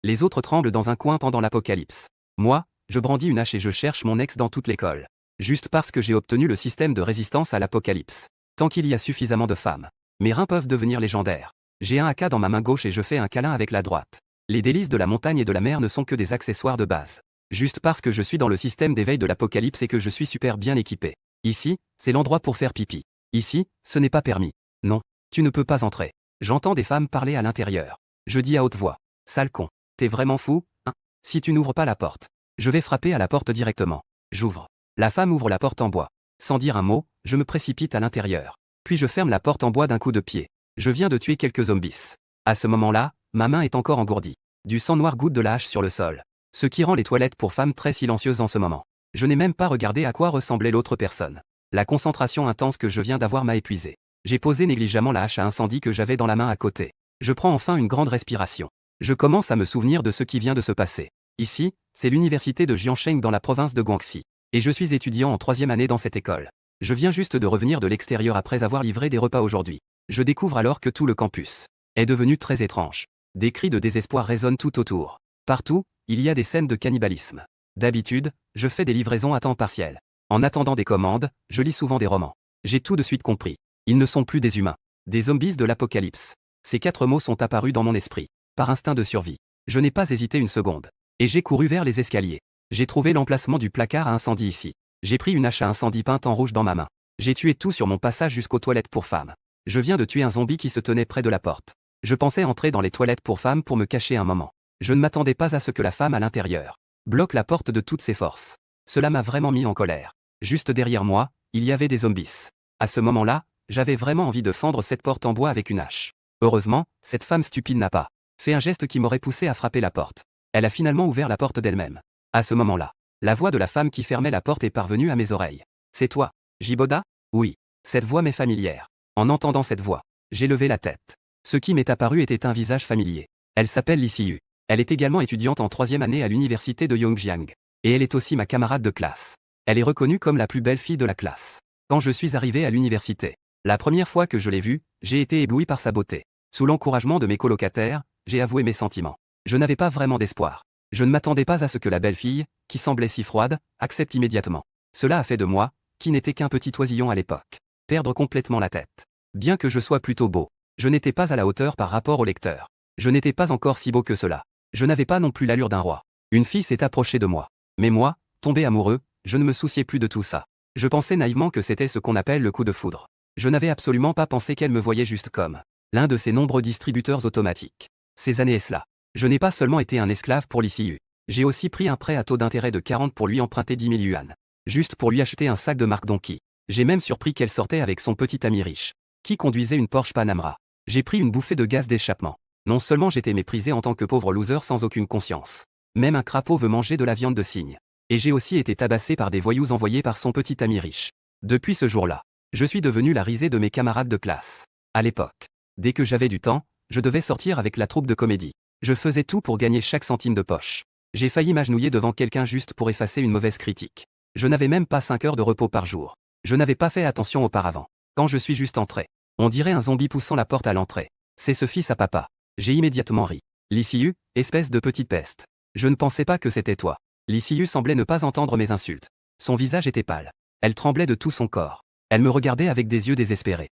Les autres tremblent dans un coin pendant l'apocalypse. Moi, je brandis une hache et je cherche mon ex dans toute l'école. Juste parce que j'ai obtenu le système de résistance à l'apocalypse. Tant qu'il y a suffisamment de femmes, mes reins peuvent devenir légendaires. J'ai un AK dans ma main gauche et je fais un câlin avec la droite. Les délices de la montagne et de la mer ne sont que des accessoires de base. Juste parce que je suis dans le système d'éveil de l'apocalypse et que je suis super bien équipé. Ici, c'est l'endroit pour faire pipi. Ici, ce n'est pas permis. Non, tu ne peux pas entrer. J'entends des femmes parler à l'intérieur. Je dis à haute voix. Sale con. T'es vraiment fou, hein? Si tu n'ouvres pas la porte, je vais frapper à la porte directement. J'ouvre. La femme ouvre la porte en bois. Sans dire un mot, je me précipite à l'intérieur. Puis je ferme la porte en bois d'un coup de pied. Je viens de tuer quelques zombies. À ce moment-là, ma main est encore engourdie. Du sang noir goutte de la hache sur le sol. Ce qui rend les toilettes pour femmes très silencieuses en ce moment. Je n'ai même pas regardé à quoi ressemblait l'autre personne. La concentration intense que je viens d'avoir m'a épuisé. J'ai posé négligemment la hache à incendie que j'avais dans la main à côté. Je prends enfin une grande respiration. Je commence à me souvenir de ce qui vient de se passer. Ici, c'est l'université de Jiangsheng dans la province de Guangxi. Et je suis étudiant en 3e année dans cette école. Je viens juste de revenir de l'extérieur après avoir livré des repas aujourd'hui. Je découvre alors que tout le campus est devenu très étrange. Des cris de désespoir résonnent tout autour. Partout, il y a des scènes de cannibalisme. D'habitude, je fais des livraisons à temps partiel. En attendant des commandes, je lis souvent des romans. J'ai tout de suite compris. Ils ne sont plus des humains. Des zombies de l'apocalypse. Ces 4 mots sont apparus dans mon esprit. Par instinct de survie. Je n'ai pas hésité une seconde. Et j'ai couru vers les escaliers. J'ai trouvé l'emplacement du placard à incendie ici. J'ai pris une hache à incendie peinte en rouge dans ma main. J'ai tué tout sur mon passage jusqu'aux toilettes pour femmes. Je viens de tuer un zombie qui se tenait près de la porte. Je pensais entrer dans les toilettes pour femmes pour me cacher un moment. Je ne m'attendais pas à ce que la femme à l'intérieur bloque la porte de toutes ses forces. Cela m'a vraiment mis en colère. Juste derrière moi, il y avait des zombies. À ce moment-là, j'avais vraiment envie de fendre cette porte en bois avec une hache. Heureusement, cette femme stupide n'a pas fait un geste qui m'aurait poussé à frapper la porte. Elle a finalement ouvert la porte d'elle-même. À ce moment-là, la voix de la femme qui fermait la porte est parvenue à mes oreilles. C'est toi, Jiboda? Oui. Cette voix m'est familière. En entendant cette voix, j'ai levé la tête. Ce qui m'est apparu était un visage familier. Elle s'appelle Li Siyu. Elle est également étudiante en 3e année à l'université de Yongjiang. Et elle est aussi ma camarade de classe. Elle est reconnue comme la plus belle fille de la classe. Quand je suis arrivé à l'université, la première fois que je l'ai vue, j'ai été ébloui par sa beauté. Sous l'encouragement de mes colocataires, j'ai avoué mes sentiments. Je n'avais pas vraiment d'espoir. Je ne m'attendais pas à ce que la belle fille, qui semblait si froide, accepte immédiatement. Cela a fait de moi, qui n'était qu'un petit oisillon à l'époque, perdre complètement la tête. Bien que je sois plutôt beau, je n'étais pas à la hauteur par rapport au lecteur. Je n'étais pas encore si beau que cela. Je n'avais pas non plus l'allure d'un roi. Une fille s'est approchée de moi. Mais moi, tombé amoureux, je ne me souciais plus de tout ça. Je pensais naïvement que c'était ce qu'on appelle le coup de foudre. Je n'avais absolument pas pensé qu'elle me voyait juste comme l'un de ces nombreux distributeurs automatiques. Ces années et cela. Je n'ai pas seulement été un esclave pour Li Siyu. J'ai aussi pris un prêt à taux d'intérêt de 40 pour lui emprunter 10 000 yuan. Juste pour lui acheter un sac de marque Donkey. J'ai même surpris qu'elle sortait avec son petit ami riche, qui conduisait une Porsche Panamera. J'ai pris une bouffée de gaz d'échappement. Non seulement j'étais méprisé en tant que pauvre loser sans aucune conscience. Même un crapaud veut manger de la viande de cygne. Et j'ai aussi été tabassé par des voyous envoyés par son petit ami riche. Depuis ce jour-là, je suis devenu la risée de mes camarades de classe. À l'époque, dès que j'avais du temps, je devais sortir avec la troupe de comédie. Je faisais tout pour gagner chaque centime de poche. J'ai failli m'agenouiller devant quelqu'un juste pour effacer une mauvaise critique. Je n'avais même pas 5 heures de repos par jour. Je n'avais pas fait attention auparavant. Quand je suis juste entré, on dirait un zombie poussant la porte à l'entrée. C'est ce fils à papa. J'ai immédiatement ri. Li Siyu, espèce de petite peste. Je ne pensais pas que c'était toi. Li Siyu semblait ne pas entendre mes insultes. Son visage était pâle. Elle tremblait de tout son corps. Elle me regardait avec des yeux désespérés.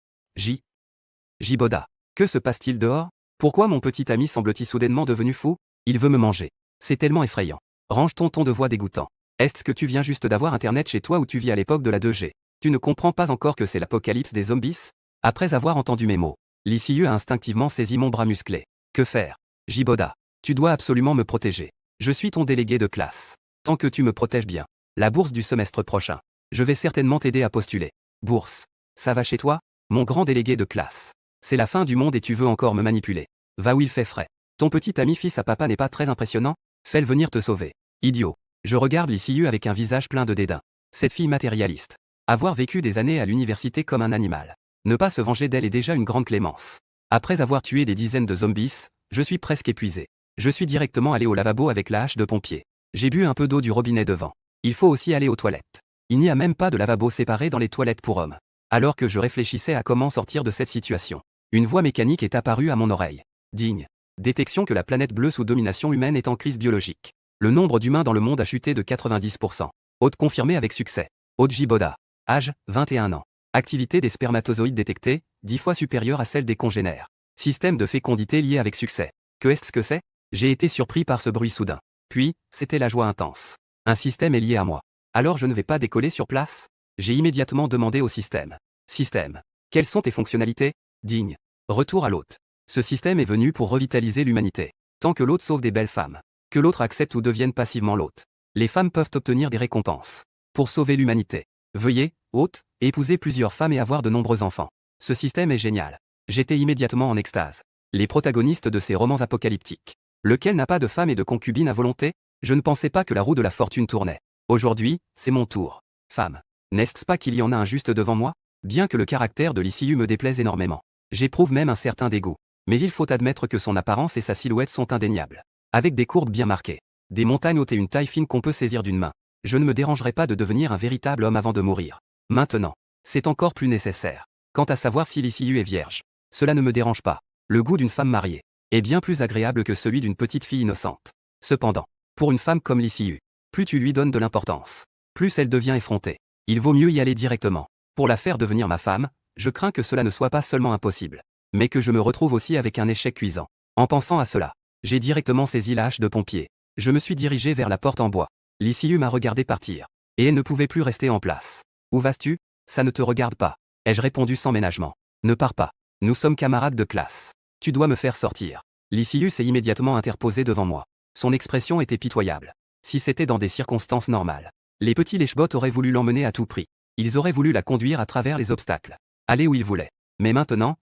Jiboda. Que se passe-t-il dehors? Pourquoi mon petit ami semble-t-il soudainement devenu fou? Il veut me manger. C'est tellement effrayant. Range ton ton de voix dégoûtant. Est-ce que tu viens juste d'avoir internet chez toi ou tu vis à l'époque de la 2G? Tu ne comprends pas encore que c'est l'apocalypse des zombies? Après avoir entendu mes mots, Li Siyu a instinctivement saisi mon bras musclé. Que faire? Jiboda. Tu dois absolument me protéger. Je suis ton délégué de classe. Tant que tu me protèges bien. La bourse du semestre prochain. Je vais certainement t'aider à postuler. Bourse. Ça va chez toi? Mon grand délégué de classe. C'est la fin du monde et tu veux encore me manipuler. Va où il fait frais. Ton petit ami fils à papa n'est pas très impressionnant? Fais-le venir te sauver. Idiot. Je regarde Li Siyu avec un visage plein de dédain. Cette fille matérialiste. Avoir vécu des années à l'université comme un animal. Ne pas se venger d'elle est déjà une grande clémence. Après avoir tué des dizaines de zombies, je suis presque épuisé. Je suis directement allé au lavabo avec la hache de pompier. J'ai bu un peu d'eau du robinet devant. Il faut aussi aller aux toilettes. Il n'y a même pas de lavabo séparé dans les toilettes pour hommes. Alors que je réfléchissais à comment sortir de cette situation, une voix mécanique est apparue à mon oreille. Digne Détection que la planète bleue sous domination humaine est en crise biologique. Le nombre d'humains dans le monde a chuté de 90%. Hôte confirmé avec succès. Hôte Jiboda. Âge, 21 ans. Activité des spermatozoïdes détectée, 10 fois supérieure à celle des congénères. Système de fécondité lié avec succès. Que est-ce que c'est? J'ai été surpris par ce bruit soudain. Puis, c'était la joie intense. Un système est lié à moi. Alors je ne vais pas décoller sur place? J'ai immédiatement demandé au système. Système. Quelles sont tes fonctionnalités? Digne. Retour à l'hôte. Ce système est venu pour revitaliser l'humanité. Tant que l'hôte sauve des belles femmes. Que l'autre accepte ou devienne passivement l'hôte. Les femmes peuvent obtenir des récompenses. Pour sauver l'humanité. Veuillez, hôte, épouser plusieurs femmes et avoir de nombreux enfants. Ce système est génial. J'étais immédiatement en extase. Les protagonistes de ces romans apocalyptiques. Lequel n'a pas de femme et de concubine à volonté? Je ne pensais pas que la roue de la fortune tournait. Aujourd'hui, c'est mon tour. Femme. N'est-ce pas qu'il y en a un juste devant moi? Bien que le caractère de l'ICU me déplaise énormément. J'éprouve même un certain dégoût. Mais il faut admettre que son apparence et sa silhouette sont indéniables. Avec des courbes bien marquées. Des montagnes hautes et une taille fine qu'on peut saisir d'une main. Je ne me dérangerai pas de devenir un véritable homme avant de mourir. Maintenant. C'est encore plus nécessaire. Quant à savoir si l'ICU est vierge. Cela ne me dérange pas. Le goût d'une femme mariée est bien plus agréable que celui d'une petite fille innocente. Cependant, pour une femme comme l'ICU, plus tu lui donnes de l'importance, plus elle devient effrontée. Il vaut mieux y aller directement. Pour la faire devenir ma femme, je crains que cela ne soit pas seulement impossible, mais que je me retrouve aussi avec un échec cuisant. En pensant à cela, j'ai directement saisi la hache de pompier. Je me suis dirigé vers la porte en bois. L'ICU m'a regardé partir. Et elle ne pouvait plus rester en place. Où vas-tu? Ça ne te regarde pas. Ai-je répondu sans ménagement. Ne pars pas. Nous sommes camarades de classe. Tu dois me faire sortir. L'ICU s'est immédiatement interposé devant moi. Son expression était pitoyable. Si c'était dans des circonstances normales, les petits lèche-bottes auraient voulu l'emmener à tout prix. Ils auraient voulu la conduire à travers les obstacles. Aller où ils voulaient. Mais maintenant,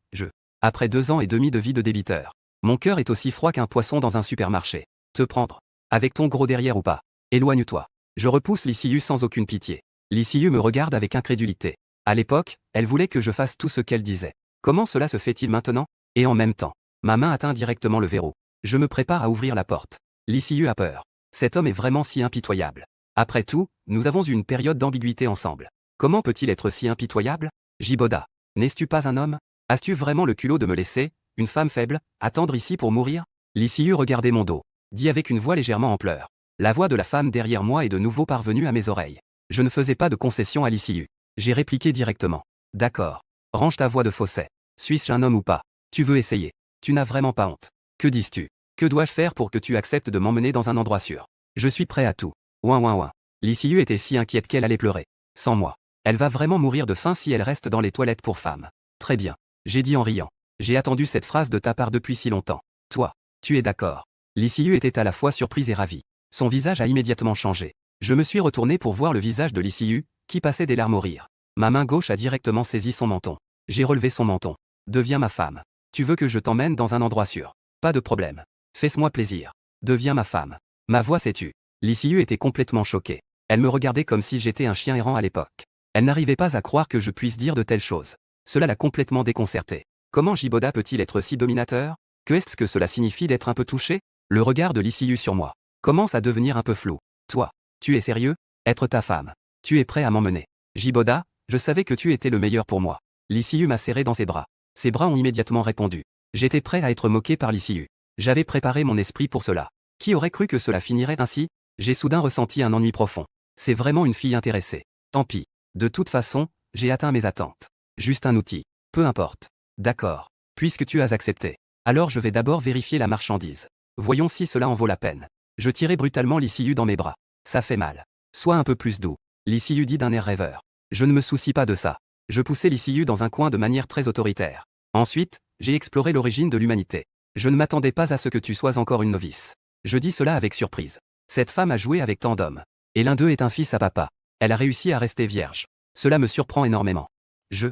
après 2 ans et demi de vie de débiteur, mon cœur est aussi froid qu'un poisson dans un supermarché. Te prendre. Avec ton gros derrière ou pas. Éloigne-toi. Je repousse l'ICU sans aucune pitié. L'ICU me regarde avec incrédulité. À l'époque, elle voulait que je fasse tout ce qu'elle disait. Comment cela se fait-il maintenant? Et en même temps, ma main atteint directement le verrou. Je me prépare à ouvrir la porte. L'ICU a peur. Cet homme est vraiment si impitoyable. Après tout, nous avons eu une période d'ambiguïté ensemble. Comment peut-il être si impitoyable? Jiboda. N'es-tu pas un homme? As-tu vraiment le culot de me laisser, une femme faible, attendre ici pour mourir? L'ICU regardait mon dos. Dit avec une voix légèrement en pleurs. La voix de la femme derrière moi est de nouveau parvenue à mes oreilles. Je ne faisais pas de concession à l'ICU. J'ai répliqué directement. D'accord. Range ta voix de fausset. Suis-je un homme ou pas? Tu veux essayer? Tu n'as vraiment pas honte. Que dis-tu? Que dois-je faire pour que tu acceptes de m'emmener dans un endroit sûr? Je suis prêt à tout. Ouin ouin ouin. L'ICU était si inquiète qu'elle allait pleurer. Sans moi. Elle va vraiment mourir de faim si elle reste dans les toilettes pour femmes. Très bien. J'ai dit en riant. J'ai attendu cette phrase de ta part depuis si longtemps. Toi, tu es d'accord. L'ICU était à la fois surprise et ravie. Son visage a immédiatement changé. Je me suis retourné pour voir le visage de l'ICU, qui passait des larmes au rire. Ma main gauche a directement saisi son menton. J'ai relevé son menton. Deviens ma femme. Tu veux que je t'emmène dans un endroit sûr? Pas de problème. Fais-moi plaisir. Deviens ma femme. Ma voix s'est tue. L'ICU était complètement choquée. Elle me regardait comme si j'étais un chien errant à l'époque. Elle n'arrivait pas à croire que je puisse dire de telles choses. Cela l'a complètement déconcertée. Comment Jiboda peut-il être si dominateur? Que est-ce que cela signifie d'être un peu touché? Le regard de l'ICU sur moi commence à devenir un peu flou. Toi, tu es sérieux? Être ta femme. Tu es prêt à m'emmener? Jiboda, je savais que tu étais le meilleur pour moi. L'ICU m'a serré dans ses bras. Ses bras ont immédiatement répondu. J'étais prêt à être moqué par l'ICU. J'avais préparé mon esprit pour cela. Qui aurait cru que cela finirait ainsi? J'ai soudain ressenti un ennui profond. C'est vraiment une fille intéressée. Tant pis. De toute façon, j'ai atteint mes attentes. Juste un outil. Peu importe. D'accord. Puisque tu as accepté. Alors je vais d'abord vérifier la marchandise. Voyons si cela en vaut la peine. Je tirai brutalement l'ICU dans mes bras. Ça fait mal. Sois un peu plus doux. L'ICU dit d'un air rêveur. Je ne me soucie pas de ça. Je poussai l'ICU dans un coin de manière très autoritaire. Ensuite, j'ai exploré l'origine de l'humanité. Je ne m'attendais pas à ce que tu sois encore une novice. Je dis cela avec surprise. Cette femme a joué avec tant d'hommes. Et l'un d'eux est un fils à papa. Elle a réussi à rester vierge. Cela me surprend énormément. Je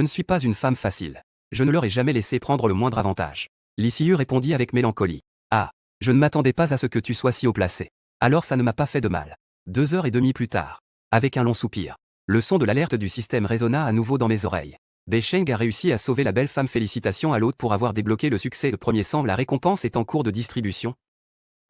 ne suis pas une femme facile. Je ne leur ai jamais laissé prendre le moindre avantage. L'ICU répondit avec mélancolie. Ah, je ne m'attendais pas à ce que tu sois si haut placé. Alors ça ne m'a pas fait de mal. 2 heures et demie plus tard. Avec un long soupir. Le son de l'alerte du système résonna à nouveau dans mes oreilles. Beisheng a réussi à sauver la belle femme. Félicitations à l'hôte pour avoir débloqué le succès. Le premier sang. La récompense est en cours de distribution.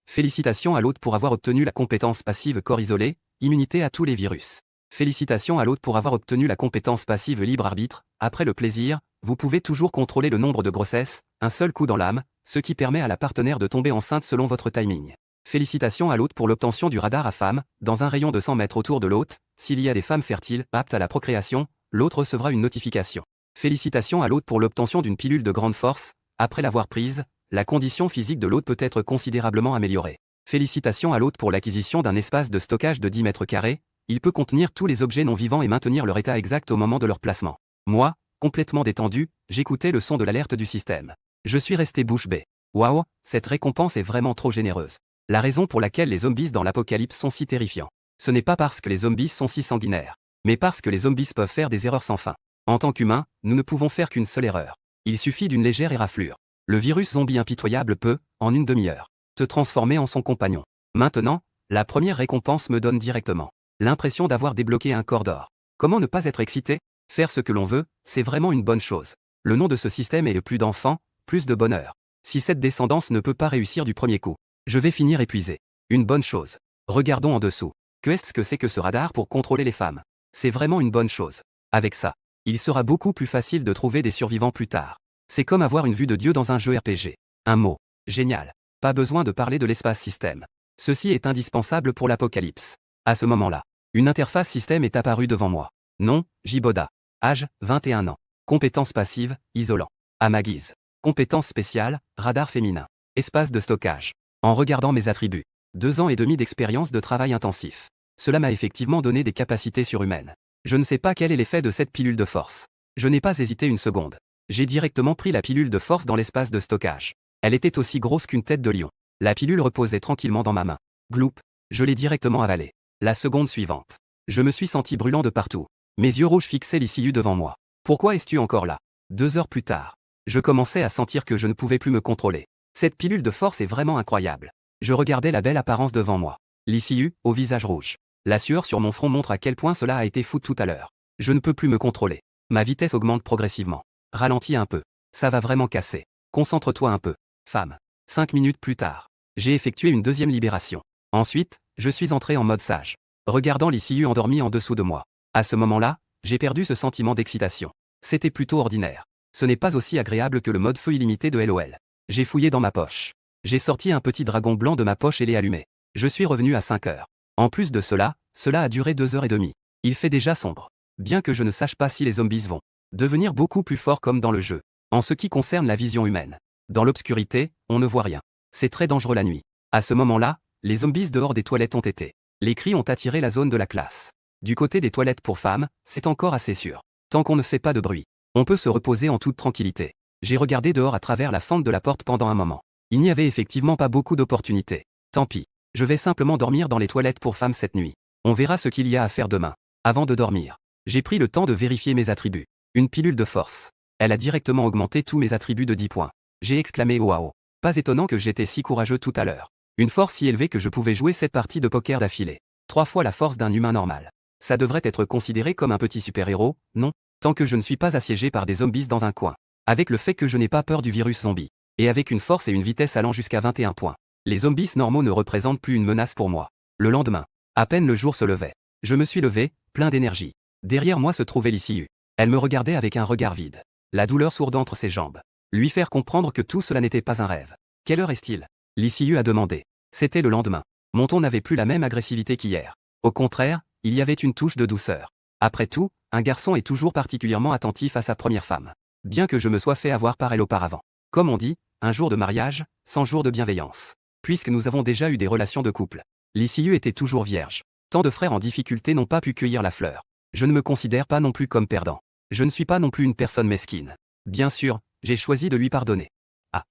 Félicitations à l'hôte pour avoir obtenu la compétence passive corps isolé, immunité à tous les virus. Félicitations à l'hôte pour avoir obtenu la compétence passive libre arbitre. Après le plaisir, vous pouvez toujours contrôler le nombre de grossesses, un seul coup dans l'âme, ce qui permet à la partenaire de tomber enceinte selon votre timing. Félicitations à l'hôte pour l'obtention du radar à femme, dans un rayon de 100 mètres autour de l'hôte, s'il y a des femmes fertiles, aptes à la procréation, l'hôte recevra une notification. Félicitations à l'hôte pour l'obtention d'une pilule de grande force, après l'avoir prise, la condition physique de l'hôte peut être considérablement améliorée. Félicitations à l'hôte pour l'acquisition d'un espace de stockage de 10 mètres carrés, il peut contenir tous les objets non vivants et maintenir leur état exact au moment de leur placement. Moi, complètement détendu, j'écoutais le son de l'alerte du système. Je suis resté bouche bée. Waouh, cette récompense est vraiment trop généreuse. La raison pour laquelle les zombies dans l'apocalypse sont si terrifiants. Ce n'est pas parce que les zombies sont si sanguinaires, mais parce que les zombies peuvent faire des erreurs sans fin. En tant qu'humains, nous ne pouvons faire qu'une seule erreur. Il suffit d'une légère éraflure. Le virus zombie impitoyable peut, en une demi-heure, te transformer en son compagnon. Maintenant, la première récompense me donne directement l'impression d'avoir débloqué un corps d'or. Comment ne pas être excité? Faire ce que l'on veut, c'est vraiment une bonne chose. Le nom de ce système est le plus d'enfants, plus de bonheur. Si cette descendance ne peut pas réussir du premier coup, je vais finir épuisé. Une bonne chose. Regardons en dessous. Qu'est-ce que c'est que ce radar pour contrôler les femmes? C'est vraiment une bonne chose. Avec ça, il sera beaucoup plus facile de trouver des survivants plus tard. C'est comme avoir une vue de Dieu dans un jeu RPG. Un mot. Génial. Pas besoin de parler de l'espace système. Ceci est indispensable pour l'apocalypse. À ce moment-là, une interface système est apparue devant moi. Nom, Jiboda. Âge, 21 ans. Compétences passives, isolant. À ma guise. Compétences spéciales, radar féminin. Espace de stockage. En regardant mes attributs. 2 ans et demi d'expérience de travail intensif. Cela m'a effectivement donné des capacités surhumaines. Je ne sais pas quel est l'effet de cette pilule de force. Je n'ai pas hésité une seconde. J'ai directement pris la pilule de force dans l'espace de stockage. Elle était aussi grosse qu'une tête de lion. La pilule reposait tranquillement dans ma main. Gloup, je l'ai directement avalée. La seconde suivante. Je me suis senti brûlant de partout. Mes yeux rouges fixaient l'ICU devant moi. Pourquoi es-tu encore là? 2 heures plus tard. Je commençais à sentir que je ne pouvais plus me contrôler. Cette pilule de force est vraiment incroyable. Je regardais la belle apparence devant moi. L'ICU, au visage rouge. La sueur sur mon front montre à quel point cela a été fou tout à l'heure. Je ne peux plus me contrôler. Ma vitesse augmente progressivement. Ralentis un peu. Ça va vraiment casser. Concentre-toi un peu. Femme. 5 minutes plus tard. J'ai effectué une deuxième libération. Ensuite, je suis entré en mode sage. Regardant l'ICU endormi en dessous de moi. À ce moment-là, j'ai perdu ce sentiment d'excitation. C'était plutôt ordinaire. Ce n'est pas aussi agréable que le mode feu illimité de LOL. J'ai fouillé dans ma poche. J'ai sorti un petit dragon blanc de ma poche et l'ai allumé. Je suis revenu à 5 heures. En plus de cela a duré 2 heures et demie. Il fait déjà sombre. Bien que je ne sache pas si les zombies vont devenir beaucoup plus forts comme dans le jeu. En ce qui concerne la vision humaine. Dans l'obscurité, on ne voit rien. C'est très dangereux la nuit. À ce moment-là, les zombies dehors des toilettes ont été. Les cris ont attiré la zone de la classe. Du côté des toilettes pour femmes, c'est encore assez sûr. Tant qu'on ne fait pas de bruit, on peut se reposer en toute tranquillité. J'ai regardé dehors à travers la fente de la porte pendant un moment. Il n'y avait effectivement pas beaucoup d'opportunités. Tant pis. Je vais simplement dormir dans les toilettes pour femmes cette nuit. On verra ce qu'il y a à faire demain. Avant de dormir, j'ai pris le temps de vérifier mes attributs. Une pilule de force. Elle a directement augmenté tous mes attributs de 10 points. J'ai exclamé waouh. Pas étonnant que j'étais si courageux tout à l'heure. Une force si élevée que je pouvais jouer cette partie de poker d'affilée. 3 fois la force d'un humain normal. Ça devrait être considéré comme un petit super-héros, non? Tant que je ne suis pas assiégé par des zombies dans un coin. Avec le fait que je n'ai pas peur du virus zombie. Et avec une force et une vitesse allant jusqu'à 21 points. Les zombies normaux ne représentent plus une menace pour moi. Le lendemain, à peine le jour se levait. Je me suis levé, plein d'énergie. Derrière moi se trouvait l'ICU. Elle me regardait avec un regard vide. La douleur sourde entre ses jambes. Lui faire comprendre que tout cela n'était pas un rêve. Quelle heure est-il? L'ICU a demandé. C'était le lendemain. Mon ton n'avait plus la même agressivité qu'hier. Au contraire, il y avait une touche de douceur. Après tout, un garçon est toujours particulièrement attentif à sa première femme. Bien que je me sois fait avoir par elle auparavant. Comme on dit, un jour de mariage, 100 jours de bienveillance. Puisque nous avons déjà eu des relations de couple. L'ICU était toujours vierge. Tant de frères en difficulté n'ont pas pu cueillir la fleur. Je ne me considère pas non plus comme perdant. Je ne suis pas non plus une personne mesquine. Bien sûr, j'ai choisi de lui pardonner. Ah.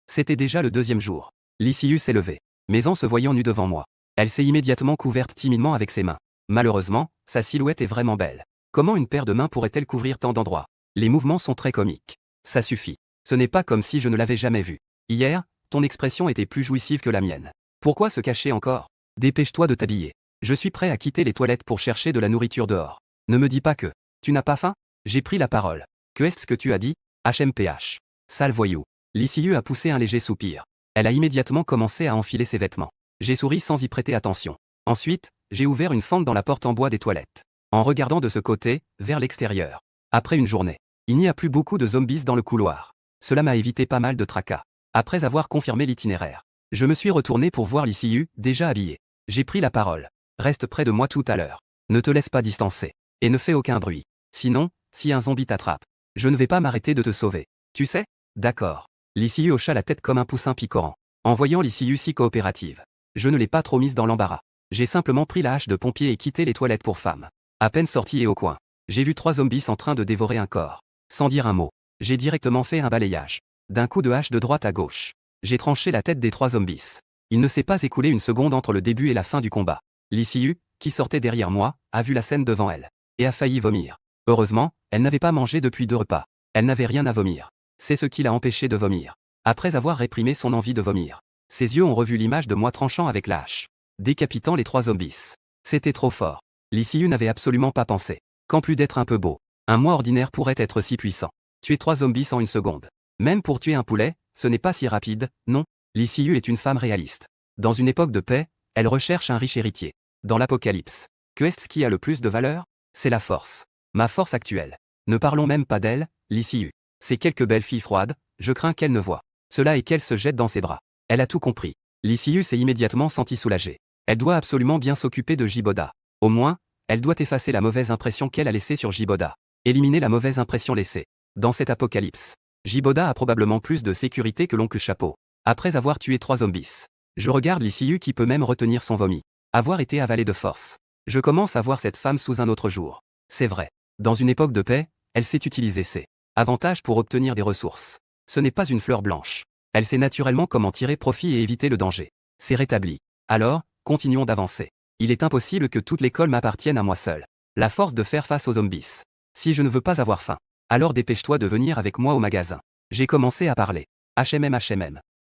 C'était déjà le 2e jour. L'ICU s'est levée. Mais en se voyant nue devant moi, elle s'est immédiatement couverte timidement avec ses mains. Malheureusement, sa silhouette est vraiment belle. Comment une paire de mains pourrait-elle couvrir tant d'endroits? Les mouvements sont très comiques. Ça suffit. Ce n'est pas comme si je ne l'avais jamais vue. Hier, ton expression était plus jouissive que la mienne. Pourquoi se cacher encore? Dépêche-toi de t'habiller. Je suis prêt à quitter les toilettes pour chercher de la nourriture dehors. Ne me dis pas que tu n'as pas faim? J'ai pris la parole. Que est-ce que tu as dit? HMPH. Sale voyou. L'ICU a poussé un léger soupir. Elle a immédiatement commencé à enfiler ses vêtements. J'ai souri sans y prêter attention. Ensuite, j'ai ouvert une fente dans la porte en bois des toilettes. En regardant de ce côté, vers l'extérieur. Après une journée, il n'y a plus beaucoup de zombies dans le couloir. Cela m'a évité pas mal de tracas. Après avoir confirmé l'itinéraire, je me suis retourné pour voir Liu, déjà habillé. J'ai pris la parole. Reste près de moi tout à l'heure. Ne te laisse pas distancer. Et ne fais aucun bruit. Sinon, si un zombie t'attrape, je ne vais pas m'arrêter de te sauver. Tu sais? D'accord. Liu hocha la tête comme un poussin picorant. En voyant Liu si coopérative, je ne l'ai pas trop mise dans l'embarras. J'ai simplement pris la hache de pompier et quitté les toilettes pour femmes. À peine sorti et au coin, j'ai vu 3 zombies en train de dévorer un corps. Sans dire un mot, j'ai directement fait un balayage. D'un coup de hache de droite à gauche, j'ai tranché la tête des 3 zombies. Il ne s'est pas écoulé une seconde entre le début et la fin du combat. Liu, qui sortait derrière moi, a vu la scène devant elle. Et a failli vomir. Heureusement, elle n'avait pas mangé depuis 2 repas. Elle n'avait rien à vomir. C'est ce qui l'a empêché de vomir. Après avoir réprimé son envie de vomir, ses yeux ont revu l'image de moi tranchant avec la hache, décapitant les 3 zombies. C'était trop fort. Liu n'avait absolument pas pensé qu'en plus d'être un peu beau, un moi ordinaire pourrait être si puissant. Tuer 3 zombies en 1 seconde. Même pour tuer un poulet, ce n'est pas si rapide, non. Liu est une femme réaliste. Dans une époque de paix, elle recherche un riche héritier. Dans l'apocalypse, que est-ce qui a le plus de valeur? C'est la force. Ma force actuelle. Ne parlons même pas d'elle, Liu. Ces quelques belles filles froides, je crains qu'elle ne voie cela et qu'elle se jette dans ses bras. Elle a tout compris. Liu s'est immédiatement sentie soulagée. Elle doit absolument bien s'occuper de Jiboda. Au moins, elle doit effacer la mauvaise impression qu'elle a laissée sur Jiboda. Éliminer la mauvaise impression laissée. Dans cet apocalypse, Jiboda a probablement plus de sécurité que l'oncle Chapeau. Après avoir tué 3 zombies, je regarde Liu qui peut même retenir son vomi. Avoir été avalé de force. Je commence à voir cette femme sous un autre jour. C'est vrai. Dans une époque de paix, elle sait utiliser ses avantages pour obtenir des ressources. Ce n'est pas une fleur blanche. Elle sait naturellement comment tirer profit et éviter le danger. C'est rétabli. Alors, continuons d'avancer. Il est impossible que toute l'école m'appartienne à moi seul. La force de faire face aux zombies. Si je ne veux pas avoir faim, alors dépêche-toi de venir avec moi au magasin. J'ai commencé à parler. HMM.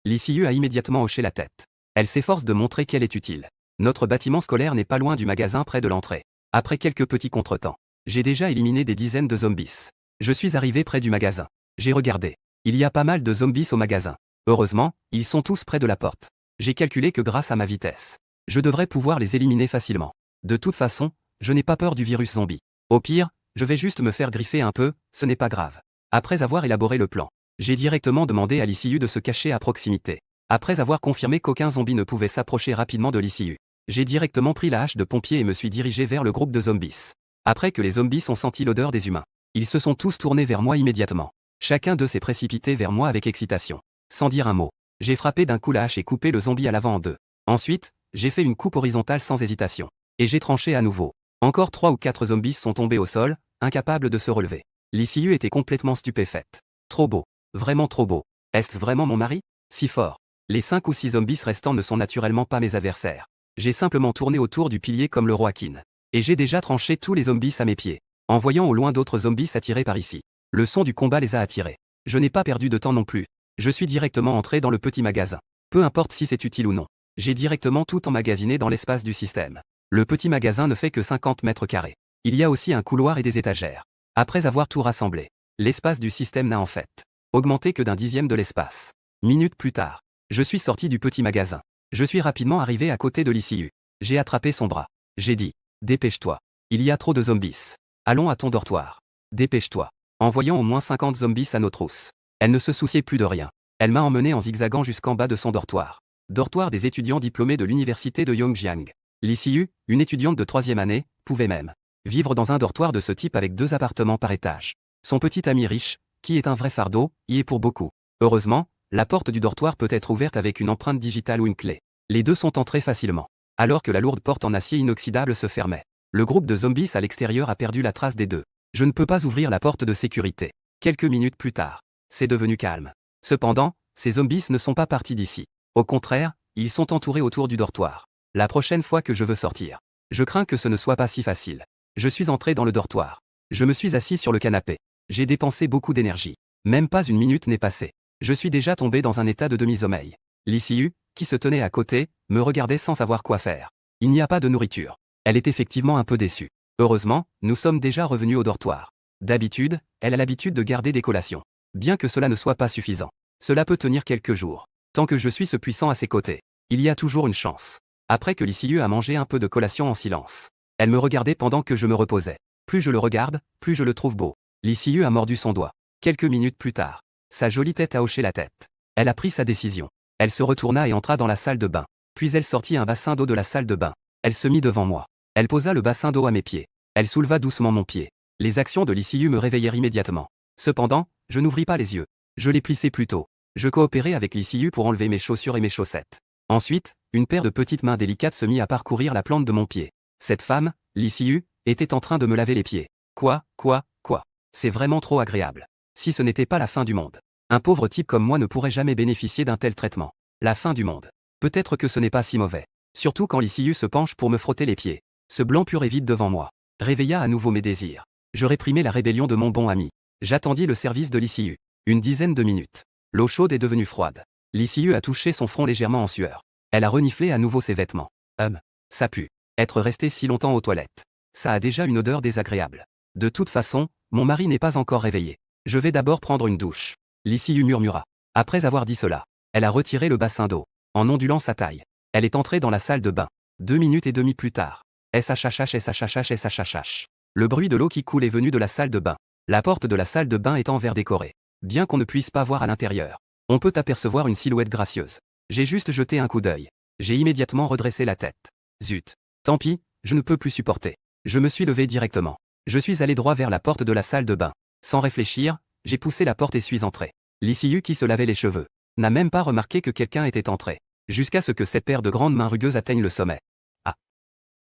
Liu a immédiatement hoché la tête. Elle s'efforce de montrer qu'elle est utile. Notre bâtiment scolaire n'est pas loin du magasin près de l'entrée. Après quelques petits contretemps, j'ai déjà éliminé des dizaines de zombies. Je suis arrivé près du magasin. J'ai regardé. Il y a pas mal de zombies au magasin. Heureusement, ils sont tous près de la porte. J'ai calculé que grâce à ma vitesse, je devrais pouvoir les éliminer facilement. De toute façon, je n'ai pas peur du virus zombie. Au pire, je vais juste me faire griffer un peu, ce n'est pas grave. Après avoir élaboré le plan, j'ai directement demandé à Liu de se cacher à proximité. Après avoir confirmé qu'aucun zombie ne pouvait s'approcher rapidement de Liu, j'ai directement pris la hache de pompier et me suis dirigé vers le groupe de zombies. Après que les zombies ont senti l'odeur des humains, ils se sont tous tournés vers moi immédiatement. Chacun d'eux s'est précipité vers moi avec excitation. Sans dire un mot, j'ai frappé d'un coup la hache et coupé le zombie à l'avant en 2. Ensuite, j'ai fait une coupe horizontale sans hésitation. Et j'ai tranché à nouveau. Encore 3 ou 4 zombies sont tombés au sol, incapables de se relever. Liu était complètement stupéfaite. Trop beau. Vraiment trop beau. Est-ce vraiment mon mari? Si fort. Les 5 ou 6 zombies restants ne sont naturellement pas mes adversaires. J'ai simplement tourné autour du pilier comme le roi Kin. Et j'ai déjà tranché tous les zombies à mes pieds. En voyant au loin d'autres zombies s'attirer par ici. Le son du combat les a attirés. Je n'ai pas perdu de temps non plus. Je suis directement entré dans le petit magasin. Peu importe si c'est utile ou non. J'ai directement tout emmagasiné dans l'espace du système. Le petit magasin ne fait que 50 mètres carrés. Il y a aussi un couloir et des étagères. Après avoir tout rassemblé, l'espace du système n'a en fait augmenté que d'1/10 de l'espace. Minutes plus tard, je suis sorti du petit magasin. Je suis rapidement arrivé à côté de Liu. J'ai attrapé son bras. J'ai dit, dépêche-toi. Il y a trop de zombies. Allons à ton dortoir. Dépêche-toi. En voyant au moins 50 zombies à nos trousses, elle ne se souciait plus de rien. Elle m'a emmené en zigzagant jusqu'en bas de son dortoir. Dortoir des étudiants diplômés de l'université de Yongjiang. Liu, une étudiante de 3e année, pouvait même vivre dans un dortoir de ce type avec 2 appartements par étage. Son petit ami riche, qui est un vrai fardeau, y est pour beaucoup. Heureusement, la porte du dortoir peut être ouverte avec une empreinte digitale ou une clé. Les deux sont entrés facilement. Alors que la lourde porte en acier inoxydable se fermait. Le groupe de zombies à l'extérieur a perdu la trace des deux. Je ne peux pas ouvrir la porte de sécurité. Quelques minutes plus tard, c'est devenu calme. Cependant, ces zombies ne sont pas partis d'ici. Au contraire, ils sont entourés autour du dortoir. La prochaine fois que je veux sortir, je crains que ce ne soit pas si facile. Je suis entré dans le dortoir. Je me suis assis sur le canapé. J'ai dépensé beaucoup d'énergie. Même pas une minute n'est passée. Je suis déjà tombé dans un état de demi-sommeil. Liu, qui se tenait à côté, me regardait sans savoir quoi faire. Il n'y a pas de nourriture. Elle est effectivement un peu déçue. Heureusement, nous sommes déjà revenus au dortoir. D'habitude, elle a l'habitude de garder des collations. Bien que cela ne soit pas suffisant. Cela peut tenir quelques jours. Tant que je suis ce puissant à ses côtés, il y a toujours une chance. Après que Liu a mangé un peu de collation en silence, elle me regardait pendant que je me reposais. Plus je le regarde, plus je le trouve beau. Liu a mordu son doigt. Quelques minutes plus tard, sa jolie tête a hoché la tête. Elle a pris sa décision. Elle se retourna et entra dans la salle de bain. Puis elle sortit un bassin d'eau de la salle de bain. Elle se mit devant moi. Elle posa le bassin d'eau à mes pieds. Elle souleva doucement mon pied. Les actions de l'ICU me réveillèrent immédiatement. Cependant, je n'ouvris pas les yeux. Je les plissai plutôt. Je coopérai avec l'ICU pour enlever mes chaussures et mes chaussettes. Ensuite, une paire de petites mains délicates se mit à parcourir la plante de mon pied. Cette femme, l'ICU, était en train de me laver les pieds. Quoi. C'est vraiment trop agréable. Si ce n'était pas la fin du monde. Un pauvre type comme moi ne pourrait jamais bénéficier d'un tel traitement. La fin du monde. Peut-être que ce n'est pas si mauvais. Surtout quand l'ICU se penche pour me frotter les pieds. Ce blanc pur et vide devant moi réveilla à nouveau mes désirs. Je réprimai la rébellion de mon bon ami. J'attendis le service de l'ICU. Une dizaine de minutes. L'eau chaude est devenue froide. L'ICU a touché son front légèrement en sueur. Elle a reniflé à nouveau ses vêtements. Ça pue. Être resté si longtemps aux toilettes. Ça a déjà une odeur désagréable. De toute façon, mon mari n'est pas encore réveillé. Je vais d'abord prendre une douche. L'ICU murmura. Après avoir dit cela, elle a retiré le bassin d'eau, en ondulant sa taille. Elle est entrée dans la salle de bain. 2 minutes et demie plus tard. SHH. Le bruit de l'eau qui coule est venu de la salle de bain. La porte de la salle de bain est en verre décoré. Bien qu'on ne puisse pas voir à l'intérieur, on peut apercevoir une silhouette gracieuse. J'ai juste jeté un coup d'œil. J'ai immédiatement redressé la tête. Zut. Tant pis, je ne peux plus supporter. Je me suis levé directement. Je suis allé droit vers la porte de la salle de bain. Sans réfléchir, j'ai poussé la porte et suis entré. L'ICU qui se lavait les cheveux n'a même pas remarqué que quelqu'un était entré, jusqu'à ce que cette paire de grandes mains rugueuses atteigne le sommet. Ah.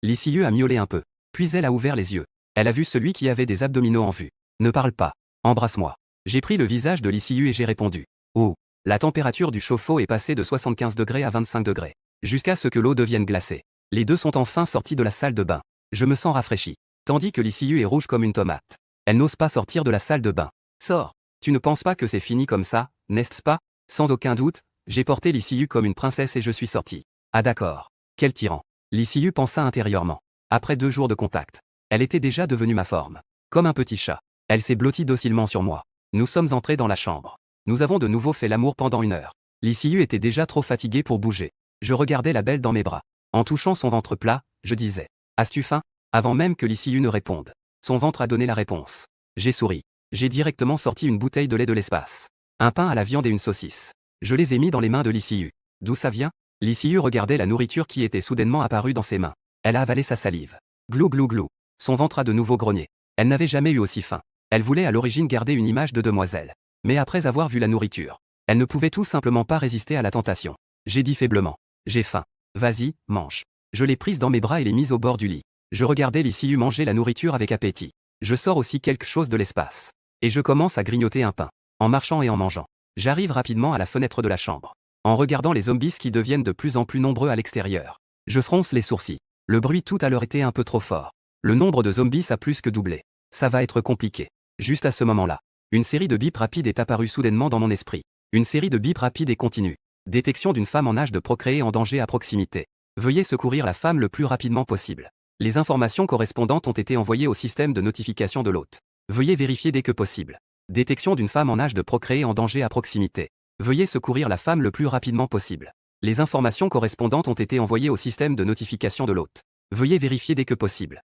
L'ICU a miaulé un peu, puis elle a ouvert les yeux. Elle a vu celui qui avait des abdominaux en vue. Ne parle pas. Embrasse-moi. J'ai pris le visage de l'ICU et j'ai répondu. Oh. La température du chauffe-eau est passée de 75 degrés à 25 degrés, jusqu'à ce que l'eau devienne glacée. Les deux sont enfin sortis de la salle de bain. Je me sens rafraîchi, tandis que l'ICU est rouge comme une tomate. Elle n'ose pas sortir de la salle de bain. Sors. Tu ne penses pas que c'est fini comme ça, n'est-ce pas? Sans aucun doute, j'ai porté l'ICU comme une princesse et je suis sorti. Ah d'accord. Quel tyran. L'ICU pensa intérieurement. Après 2 jours de contact, elle était déjà devenue ma forme. Comme un petit chat. Elle s'est blottie docilement sur moi. Nous sommes entrés dans la chambre. Nous avons de nouveau fait l'amour pendant 1 heure. L'ICU était déjà trop fatiguée pour bouger. Je regardais la belle dans mes bras. En touchant son ventre plat, je disais. As-tu faim? Avant même que l'ICU ne réponde. Son ventre a donné la réponse. J'ai souri. J'ai directement sorti une bouteille de lait de l'espace. Un pain à la viande et une saucisse. Je les ai mis dans les mains de l'ICU. D'où ça vient? L'ICU regardait la nourriture qui était soudainement apparue dans ses mains. Elle a avalé sa salive. Glou glou glou. Son ventre a de nouveau grogné. Elle n'avait jamais eu aussi faim. Elle voulait à l'origine garder une image de demoiselle. Mais après avoir vu la nourriture, elle ne pouvait tout simplement pas résister à la tentation. J'ai dit faiblement. J'ai faim. Vas-y, mange. Je l'ai prise dans mes bras et l'ai mise au bord du lit. Je regardais l'ICU manger la nourriture avec appétit. Je sors aussi quelque chose de l'espace. Et je commence à grignoter un pain. En marchant et en mangeant. J'arrive rapidement à la fenêtre de la chambre. En regardant les zombies qui deviennent de plus en plus nombreux à l'extérieur. Je fronce les sourcils. Le bruit tout à l'heure était un peu trop fort. Le nombre de zombies a plus que doublé. Ça va être compliqué. Juste à ce moment-là, une série de bips rapides est apparue soudainement dans mon esprit. Une série de bips rapides et continus. Détection d'une femme en âge de procréer en danger à proximité. Veuillez secourir la femme le plus rapidement possible. Les informations correspondantes ont été envoyées au système de notification de l'hôte. Veuillez vérifier dès que possible. Détection d'une femme en âge de procréer en danger à proximité. Veuillez secourir la femme le plus rapidement possible. Les informations correspondantes ont été envoyées au système de notification de l'hôte. Veuillez vérifier dès que possible.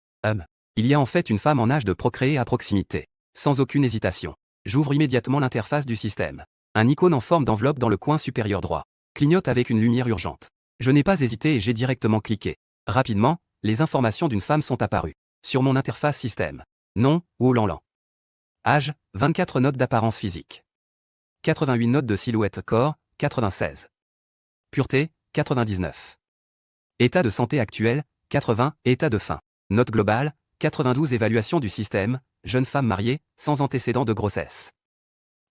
Il y a en fait une femme en âge de procréer à proximité. Sans aucune hésitation. J'ouvre immédiatement l'interface du système. Un icône en forme d'enveloppe dans le coin supérieur droit clignote avec une lumière urgente. Je n'ai pas hésité et j'ai directement cliqué. Rapidement, les informations d'une femme sont apparues. Sur mon interface système. Nom, Oulanlan. Âge, 24 notes d'apparence physique. 88 notes de silhouette corps, 96. Pureté, 99. État de santé actuel, 80. État de faim. Note globale, 92. Évaluation du système, jeune femme mariée, sans antécédent de grossesse.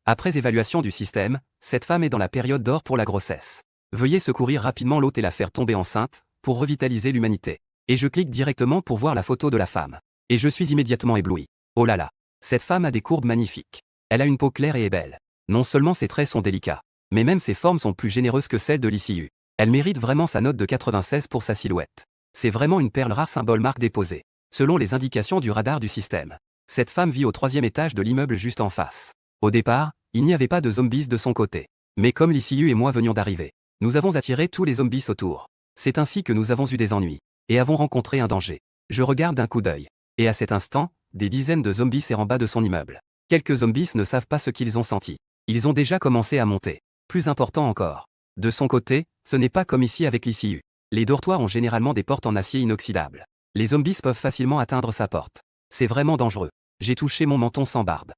Après évaluation du système, cette femme est dans la période d'or pour la grossesse. Veuillez secourir rapidement l'hôte et la faire tomber enceinte, pour revitaliser l'humanité. Et je clique directement pour voir la photo de la femme. Et je suis immédiatement ébloui. Oh là là. Cette femme a des courbes magnifiques. Elle a une peau claire et est belle. Non seulement ses traits sont délicats, mais même ses formes sont plus généreuses que celles de l'ICU. Elle mérite vraiment sa note de 96 pour sa silhouette. C'est vraiment une perle rare symbole marque déposée. Selon les indications du radar du système. Cette femme vit au 3e étage de l'immeuble juste en face. Au départ, il n'y avait pas de zombies de son côté. Mais comme l'ICU et moi venions d'arriver, nous avons attiré tous les zombies autour. C'est ainsi que nous avons eu des ennuis. Et avons rencontré un danger. Je regarde d'un coup d'œil. Et à cet instant, des dizaines de zombies errent en bas de son immeuble. Quelques zombies ne savent pas ce qu'ils ont senti. Ils ont déjà commencé à monter. Plus important encore. De son côté, ce n'est pas comme ici avec l'ICU. Les dortoirs ont généralement des portes en acier inoxydable. Les zombies peuvent facilement atteindre sa porte. C'est vraiment dangereux. J'ai touché mon menton sans barbe.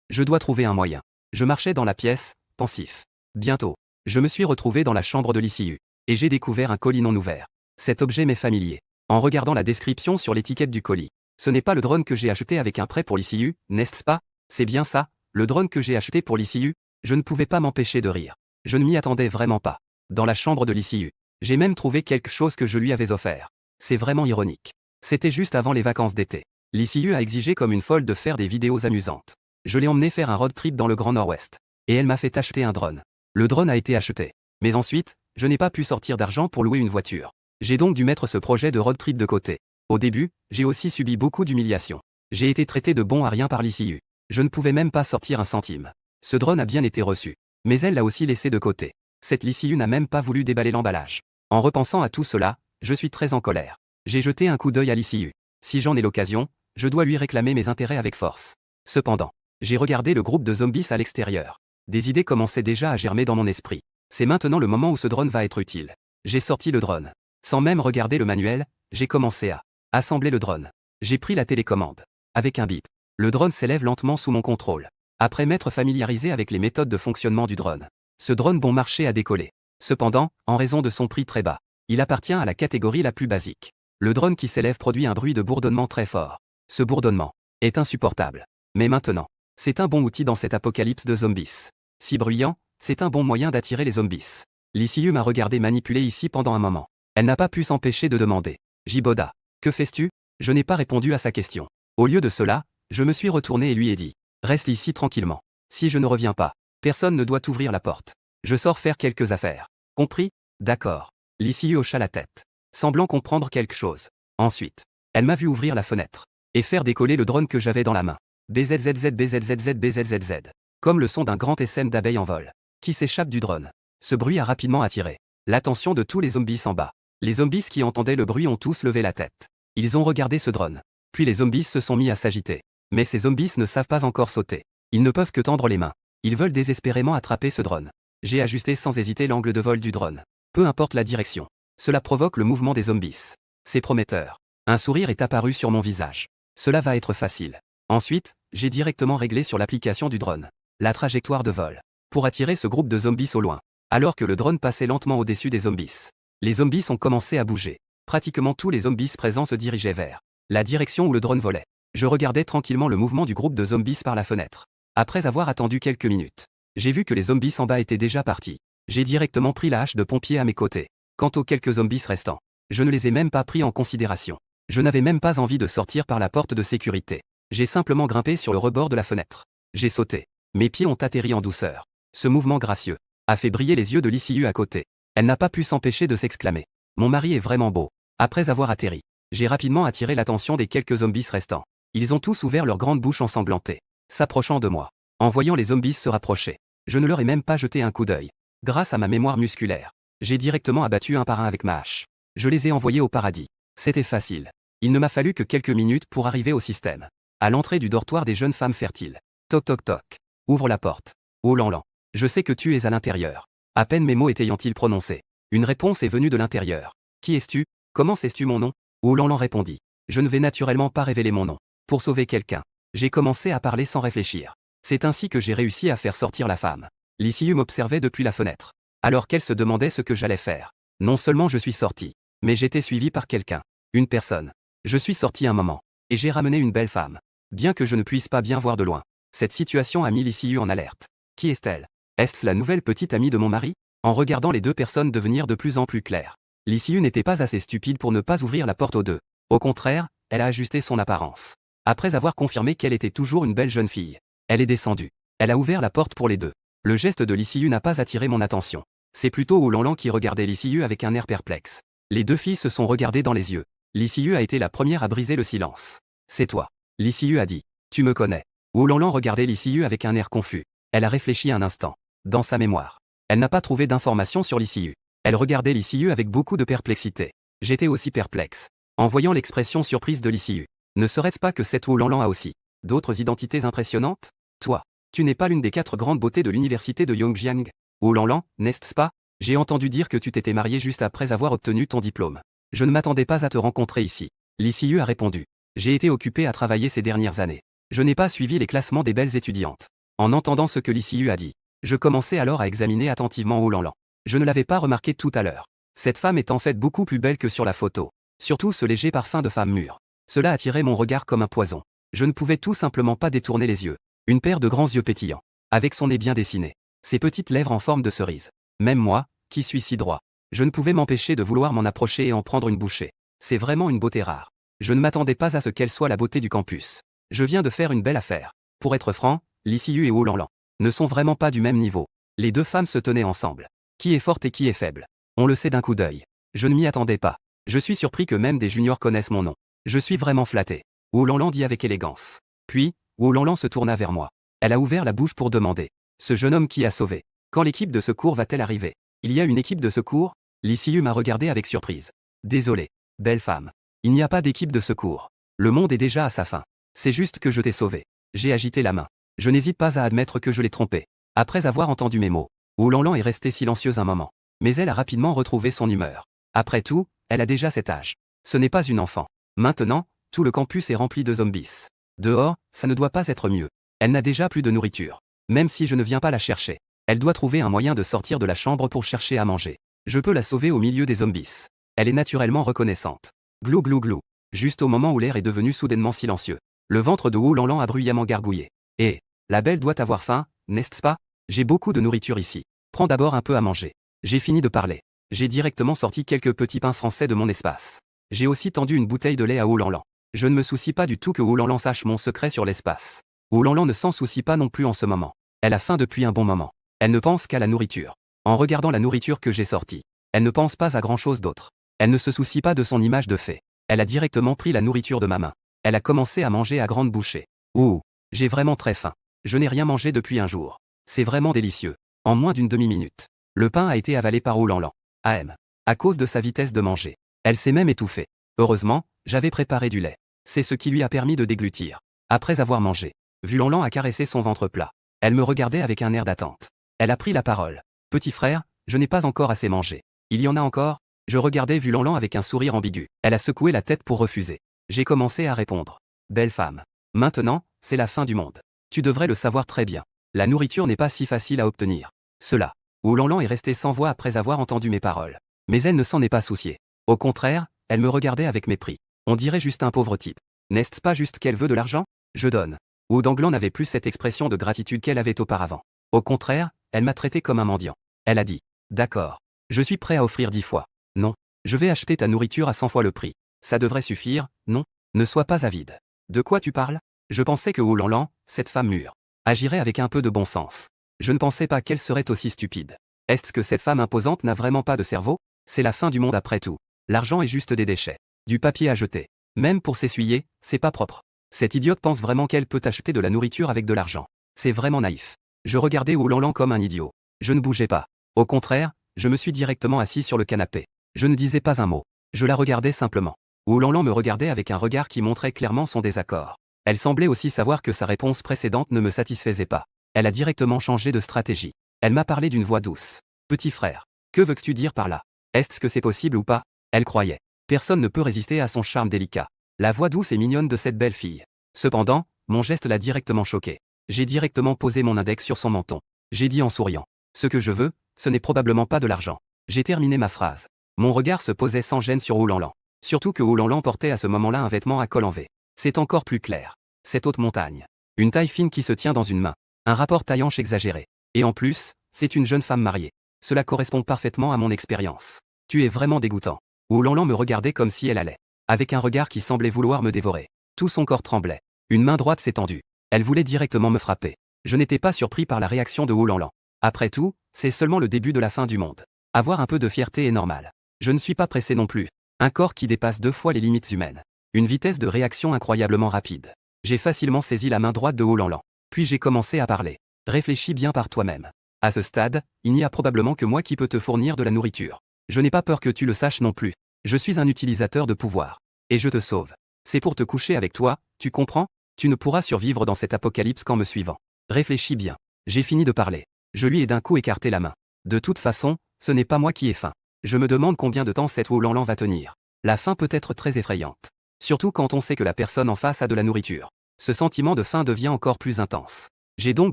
Je dois trouver un moyen. Je marchais dans la pièce, pensif. Bientôt, je me suis retrouvé dans la chambre de l'ICU. Et j'ai découvert un colis non ouvert. Cet objet m'est familier. En regardant la description sur l'étiquette du colis. Ce n'est pas le drone que j'ai acheté avec un prêt pour l'ICU, n'est-ce pas? C'est bien ça, le drone que j'ai acheté pour l'ICU? Je ne pouvais pas m'empêcher de rire. Je ne m'y attendais vraiment pas. Dans la chambre de l'ICU. J'ai même trouvé quelque chose que je lui avais offert. C'est vraiment ironique. C'était juste avant les vacances d'été. L'ICU a exigé comme une folle de faire des vidéos amusantes. Je l'ai emmené faire un road trip dans le Grand Nord-Ouest. Et elle m'a fait acheter un drone. Le drone a été acheté. Mais ensuite, je n'ai pas pu sortir d'argent pour louer une voiture. J'ai donc dû mettre ce projet de road trip de côté. Au début, j'ai aussi subi beaucoup d'humiliations. J'ai été traité de bon à rien par l'ICU. Je ne pouvais même pas sortir un centime. Ce drone a bien été reçu. Mais elle l'a aussi laissé de côté. Cette l'ICU n'a même pas voulu déballer l'emballage. En repensant à tout cela, je suis très en colère. J'ai jeté un coup d'œil à l'ICU. Si j'en ai l'occasion, je dois lui réclamer mes intérêts avec force. Cependant, j'ai regardé le groupe de zombies à l'extérieur. Des idées commençaient déjà à germer dans mon esprit. C'est maintenant le moment où ce drone va être utile. J'ai sorti le drone. Sans même regarder le manuel, j'ai commencé à assembler le drone. J'ai pris la télécommande. Avec un bip, le drone s'élève lentement sous mon contrôle. Après m'être familiarisé avec les méthodes de fonctionnement du drone, ce drone bon marché a décollé. Cependant, en raison de son prix très bas, il appartient à la catégorie la plus basique. Le drone qui s'élève produit un bruit de bourdonnement très fort. Ce bourdonnement est insupportable. Mais maintenant, c'est un bon outil dans cette apocalypse de zombies. Si bruyant, c'est un bon moyen d'attirer les zombies. L'ICU m'a regardé manipuler ici pendant un moment. Elle n'a pas pu s'empêcher de demander. Jiboda, que fais-tu? Je n'ai pas répondu à sa question. Au lieu de cela, je me suis retourné et lui ai dit. Reste ici tranquillement. Si je ne reviens pas, personne ne doit ouvrir la porte. Je sors faire quelques affaires. Compris? D'accord. L'ICU hocha la tête, semblant comprendre quelque chose. Ensuite, elle m'a vu ouvrir la fenêtre et faire décoller le drone que j'avais dans la main. BZZZ BZZZ BZZZ. Comme le son d'un grand essaim d'abeilles en vol, qui s'échappe du drone. Ce bruit a rapidement attiré l'attention de tous les zombies en bas. Les zombies qui entendaient le bruit ont tous levé la tête. Ils ont regardé ce drone. Puis les zombies se sont mis à s'agiter. Mais ces zombies ne savent pas encore sauter. Ils ne peuvent que tendre les mains. Ils veulent désespérément attraper ce drone. J'ai ajusté sans hésiter l'angle de vol du drone. Peu importe la direction. Cela provoque le mouvement des zombies. C'est prometteur. Un sourire est apparu sur mon visage. Cela va être facile. Ensuite, j'ai directement réglé sur l'application du drone la trajectoire de vol pour attirer ce groupe de zombies au loin. Alors que le drone passait lentement au-dessus des zombies, les zombies ont commencé à bouger. Pratiquement tous les zombies présents se dirigeaient vers la direction où le drone volait. Je regardais tranquillement le mouvement du groupe de zombies par la fenêtre. Après avoir attendu quelques minutes, j'ai vu que les zombies en bas étaient déjà partis. J'ai directement pris la hache de pompier à mes côtés. Quant aux quelques zombies restants, je ne les ai même pas pris en considération. Je n'avais même pas envie de sortir par la porte de sécurité. J'ai simplement grimpé sur le rebord de la fenêtre. J'ai sauté. Mes pieds ont atterri en douceur. Ce mouvement gracieux a fait briller les yeux de l'ICU à côté. Elle n'a pas pu s'empêcher de s'exclamer. Mon mari est vraiment beau. Après avoir atterri, j'ai rapidement attiré l'attention des quelques zombies restants. Ils ont tous ouvert leur grande bouche ensanglantée, s'approchant de moi. En voyant les zombies se rapprocher, je ne leur ai même pas jeté un coup d'œil. Grâce à ma mémoire musculaire, j'ai directement abattu un par un avec ma hache. Je les ai envoyés au paradis. C'était facile. Il ne m'a fallu que quelques minutes pour arriver au système. À l'entrée du dortoir des jeunes femmes fertiles. Toc toc toc. Ouvre la porte. Oh lan lan. Je sais que tu es à l'intérieur. À peine mes mots étaient-ils prononcés. Une réponse est venue de l'intérieur. Qui es-tu? Comment sais-tu mon nom? Oh lan lan répondit. Je ne vais naturellement pas révéler mon nom. Pour sauver quelqu'un, j'ai commencé à parler sans réfléchir. C'est ainsi que j'ai réussi à faire sortir la femme. L'ICU m'observait depuis la fenêtre. Alors qu'elle se demandait ce que j'allais faire. Non seulement je suis sorti, mais j'étais suivi par quelqu'un. Une personne. Je suis sorti un moment. Et j'ai ramené une belle femme. Bien que je ne puisse pas bien voir de loin. Cette situation a mis l'ICU en alerte. Qui est-elle? Est-ce la nouvelle petite amie de mon mari? En regardant les deux personnes devenir de plus en plus claires, l'ICU n'était pas assez stupide pour ne pas ouvrir la porte aux deux. Au contraire, elle a ajusté son apparence. Après avoir confirmé qu'elle était toujours une belle jeune fille, elle est descendue. Elle a ouvert la porte pour les deux. Le geste de l'ICU n'a pas attiré mon attention. C'est plutôt Oulanlan qui regardait l'ICU avec un air perplexe. Les deux filles se sont regardées dans les yeux. L'ICU a été la première à briser le silence. C'est toi. L'ICU a dit. Tu me connais. Oulanlan regardait l'ICU avec un air confus. Elle a réfléchi un instant. Dans sa mémoire, elle n'a pas trouvé d'informations sur l'ICU. Elle regardait l'ICU avec beaucoup de perplexité. J'étais aussi perplexe. En voyant l'expression surprise de l'ICU. Ne serait-ce pas que cette Oulanlan a aussi d'autres identités impressionnantes? Toi, tu n'es pas l'une des 4 grandes beautés de l'université de Yongjiang? Oulanlan, n'est-ce pas? J'ai entendu dire que tu t'étais marié juste après avoir obtenu ton diplôme. Je ne m'attendais pas à te rencontrer ici. Li Siyu a répondu. J'ai été occupé à travailler ces dernières années. Je n'ai pas suivi les classements des belles étudiantes. En entendant ce que Li Siyu a dit, je commençais alors à examiner attentivement Oulanlan. Je ne l'avais pas remarqué tout à l'heure. Cette femme est en fait beaucoup plus belle que sur la photo. Surtout ce léger parfum de femme mûre. Cela attirait mon regard comme un poison. Je ne pouvais tout simplement pas détourner les yeux. Une paire de grands yeux pétillants. Avec son nez bien dessiné. Ses petites lèvres en forme de cerise. Même moi, qui suis si droit. Je ne pouvais m'empêcher de vouloir m'en approcher et en prendre une bouchée. C'est vraiment une beauté rare. Je ne m'attendais pas à ce qu'elle soit la beauté du campus. Je viens de faire une belle affaire. Pour être franc, Li Siyu et Oulanlan ne sont vraiment pas du même niveau. Les deux femmes se tenaient ensemble. Qui est forte et qui est faible? On le sait d'un coup d'œil. Je ne m'y attendais pas. Je suis surpris que même des juniors connaissent mon nom. Je suis vraiment flatté. Oulanlan dit avec élégance. Puis, Oulanlan se tourna vers moi. Elle a ouvert la bouche pour demander. Ce jeune homme qui a sauvé. Quand l'équipe de secours va-t-elle arriver? Il y a une équipe de secours? Li Siyu m'a regardé avec surprise. Désolé, belle femme. Il n'y a pas d'équipe de secours. Le monde est déjà à sa fin. C'est juste que je t'ai sauvé. J'ai agité la main. Je n'hésite pas à admettre que je l'ai trompé. Après avoir entendu mes mots, Oulanlan est restée silencieuse un moment. Mais elle a rapidement retrouvé son humeur. Après tout, elle a déjà cet âge. Ce n'est pas une enfant. Maintenant, tout le campus est rempli de zombies. Dehors, ça ne doit pas être mieux. Elle n'a déjà plus de nourriture. Même si je ne viens pas la chercher. Elle doit trouver un moyen de sortir de la chambre pour chercher à manger. Je peux la sauver au milieu des zombies. Elle est naturellement reconnaissante. Glou glou glou. Juste au moment où l'air est devenu soudainement silencieux. Le ventre de Oulanlan a bruyamment gargouillé. Eh, la belle doit avoir faim, n'est-ce pas? J'ai beaucoup de nourriture ici. Prends d'abord un peu à manger. J'ai fini de parler. J'ai directement sorti quelques petits pains français de mon espace. J'ai aussi tendu une bouteille de lait à Oulanlan. Je ne me soucie pas du tout que Oulanlan sache mon secret sur l'espace. Oulanlan ne s'en soucie pas non plus en ce moment. Elle a faim depuis un bon moment. Elle ne pense qu'à la nourriture. En regardant la nourriture que j'ai sortie, elle ne pense pas à grand-chose d'autre. Elle ne se soucie pas de son image de fée. Elle a directement pris la nourriture de ma main. Elle a commencé à manger à grandes bouchées. Ouh, j'ai vraiment très faim. Je n'ai rien mangé depuis un jour. C'est vraiment délicieux. En moins d'une demi-minute, le pain a été avalé par Oulanlan. AM. À cause de sa vitesse de manger. Elle s'est même étouffée. Heureusement, j'avais préparé du lait. C'est ce qui lui a permis de déglutir. Après avoir mangé, Oulanlan a caressé son ventre plat. Elle me regardait avec un air d'attente. Elle a pris la parole. Petit frère, je n'ai pas encore assez mangé. Il y en a encore? Je regardais Oulanlan avec un sourire ambigu. Elle a secoué la tête pour refuser. J'ai commencé à répondre. Belle femme. Maintenant, c'est la fin du monde. Tu devrais le savoir très bien. La nourriture n'est pas si facile à obtenir. Cela. Oulanlan est restée sans voix après avoir entendu mes paroles. Mais elle ne s'en est pas souciée. Au contraire, elle me regardait avec mépris. On dirait juste un pauvre type. N'est-ce pas juste qu'elle veut de l'argent? Je donne. Oudanglan n'avait plus cette expression de gratitude qu'elle avait auparavant. Au contraire, elle m'a traité comme un mendiant. Elle a dit. D'accord. Je suis prêt à offrir 10 fois. Non. Je vais acheter ta nourriture à 100 fois le prix. Ça devrait suffire, non? Ne sois pas avide. De quoi tu parles? Je pensais que Oulanlan, cette femme mûre, agirait avec un peu de bon sens. Je ne pensais pas qu'elle serait aussi stupide. Est-ce que cette femme imposante n'a vraiment pas de cerveau? C'est la fin du monde après tout. L'argent est juste des déchets. Du papier à jeter. Même pour s'essuyer, c'est pas propre. Cette idiote pense vraiment qu'elle peut acheter de la nourriture avec de l'argent. C'est vraiment naïf. Je regardais Oulanlan comme un idiot. Je ne bougeais pas. Au contraire, je me suis directement assis sur le canapé. Je ne disais pas un mot. Je la regardais simplement. Oulanlan me regardait avec un regard qui montrait clairement son désaccord. Elle semblait aussi savoir que sa réponse précédente ne me satisfaisait pas. Elle a directement changé de stratégie. Elle m'a parlé d'une voix douce. Petit frère, que veux-tu dire par là? Est-ce que c'est possible ou pas? Elle croyait. Personne ne peut résister à son charme délicat. La voix douce et mignonne de cette belle fille. Cependant, mon geste l'a directement choquée. J'ai directement posé mon index sur son menton. J'ai dit en souriant. Ce que je veux, ce n'est probablement pas de l'argent. J'ai terminé ma phrase. Mon regard se posait sans gêne sur Oulanlan. Surtout que Oulanlan portait à ce moment-là un vêtement à col en V. C'est encore plus clair. Cette haute montagne. Une taille fine qui se tient dans une main. Un rapport taille-hanche exagéré. Et en plus, c'est une jeune femme mariée. Cela correspond parfaitement à mon expérience. Tu es vraiment dégoûtant. Oulanlan me regardait comme si elle allait. Avec un regard qui semblait vouloir me dévorer. Tout son corps tremblait. Une main droite s'est tendue. Elle voulait directement me frapper. Je n'étais pas surpris par la réaction de Oulanlan. Après tout, c'est seulement le début de la fin du monde. Avoir un peu de fierté est normal. Je ne suis pas pressé non plus. Un corps qui dépasse 2 fois les limites humaines. Une vitesse de réaction incroyablement rapide. J'ai facilement saisi la main droite de Oulanlan. Puis j'ai commencé à parler. Réfléchis bien par toi-même. À ce stade, il n'y a probablement que moi qui peux te fournir de la nourriture. Je n'ai pas peur que tu le saches non plus. Je suis un utilisateur de pouvoir. Et je te sauve. C'est pour te coucher avec toi, tu comprends? Tu ne pourras survivre dans cet apocalypse qu'en me suivant. Réfléchis bien. J'ai fini de parler. Je lui ai d'un coup écarté la main. De toute façon, ce n'est pas moi qui ai faim. Je me demande combien de temps cette Oulanlan va tenir. La faim peut être très effrayante. Surtout quand on sait que la personne en face a de la nourriture. Ce sentiment de faim devient encore plus intense. J'ai donc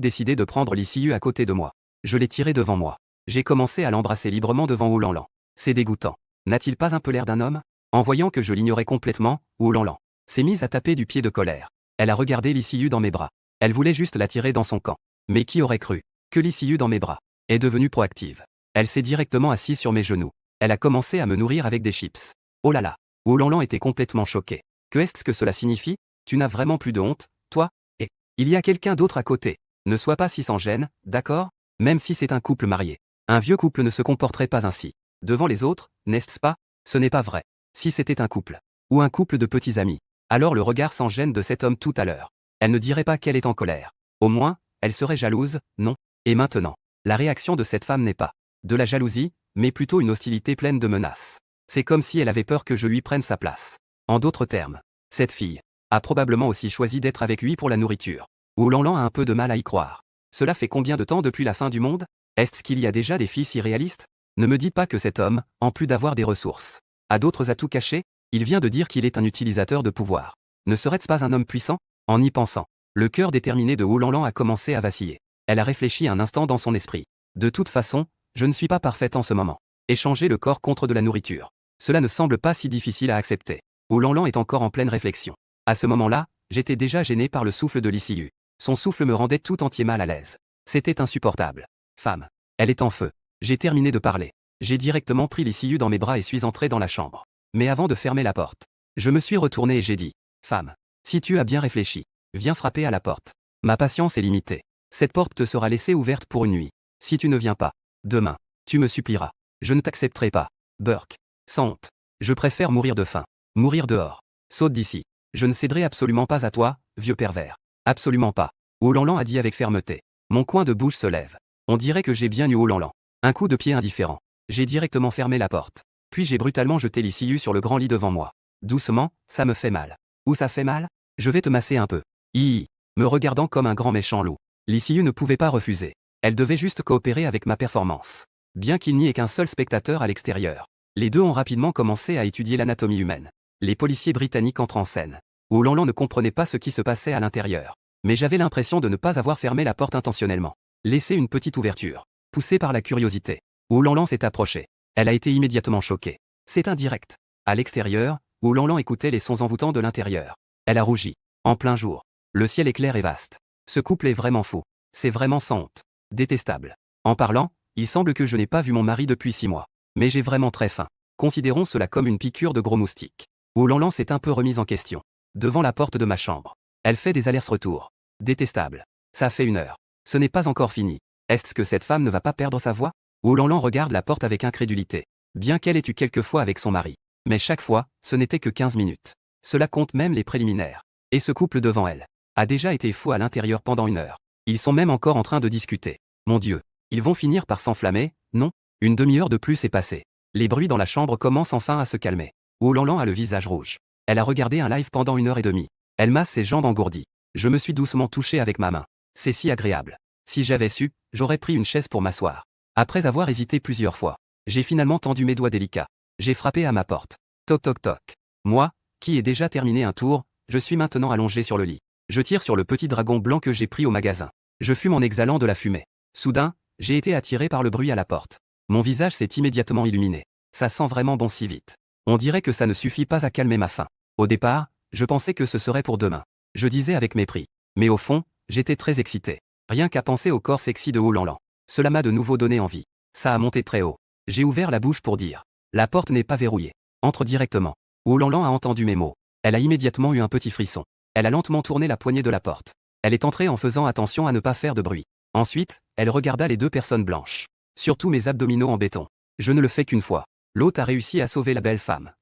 décidé de prendre l'ICU à côté de moi. Je l'ai tiré devant moi. J'ai commencé à l'embrasser librement devant Oulanlan. C'est dégoûtant. N'a-t-il pas un peu l'air d'un homme? En voyant que je l'ignorais complètement, Oulanlan s'est mise à taper du pied de colère. Elle a regardé l'ICU dans mes bras. Elle voulait juste la tirer dans son camp. Mais qui aurait cru que l'ICU dans mes bras est devenue proactive? Elle s'est directement assise sur mes genoux. Elle a commencé à me nourrir avec des chips. Oh là là! Oulanlan était complètement choqué. Que est-ce que cela signifie? Tu n'as vraiment plus de honte, toi? Et il y a quelqu'un d'autre à côté. Ne sois pas si sans gêne, d'accord? Même si c'est un couple marié. Un vieux couple ne se comporterait pas ainsi. Devant les autres, n'est-ce pas? Ce n'est pas vrai. Si c'était un couple. Ou un couple de petits amis. Alors le regard sans gêne de cet homme tout à l'heure. Elle ne dirait pas qu'elle est en colère. Au moins, elle serait jalouse, non? Et maintenant, la réaction de cette femme n'est pas de la jalousie, mais plutôt une hostilité pleine de menaces. C'est comme si elle avait peur que je lui prenne sa place. En d'autres termes, cette fille a probablement aussi choisi d'être avec lui pour la nourriture. Oulanlan a un peu de mal à y croire. Cela fait combien de temps depuis la fin du monde? Est-ce qu'il y a déjà des filles si réalistes? Ne me dites pas que cet homme, en plus d'avoir des ressources, a d'autres atouts cachés? Il vient de dire qu'il est un utilisateur de pouvoir. Ne serait-ce pas un homme puissant? En y pensant, le cœur déterminé de Oulanlan a commencé à vaciller. Elle a réfléchi un instant dans son esprit. De toute façon, je ne suis pas parfaite en ce moment. Échanger le corps contre de la nourriture. Cela ne semble pas si difficile à accepter. Oulanlan est encore en pleine réflexion. À ce moment-là, j'étais déjà gêné par le souffle de l'ICU. Son souffle me rendait tout entier mal à l'aise. C'était insupportable. Femme. Elle est en feu. J'ai terminé de parler. J'ai directement pris l'ICU dans mes bras et suis entré dans la chambre. Mais avant de fermer la porte, je me suis retourné et j'ai dit, femme, si tu as bien réfléchi, viens frapper à la porte. Ma patience est limitée. Cette porte te sera laissée ouverte pour une nuit. Si tu ne viens pas, demain, tu me supplieras. Je ne t'accepterai pas. Burke. Sans honte. Je préfère mourir de faim. Mourir dehors. Saute d'ici. Je ne céderai absolument pas à toi, vieux pervers. Absolument pas. Oulanlan a dit avec fermeté. Mon coin de bouche se lève. On dirait que j'ai bien eu Oulanlan. Un coup de pied indifférent. J'ai directement fermé la porte. Puis j'ai brutalement jeté l'ICU sur le grand lit devant moi. Doucement, ça me fait mal. Où ça fait mal? Je vais te masser un peu. Hi. Me regardant comme un grand méchant loup. L'ICU ne pouvait pas refuser. Elle devait juste coopérer avec ma performance. Bien qu'il n'y ait qu'un seul spectateur à l'extérieur. Les deux ont rapidement commencé à étudier l'anatomie humaine. Les policiers britanniques entrent en scène. Oulanlan ne comprenait pas ce qui se passait à l'intérieur. Mais j'avais l'impression de ne pas avoir fermé la porte intentionnellement. Laissé une petite ouverture. Poussée par la curiosité. Oulanlan s'est approchée. Elle a été immédiatement choquée. C'est indirect. À l'extérieur, Oulanlan écoutait les sons envoûtants de l'intérieur. Elle a rougi. En plein jour. Le ciel est clair et vaste. Ce couple est vraiment fou. C'est vraiment sans honte. Détestable. En parlant, il semble que je n'ai pas vu mon mari depuis 6 mois. Mais j'ai vraiment très faim. Considérons cela comme une piqûre de gros moustiques. Oulanlan s'est un peu remise en question. Devant la porte de ma chambre. Elle fait des allers-retours. Détestable. Ça fait 1 heure. Ce n'est pas encore fini. Est-ce que cette femme ne va pas perdre sa voix? Oulanlan regarde la porte avec incrédulité. Bien qu'elle ait eu quelques fois avec son mari. Mais chaque fois, ce n'était que 15 minutes. Cela compte même les préliminaires. Et ce couple devant elle a déjà été fou à l'intérieur pendant 1 heure. Ils sont même encore en train de discuter. Mon Dieu. Ils vont finir par s'enflammer, non? Une demi-heure de plus est passée. Les bruits dans la chambre commencent enfin à se calmer. Oulanlan a le visage rouge. Elle a regardé un live pendant 1 heure et demie. Elle masse ses jambes engourdies. Je me suis doucement touché avec ma main. C'est si agréable. Si j'avais su, j'aurais pris une chaise pour m'asseoir. Après avoir hésité plusieurs fois, j'ai finalement tendu mes doigts délicats. J'ai frappé à ma porte. Toc toc toc. Moi, qui ai déjà terminé un tour, je suis maintenant allongé sur le lit. Je tire sur le petit dragon blanc que j'ai pris au magasin. Je fume en exhalant de la fumée. Soudain, j'ai été attiré par le bruit à la porte. Mon visage s'est immédiatement illuminé. Ça sent vraiment bon si vite. On dirait que ça ne suffit pas à calmer ma faim. Au départ, je pensais que ce serait pour demain. Je disais avec mépris. Mais au fond, j'étais très excité. Rien qu'à penser au corps sexy de Oulanlan. Cela m'a de nouveau donné envie. Ça a monté très haut. J'ai ouvert la bouche pour dire. La porte n'est pas verrouillée. Entre directement. Oulanlan a entendu mes mots. Elle a immédiatement eu un petit frisson. Elle a lentement tourné la poignée de la porte. Elle est entrée en faisant attention à ne pas faire de bruit. Ensuite, elle regarda les 2 personnes blanches. Surtout mes abdominaux en béton. Je ne le fais qu'une fois. L'hôte a réussi à sauver la belle femme.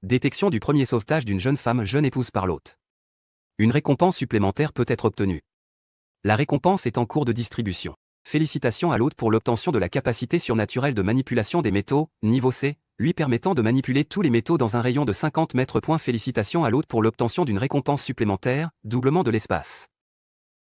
Détection du premier sauvetage d'une jeune femme jeune épouse par l'hôte. Une récompense supplémentaire peut être obtenue. La récompense est en cours de distribution. Félicitations à l'hôte pour l'obtention de la capacité surnaturelle de manipulation des métaux, niveau C, lui permettant de manipuler tous les métaux dans un rayon de 50 mètres. Félicitations à l'hôte pour l'obtention d'une récompense supplémentaire, doublement de l'espace.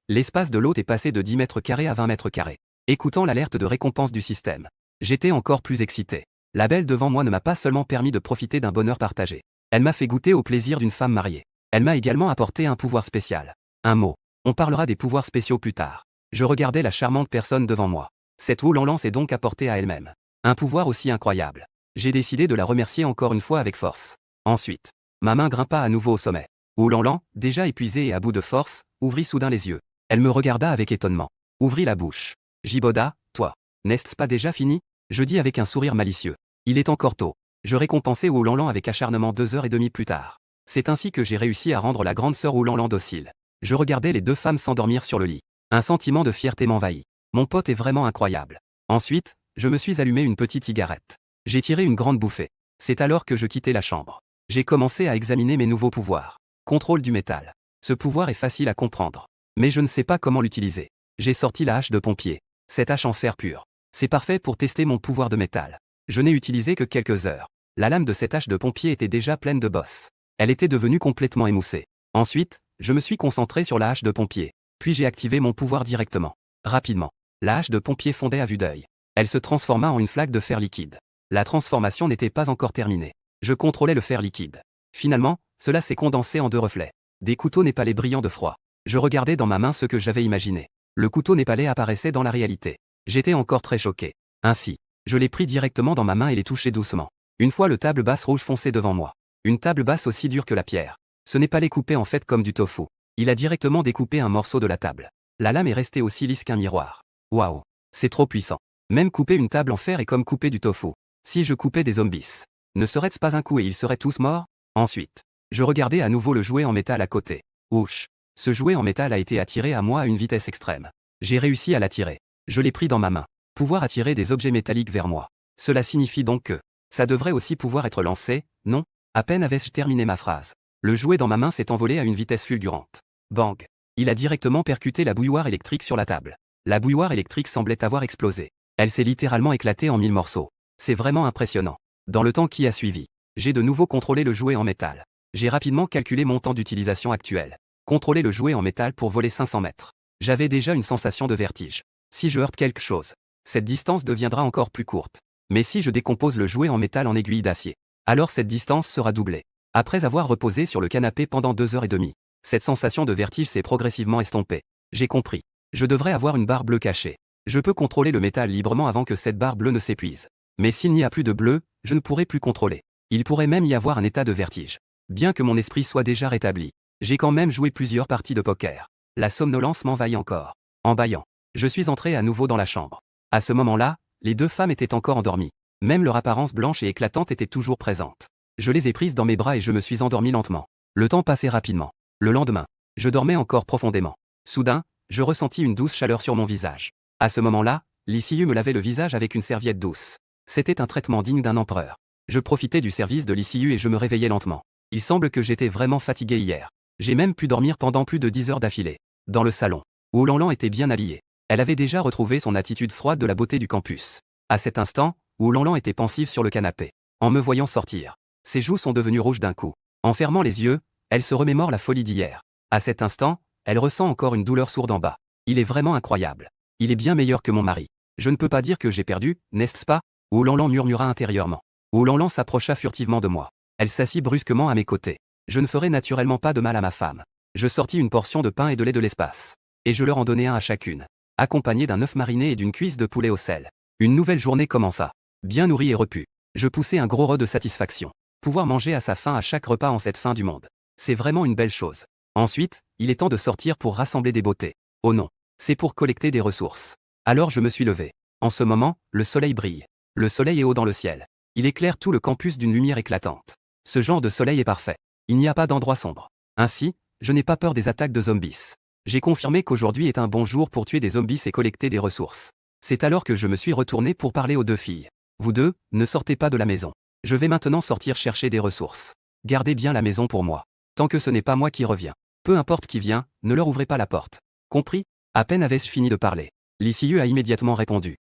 L'espace de l'hôte est passé de 10 mètres carrés à 20 mètres carrés. Écoutant l'alerte de récompense du système, j'étais encore plus excité. La belle devant moi ne m'a pas seulement permis de profiter d'un bonheur partagé. Elle m'a fait goûter au plaisir d'une femme mariée. Elle m'a également apporté un pouvoir spécial. Un mot. On parlera des pouvoirs spéciaux plus tard. Je regardais la charmante personne devant moi. Cette Wu-Lan-Lan s'est donc apportée à elle-même un pouvoir aussi incroyable. J'ai décidé de la remercier encore une fois avec force. Ensuite, ma main grimpa à nouveau au sommet. Wu-Lan-Lan, déjà épuisée et à bout de force, ouvrit soudain les yeux. Elle me regarda avec étonnement. Ouvrit la bouche. Jiboda, toi, n'est-ce pas déjà fini? Je dis avec un sourire malicieux. Il est encore tôt. Je récompensai Wu-Lan-Lan avec acharnement 2 heures et demie plus tard. C'est ainsi que j'ai réussi à rendre la grande sœur Wu-Lan-Lan docile. Je regardais les deux femmes s'endormir sur le lit. Un sentiment de fierté m'envahit. Mon pote est vraiment incroyable. Ensuite, je me suis allumé une petite cigarette. J'ai tiré une grande bouffée. C'est alors que je quittai la chambre. J'ai commencé à examiner mes nouveaux pouvoirs. Contrôle du métal. Ce pouvoir est facile à comprendre. Mais je ne sais pas comment l'utiliser. J'ai sorti la hache de pompier. Cette hache en fer pur. C'est parfait pour tester mon pouvoir de métal. Je n'ai utilisé que quelques heures. La lame de cette hache de pompier était déjà pleine de bosses. Elle était devenue complètement émoussée. Ensuite, je me suis concentré sur la hache de pompier. Puis j'ai activé mon pouvoir directement. Rapidement. La hache de pompier fondait à vue d'œil. Elle se transforma en une flaque de fer liquide. La transformation n'était pas encore terminée. Je contrôlais le fer liquide. Finalement, cela s'est condensé en 2 reflets. Des couteaux népalais brillants de froid. Je regardais dans ma main ce que j'avais imaginé. Le couteau népalais apparaissait dans la réalité. J'étais encore très choqué. Ainsi, je l'ai pris directement dans ma main et l'ai touché doucement. Une fois le table basse rouge foncé devant moi. Une table basse aussi dure que la pierre. Ce népalais coupé en fait comme du tofu. Il a directement découpé un morceau de la table. La lame est restée aussi lisse qu'un miroir. Waouh, c'est trop puissant. Même couper une table en fer est comme couper du tofu. Si je coupais des zombies, ne serait-ce pas un coup et ils seraient tous morts? Ensuite, je regardais à nouveau le jouet en métal à côté. Ouch. Ce jouet en métal a été attiré à moi à une vitesse extrême. J'ai réussi à l'attirer. Je l'ai pris dans ma main. Pouvoir attirer des objets métalliques vers moi. Cela signifie donc que ça devrait aussi pouvoir être lancé, non? À peine avais-je terminé ma phrase. Le jouet dans ma main s'est envolé à une vitesse fulgurante. Bang. Il a directement percuté la bouilloire électrique sur la table. La bouilloire électrique semblait avoir explosé. Elle s'est littéralement éclatée en 1000 morceaux. C'est vraiment impressionnant. Dans le temps qui a suivi, j'ai de nouveau contrôlé le jouet en métal. J'ai rapidement calculé mon temps d'utilisation actuel. Contrôler le jouet en métal pour voler 500 mètres. J'avais déjà une sensation de vertige. Si je heurte quelque chose, cette distance deviendra encore plus courte. Mais si je décompose le jouet en métal en aiguille d'acier, alors cette distance sera doublée. Après avoir reposé sur le canapé pendant 2 heures et demie, cette sensation de vertige s'est progressivement estompée. J'ai compris. Je devrais avoir une barre bleue cachée. Je peux contrôler le métal librement avant que cette barre bleue ne s'épuise. Mais s'il n'y a plus de bleu, je ne pourrai plus contrôler. Il pourrait même y avoir un état de vertige. Bien que mon esprit soit déjà rétabli, j'ai quand même joué plusieurs parties de poker. La somnolence m'envahit encore. En bâillant, je suis entré à nouveau dans la chambre. À ce moment-là, les deux femmes étaient encore endormies. Même leur apparence blanche et éclatante était toujours présente. Je les ai prises dans mes bras et je me suis endormi lentement. Le temps passait rapidement. Le lendemain, je dormais encore profondément. Soudain, je ressentis une douce chaleur sur mon visage. À ce moment-là, Lee Si-yu me lavait le visage avec une serviette douce. C'était un traitement digne d'un empereur. Je profitais du service de Lee Si-yu et je me réveillais lentement. Il semble que j'étais vraiment fatigué hier. J'ai même pu dormir pendant plus de 10 heures d'affilée. Dans le salon, Wu-Lan-Lan était bien habillée. Elle avait déjà retrouvé son attitude froide de la beauté du campus. À cet instant, Wu-Lan-Lan était pensive sur le canapé. En me voyant sortir, ses joues sont devenues rouges d'un coup. En fermant les yeux, elle se remémore la folie d'hier. À cet instant, elle ressent encore une douleur sourde en bas. Il est vraiment incroyable. Il est bien meilleur que mon mari. Je ne peux pas dire que j'ai perdu, n'est-ce pas? Wu-Lan-Lan murmura intérieurement. Wu-Lan-Lan s'approcha furtivement de moi. Elle s'assit brusquement à mes côtés. Je ne ferai naturellement pas de mal à ma femme. Je sortis une portion de pain et de lait de l'espace. Et je leur en donnai un à chacune. Accompagné d'un œuf mariné et d'une cuisse de poulet au sel. Une nouvelle journée commença. Bien nourri et repu. Je poussai un gros re de satisfaction. Pouvoir manger à sa faim à chaque repas en cette fin du monde. C'est vraiment une belle chose. Ensuite, il est temps de sortir pour rassembler des beautés. Oh non. C'est pour collecter des ressources. Alors je me suis levé. En ce moment, le soleil brille. Le soleil est haut dans le ciel. Il éclaire tout le campus d'une lumière éclatante. Ce genre de soleil est parfait. Il n'y a pas d'endroit sombre. Ainsi, je n'ai pas peur des attaques de zombies. J'ai confirmé qu'aujourd'hui est un bon jour pour tuer des zombies et collecter des ressources. C'est alors que je me suis retourné pour parler aux deux filles. Vous deux, ne sortez pas de la maison. Je vais maintenant sortir chercher des ressources. Gardez bien la maison pour moi. Tant que ce n'est pas moi qui reviens. Peu importe qui vient, ne leur ouvrez pas la porte. Compris? À peine avais-je fini de parler. Lee Si-yu a immédiatement répondu.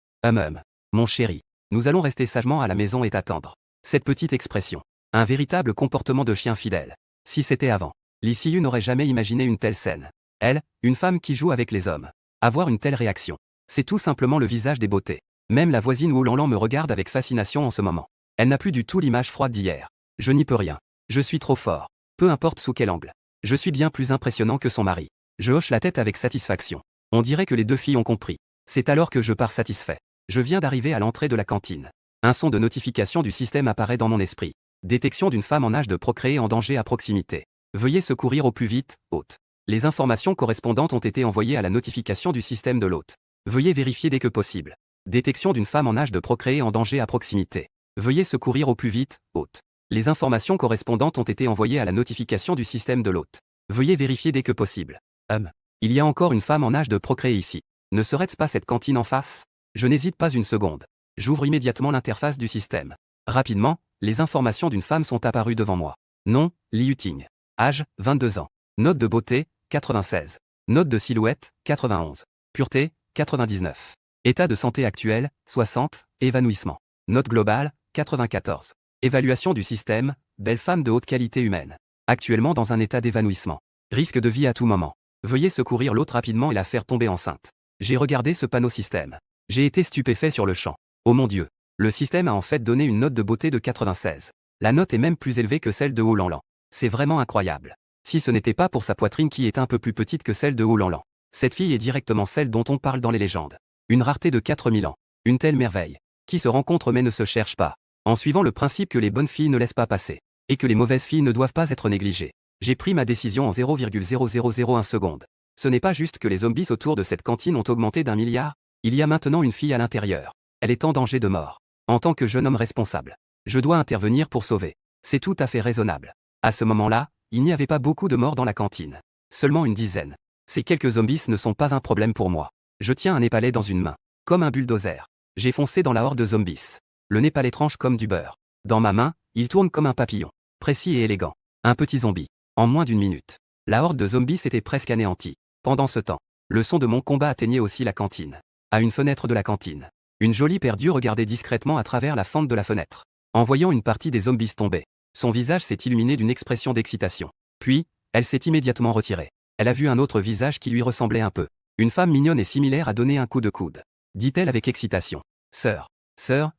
Mon chéri. Nous allons rester sagement à la maison et t'attendre. Cette petite expression. Un véritable comportement de chien fidèle. Si c'était avant, Lee Si-yu n'aurait jamais imaginé une telle scène. Elle, une femme qui joue avec les hommes. Avoir une telle réaction. C'est tout simplement le visage des beautés. Même la voisine Oulanlan me regarde avec fascination en ce moment. Elle n'a plus du tout l'image froide d'hier. Je n'y peux rien. Je suis trop fort. Peu importe sous quel angle. Je suis bien plus impressionnant que son mari. Je hoche la tête avec satisfaction. On dirait que les deux filles ont compris. C'est alors que je pars satisfait. Je viens d'arriver à l'entrée de la cantine. Un son de notification du système apparaît dans mon esprit. Détection d'une femme en âge de procréer en danger à proximité. Veuillez secourir au plus vite, hôte. Les informations correspondantes ont été envoyées à la notification du système de l'hôte. Veuillez vérifier dès que possible. Détection d'une femme en âge de procréer en danger à proximité. Veuillez secourir au plus vite, hôte. Les informations correspondantes ont été envoyées à la notification du système de l'hôte. Veuillez vérifier dès que possible. Il y a encore une femme en âge de procréer ici. Ne serait-ce pas cette cantine en face? Je n'hésite pas une seconde. J'ouvre immédiatement l'interface du système. Rapidement, les informations d'une femme sont apparues devant moi. Nom, Li Yuting. Âge, 22 ans. Note de beauté, 96. Note de silhouette, 91. Pureté, 99. État de santé actuel, 60. Évanouissement. Note globale, 94. Évaluation du système, belle femme de haute qualité humaine. Actuellement dans un état d'évanouissement. Risque de vie à tout moment. Veuillez secourir l'autre rapidement et la faire tomber enceinte. J'ai regardé ce panneau système. J'ai été stupéfait sur le champ. Oh mon Dieu. Le système a en fait donné une note de beauté de 96. La note est même plus élevée que celle de Oulanlan. C'est vraiment incroyable. Si ce n'était pas pour sa poitrine qui est un peu plus petite que celle de Oulanlan. Cette fille est directement celle dont on parle dans les légendes. Une rareté de 4000 ans. Une telle merveille. Qui se rencontre mais ne se cherche pas. En suivant le principe que les bonnes filles ne laissent pas passer. Et que les mauvaises filles ne doivent pas être négligées. J'ai pris ma décision en 0,0001 seconde. Ce n'est pas juste que les zombies autour de cette cantine ont augmenté d'1 milliard. Il y a maintenant une fille à l'intérieur. Elle est en danger de mort. En tant que jeune homme responsable, je dois intervenir pour sauver. C'est tout à fait raisonnable. À ce moment-là, il n'y avait pas beaucoup de morts dans la cantine. Seulement une dizaine. Ces quelques zombies ne sont pas un problème pour moi. Je tiens un népalais dans une main. Comme un bulldozer. J'ai foncé dans la horde de zombies. Le népalais tranche comme du beurre. Dans ma main, il tourne comme un papillon. Précis et élégant. Un petit zombie. En moins d'une minute. La horde de zombies était presque anéantie. Pendant ce temps, le son de mon combat atteignait aussi la cantine. À une fenêtre de la cantine. Une jolie perdue regardait discrètement à travers la fente de la fenêtre. En voyant une partie des zombies tomber, son visage s'est illuminé d'une expression d'excitation. Puis, elle s'est immédiatement retirée. Elle a vu un autre visage qui lui ressemblait un peu. Une femme mignonne et similaire a donné un coup de coude. Dit-elle avec excitation. Sœur,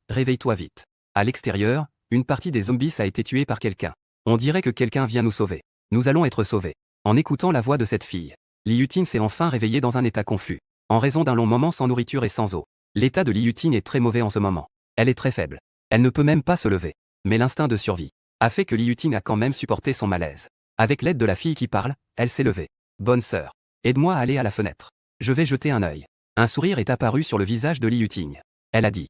réveille-toi vite. À l'extérieur, une partie des zombies a été tuée par quelqu'un. On dirait que quelqu'un vient nous sauver. Nous allons être sauvés. En écoutant la voix de cette fille, Li Yuting s'est enfin réveillée dans un état confus. En raison d'un long moment sans nourriture et sans eau. L'état de Li Yuting est très mauvais en ce moment. Elle est très faible. Elle ne peut même pas se lever. Mais l'instinct de survie a fait que Li Yuting a quand même supporté son malaise. Avec l'aide de la fille qui parle, elle s'est levée. Bonne sœur, aide-moi à aller à la fenêtre. Je vais jeter un œil. Un sourire est apparu sur le visage de Li Yuting. Elle a dit.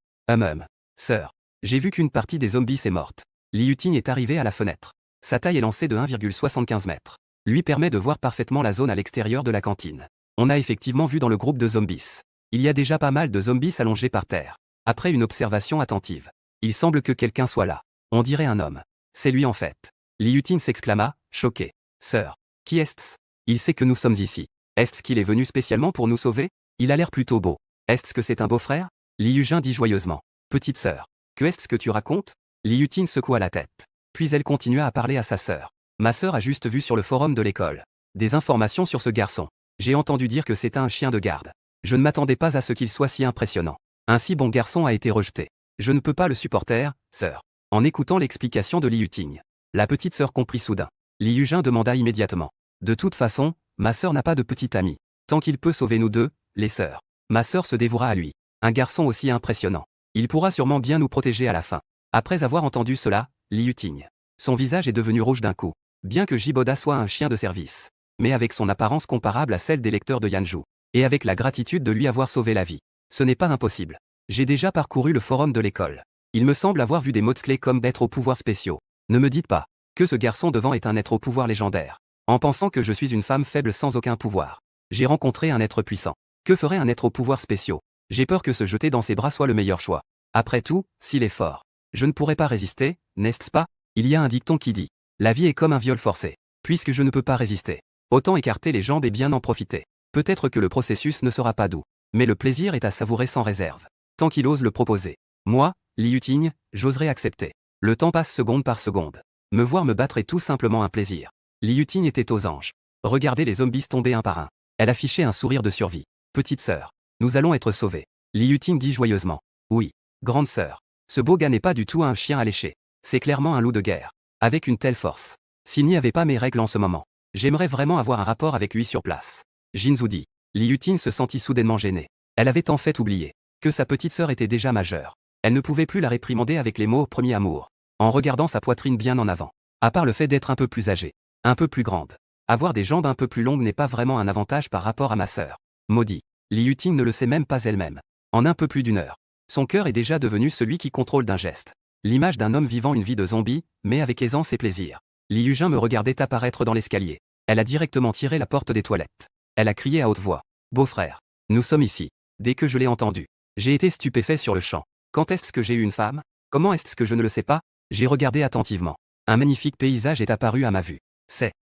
Sœur, j'ai vu qu'une partie des zombies est morte. Li Yuting est arrivé à la fenêtre. Sa taille est lancée de 1,75 m. Lui permet de voir parfaitement la zone à l'extérieur de la cantine. On a effectivement vu dans le groupe de zombies. Il y a déjà pas mal de zombies allongés par terre. Après une observation attentive, il semble que quelqu'un soit là. On dirait un homme. C'est lui en fait. Li Yuting s'exclama, choqué. Sœur, qui est-ce? Il sait que nous sommes ici. Est-ce qu'il est venu spécialement pour nous sauver? Il a l'air plutôt beau. Est-ce que c'est un beau-frère? Li Yujin dit joyeusement. Petite sœur, que est-ce que tu racontes? Li Yuting secoua la tête. Puis elle continua à parler à sa sœur. Ma sœur a juste vu sur le forum de l'école des informations sur ce garçon. J'ai entendu dire que c'était un chien de garde. Je ne m'attendais pas à ce qu'il soit si impressionnant. Un si bon garçon a été rejeté. Je ne peux pas le supporter, sœur. En écoutant l'explication de Li Yuting, la petite sœur comprit soudain. Li Yujin demanda immédiatement. De toute façon, ma sœur n'a pas de petit ami. Tant qu'il peut sauver nous deux, les sœurs. Ma sœur se dévouera à lui. Un garçon aussi impressionnant. Il pourra sûrement bien nous protéger à la fin. Après avoir entendu cela, Li Yuting. Son visage est devenu rouge d'un coup. Bien que Jiboda soit un chien de service. Mais avec son apparence comparable à celle des lecteurs de Yanju. Et avec la gratitude de lui avoir sauvé la vie. Ce n'est pas impossible. J'ai déjà parcouru le forum de l'école. Il me semble avoir vu des mots-clés comme d'être aux pouvoirs spéciaux. Ne me dites pas que ce garçon devant est un être au pouvoir légendaire. En pensant que je suis une femme faible sans aucun pouvoir. J'ai rencontré un être puissant. Que ferait un être aux pouvoirs spéciaux? J'ai peur que se jeter dans ses bras soit le meilleur choix. Après tout, s'il est fort, je ne pourrais pas résister, n'est-ce pas? Il y a un dicton qui dit « La vie est comme un viol forcé. Puisque je ne peux pas résister, autant écarter les jambes et bien en profiter. Peut-être que le processus ne sera pas doux. Mais le plaisir est à savourer sans réserve. Tant qu'il ose le proposer. Moi, Li Yuting, j'oserais accepter. Le temps passe seconde par seconde. Me voir me battre est tout simplement un plaisir. Li Yuting était aux anges. Regardez les zombies tomber un par un. Elle affichait un sourire de survie. Petite sœur, Nous allons être sauvés. Li Yuting dit joyeusement. Oui. Grande sœur. Ce beau gars n'est pas du tout un chien à lécher. C'est clairement un loup de guerre. Avec une telle force. S'il n'y avait pas mes règles en ce moment, j'aimerais vraiment avoir un rapport avec lui sur place. Jinzou dit. Li Yuting se sentit soudainement gênée. Elle avait en fait oublié que sa petite sœur était déjà majeure. Elle ne pouvait plus la réprimander avec les mots « premier amour », en regardant sa poitrine bien en avant. À part le fait d'être un peu plus âgée, un peu plus grande. Avoir des jambes un peu plus longues n'est pas vraiment un avantage par rapport à ma sœur. Maudit. Li Yuting ne le sait même pas elle-même. En un peu plus d'une heure, son cœur est déjà devenu celui qui contrôle d'un geste. L'image d'un homme vivant une vie de zombie, mais avec aisance et plaisir. Li Yujin me regardait apparaître dans l'escalier. Elle a directement tiré la porte des toilettes. Elle a crié à haute voix. Beau-frère. Nous sommes ici. Dès que je l'ai entendu, j'ai été stupéfait sur le champ. Quand est-ce que j'ai eu une femme? Comment est-ce que je ne le sais pas? J'ai regardé attentivement. Un magnifique paysage est apparu à ma vue.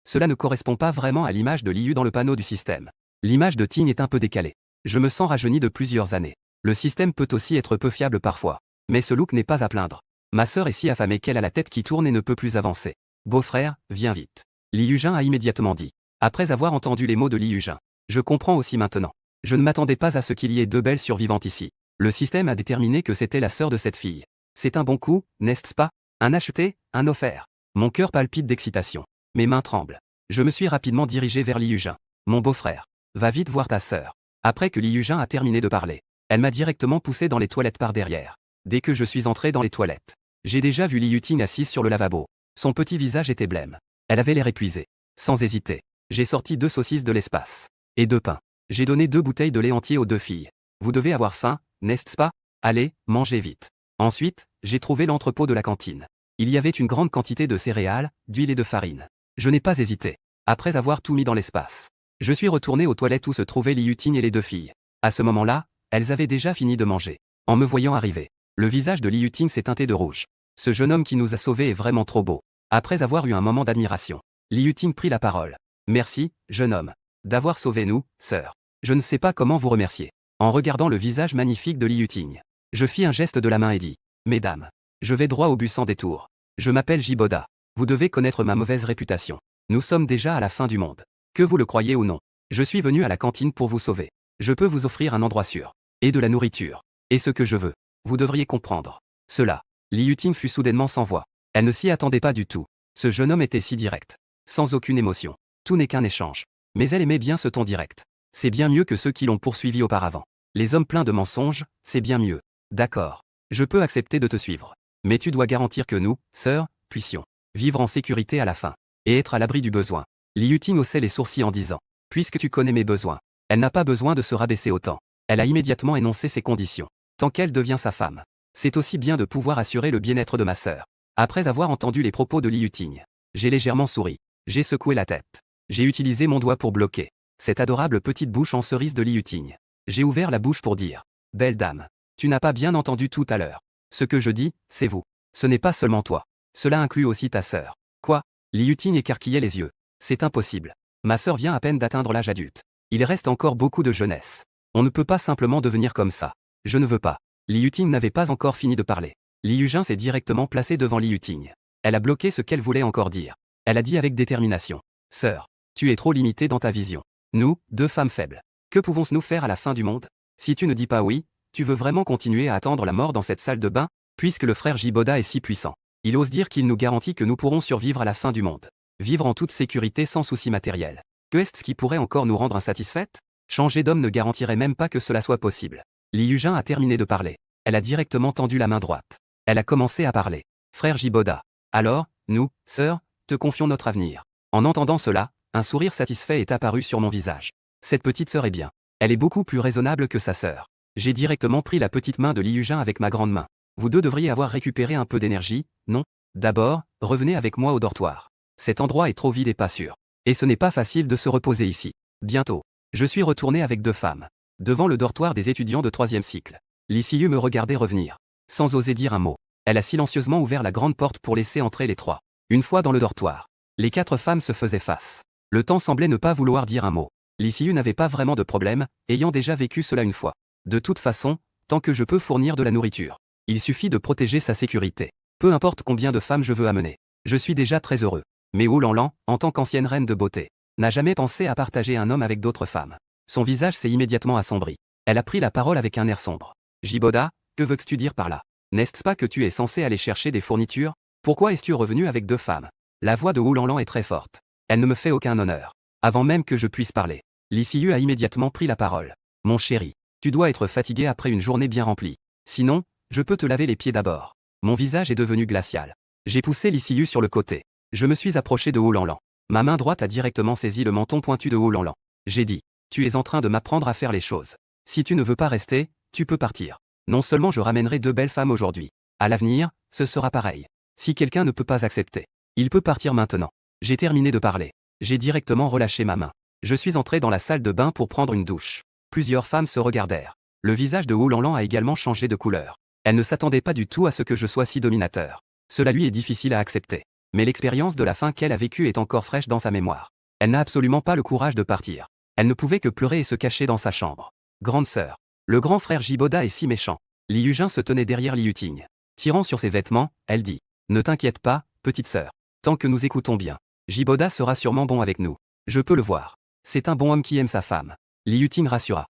Cela ne correspond pas vraiment à l'image de Liu dans le panneau du système. L'image de Ting est un peu décalée. Je me sens rajeuni de plusieurs années. Le système peut aussi être peu fiable parfois. Mais ce look n'est pas à plaindre. Ma sœur est si affamée qu'elle a la tête qui tourne et ne peut plus avancer. Beau-frère, viens vite. Li Yujin a immédiatement dit. Après avoir entendu les mots de Li Yujin. Je comprends aussi maintenant. Je ne m'attendais pas à ce qu'il y ait deux belles survivantes ici. Le système a déterminé que c'était la sœur de cette fille. C'est un bon coup, n'est-ce pas? Un acheté, un offert. Mon cœur palpite d'excitation. Mes mains tremblent. Je me suis rapidement dirigé vers Li Yujin. Mon beau-frère. Va vite voir ta sœur. Après que Li Yujin a terminé de parler, elle m'a directement poussé dans les toilettes par derrière. Dès que je suis entré dans les toilettes, j'ai déjà vu Li Yuting assise sur le lavabo. Son petit visage était blême. Elle avait l'air épuisée. Sans hésiter, j'ai sorti 2 saucisses de l'espace. Et 2 pains. J'ai donné 2 bouteilles de lait entier aux 2 filles. Vous devez avoir faim, n'est-ce pas? Allez, mangez vite. Ensuite, j'ai trouvé l'entrepôt de la cantine. Il y avait une grande quantité de céréales, d'huile et de farine. Je n'ai pas hésité. Après avoir tout mis dans l'espace, je suis retourné aux toilettes où se trouvaient Li Yuting et les 2 filles. À ce moment-là, elles avaient déjà fini de manger. En me voyant arriver, le visage de Li Yuting s'est teinté de rouge. Ce jeune homme qui nous a sauvés est vraiment trop beau. Après avoir eu un moment d'admiration, Li Yuting prit la parole. Merci, jeune homme, d'avoir sauvé nous, sœur. Je ne sais pas comment vous remercier. En regardant le visage magnifique de Li Yuting, je fis un geste de la main et dis. Mesdames, je vais droit au but sans détour. Je m'appelle Jiboda. Vous devez connaître ma mauvaise réputation. Nous sommes déjà à la fin du monde. Que vous le croyez ou non, je suis venu à la cantine pour vous sauver. Je peux vous offrir un endroit sûr. Et de la nourriture. Et ce que je veux. Vous devriez comprendre. Cela. Li Yuting fut soudainement sans voix. Elle ne s'y attendait pas du tout. Ce jeune homme était si direct. Sans aucune émotion. Tout n'est qu'un échange. Mais elle aimait bien ce ton direct. C'est bien mieux que ceux qui l'ont poursuivi auparavant. Les hommes pleins de mensonges, c'est bien mieux. D'accord. Je peux accepter de te suivre. Mais tu dois garantir que nous, sœurs, puissions vivre en sécurité à la fin. Et être à l'abri du besoin. Li Yuting haussait les sourcils en disant. Puisque tu connais mes besoins. Elle n'a pas besoin de se rabaisser autant. Elle a immédiatement énoncé ses conditions. Tant qu'elle devient sa femme. C'est aussi bien de pouvoir assurer le bien-être de ma sœur. Après avoir entendu les propos de Li Yuting, j'ai légèrement souri. J'ai secoué la tête. J'ai utilisé mon doigt pour bloquer cette adorable petite bouche en cerise de Li Yuting. J'ai ouvert la bouche pour dire. Belle dame. Tu n'as pas bien entendu tout à l'heure. Ce que je dis, c'est vous. Ce n'est pas seulement toi. Cela inclut aussi ta sœur. Quoi? Li Yuting écarquillait les yeux. C'est impossible. Ma sœur vient à peine d'atteindre l'âge adulte. Il reste encore beaucoup de jeunesse. On ne peut pas simplement devenir comme ça. Je ne veux pas. Li Yuting n'avait pas encore fini de parler. Li Yujin s'est directement placé devant Li Yuting. Elle a bloqué ce qu'elle voulait encore dire. Elle a dit avec détermination. Sœur, tu es trop limitée dans ta vision. Nous, 2 femmes faibles. Que pouvons-nous faire à la fin du monde? Si tu ne dis pas oui, tu veux vraiment continuer à attendre la mort dans cette salle de bain, puisque le frère Jiboda est si puissant. Il ose dire qu'il nous garantit que nous pourrons survivre à la fin du monde. Vivre en toute sécurité sans souci matériel. Que est-ce qui pourrait encore nous rendre insatisfaites? Changer d'homme ne garantirait même pas que cela soit possible. Li Yujin a terminé de parler. Elle a directement tendu la main droite. Elle a commencé à parler. Frère Jiboda. Alors, nous, sœurs, te confions notre avenir. En entendant cela, un sourire satisfait est apparu sur mon visage. Cette petite sœur est bien. Elle est beaucoup plus raisonnable que sa sœur. J'ai directement pris la petite main de Li Yujin avec ma grande main. Vous deux devriez avoir récupéré un peu d'énergie, non? D'abord, revenez avec moi au dortoir. Cet endroit est trop vide et pas sûr. Et ce n'est pas facile de se reposer ici. Bientôt. Je suis retourné avec 2 femmes. Devant le dortoir des étudiants de 3e cycle. Li Siyu me regardait revenir. Sans oser dire un mot. Elle a silencieusement ouvert la grande porte pour laisser entrer les 3. Une fois dans le dortoir, les 4 femmes se faisaient face. Le temps semblait ne pas vouloir dire un mot. Li Siyu n'avait pas vraiment de problème, ayant déjà vécu cela une fois. De toute façon, tant que je peux fournir de la nourriture, il suffit de protéger sa sécurité. Peu importe combien de femmes je veux amener. Je suis déjà très heureux. Mais Wu Lanlan, en tant qu'ancienne reine de beauté, n'a jamais pensé à partager un homme avec d'autres femmes. Son visage s'est immédiatement assombri. Elle a pris la parole avec un air sombre. Jiboda, que veux-tu dire par là? N'est-ce pas que tu es censé aller chercher des fournitures? Pourquoi es-tu revenu avec 2 femmes? La voix de Wu Lanlan est très forte. Elle ne me fait aucun honneur. Avant même que je puisse parler, Li Siyu a immédiatement pris la parole. Mon chéri, tu dois être fatigué après une journée bien remplie. Sinon, je peux te laver les pieds d'abord. Mon visage est devenu glacial. J'ai poussé Li Siyu sur le côté. Je me suis approché de Wu Lanlan. Ma main droite a directement saisi le menton pointu de Wu Lanlan. J'ai dit, tu es en train de m'apprendre à faire les choses. Si tu ne veux pas rester, tu peux partir. Non seulement je ramènerai 2 belles femmes aujourd'hui. À l'avenir, ce sera pareil. Si quelqu'un ne peut pas accepter, il peut partir maintenant. J'ai terminé de parler. J'ai directement relâché ma main. Je suis entré dans la salle de bain pour prendre une douche. Plusieurs femmes se regardèrent. Le visage de Wu Lanlan a également changé de couleur. Elle ne s'attendait pas du tout à ce que je sois si dominateur. Cela lui est difficile à accepter. Mais l'expérience de la faim qu'elle a vécue est encore fraîche dans sa mémoire. Elle n'a absolument pas le courage de partir. Elle ne pouvait que pleurer et se cacher dans sa chambre. Grande sœur. Le grand frère Jiboda est si méchant. Li Yujin se tenait derrière Li Yuting. Tirant sur ses vêtements, elle dit. Ne t'inquiète pas, petite sœur. Tant que nous écoutons bien, Jiboda sera sûrement bon avec nous. Je peux le voir. C'est un bon homme qui aime sa femme. Li Yuting rassura.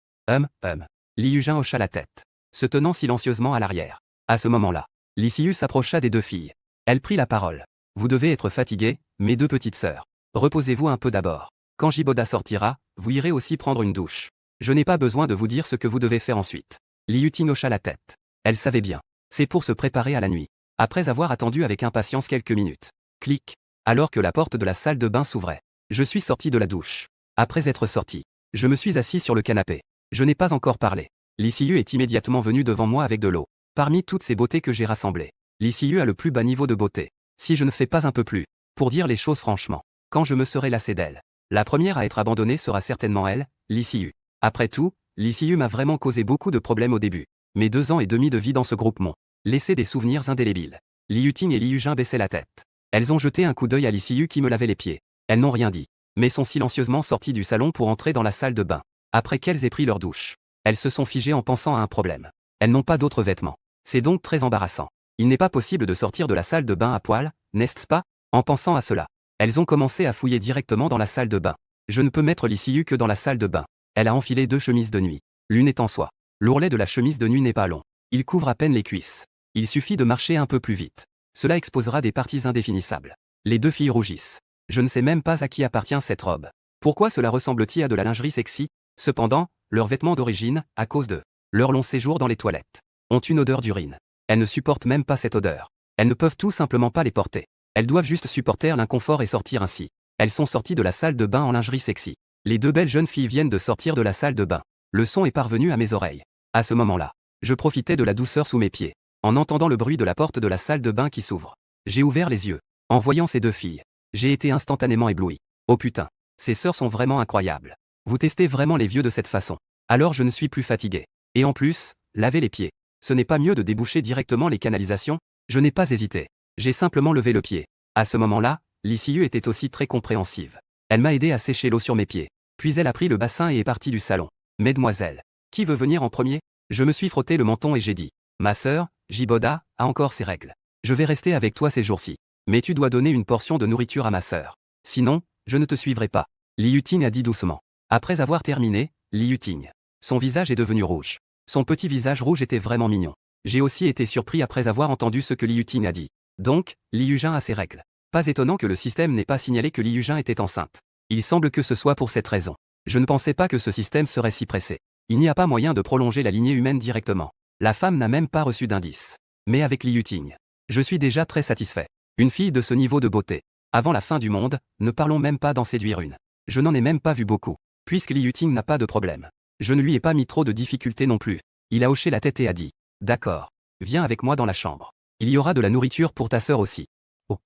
Li Yujin hocha la tête, se tenant silencieusement à l'arrière. À ce moment-là, Li Siyu s'approcha des 2 filles. Elle prit la parole. Vous devez être fatiguées, mes 2 petites sœurs. Reposez-vous un peu d'abord. Quand Jiboda sortira, vous irez aussi prendre une douche. Je n'ai pas besoin de vous dire ce que vous devez faire ensuite. Li Yuting hocha la tête. Elle savait bien. C'est pour se préparer à la nuit. Après avoir attendu avec impatience quelques minutes. Clic. Alors que la porte de la salle de bain s'ouvrait. Je suis sorti de la douche. Après être sorti, je me suis assis sur le canapé. Je n'ai pas encore parlé. Li Siyu est immédiatement venu devant moi avec de l'eau. Parmi toutes ces beautés que j'ai rassemblées, Li Siyu a le plus bas niveau de beauté. Si je ne fais pas un peu plus, pour dire les choses franchement, quand je me serai lassé d'elle, la première à être abandonnée sera certainement elle, Li Siyu. Après tout, Li Siyu m'a vraiment causé beaucoup de problèmes au début. Mes 2 ans et demi de vie dans ce groupe m'ont laissé des souvenirs indélébiles. Li Yuting et Li Yujin baissaient la tête. Elles ont jeté un coup d'œil à Li Siyu qui me lavait les pieds. Elles n'ont rien dit, mais sont silencieusement sorties du salon pour entrer dans la salle de bain. Après qu'elles aient pris leur douche, elles se sont figées en pensant à un problème. Elles n'ont pas d'autres vêtements. C'est donc très embarrassant. Il n'est pas possible de sortir de la salle de bain à poil, n'est-ce pas? En pensant à cela, elles ont commencé à fouiller directement dans la salle de bain. Je ne peux mettre Li Siyu que dans la salle de bain. Elle a enfilé 2 chemises de nuit. L'une est en soie. L'ourlet de la chemise de nuit n'est pas long. Il couvre à peine les cuisses. Il suffit de marcher un peu plus vite. Cela exposera des parties indéfinissables. Les 2 filles rougissent. Je ne sais même pas à qui appartient cette robe. Pourquoi cela ressemble-t-il à de la lingerie sexy? Cependant, leurs vêtements d'origine, à cause de leur long séjour dans les toilettes, ont une odeur d'urine. Elles ne supportent même pas cette odeur. Elles ne peuvent tout simplement pas les porter. Elles doivent juste supporter l'inconfort et sortir ainsi. Elles sont sorties de la salle de bain en lingerie sexy. Les 2 belles jeunes filles viennent de sortir de la salle de bain. Le son est parvenu à mes oreilles. À ce moment-là, je profitais de la douceur sous mes pieds, en entendant le bruit de la porte de la salle de bain qui s'ouvre. J'ai ouvert les yeux. En voyant ces 2 filles, j'ai été instantanément ébloui. Oh putain, ces sœurs sont vraiment incroyables. Vous testez vraiment les vieux de cette façon. Alors je ne suis plus fatigué. Et en plus, laver les pieds. Ce n'est pas mieux de déboucher directement les canalisations? Je n'ai pas hésité. J'ai simplement levé le pied. À ce moment-là, Li Siyu était aussi très compréhensive. Elle m'a aidé à sécher l'eau sur mes pieds. Puis elle a pris le bassin et est partie du salon. Mesdemoiselles, qui veut venir en premier? Je me suis frotté le menton et j'ai dit. Ma sœur, Jiboda, a encore ses règles. Je vais rester avec toi ces jours-ci. Mais tu dois donner une portion de nourriture à ma sœur. Sinon, je ne te suivrai pas. Li Yuting a dit doucement. Après avoir terminé, Li Yuting. Son visage est devenu rouge. Son petit visage rouge était vraiment mignon. J'ai aussi été surpris après avoir entendu ce que Li Yuting a dit. Donc, Li Yujin a ses règles. Pas étonnant que le système n'ait pas signalé que Li Yujin était enceinte. Il semble que ce soit pour cette raison. Je ne pensais pas que ce système serait si pressé. Il n'y a pas moyen de prolonger la lignée humaine directement. La femme n'a même pas reçu d'indice. Mais avec Li Yuting, je suis déjà très satisfait. Une fille de ce niveau de beauté. Avant la fin du monde, ne parlons même pas d'en séduire une. Je n'en ai même pas vu beaucoup. Puisque Li Yuting n'a pas de problème. Je ne lui ai pas mis trop de difficultés non plus. Il a hoché la tête et a dit. D'accord. Viens avec moi dans la chambre. Il y aura de la nourriture pour ta sœur aussi. Oh.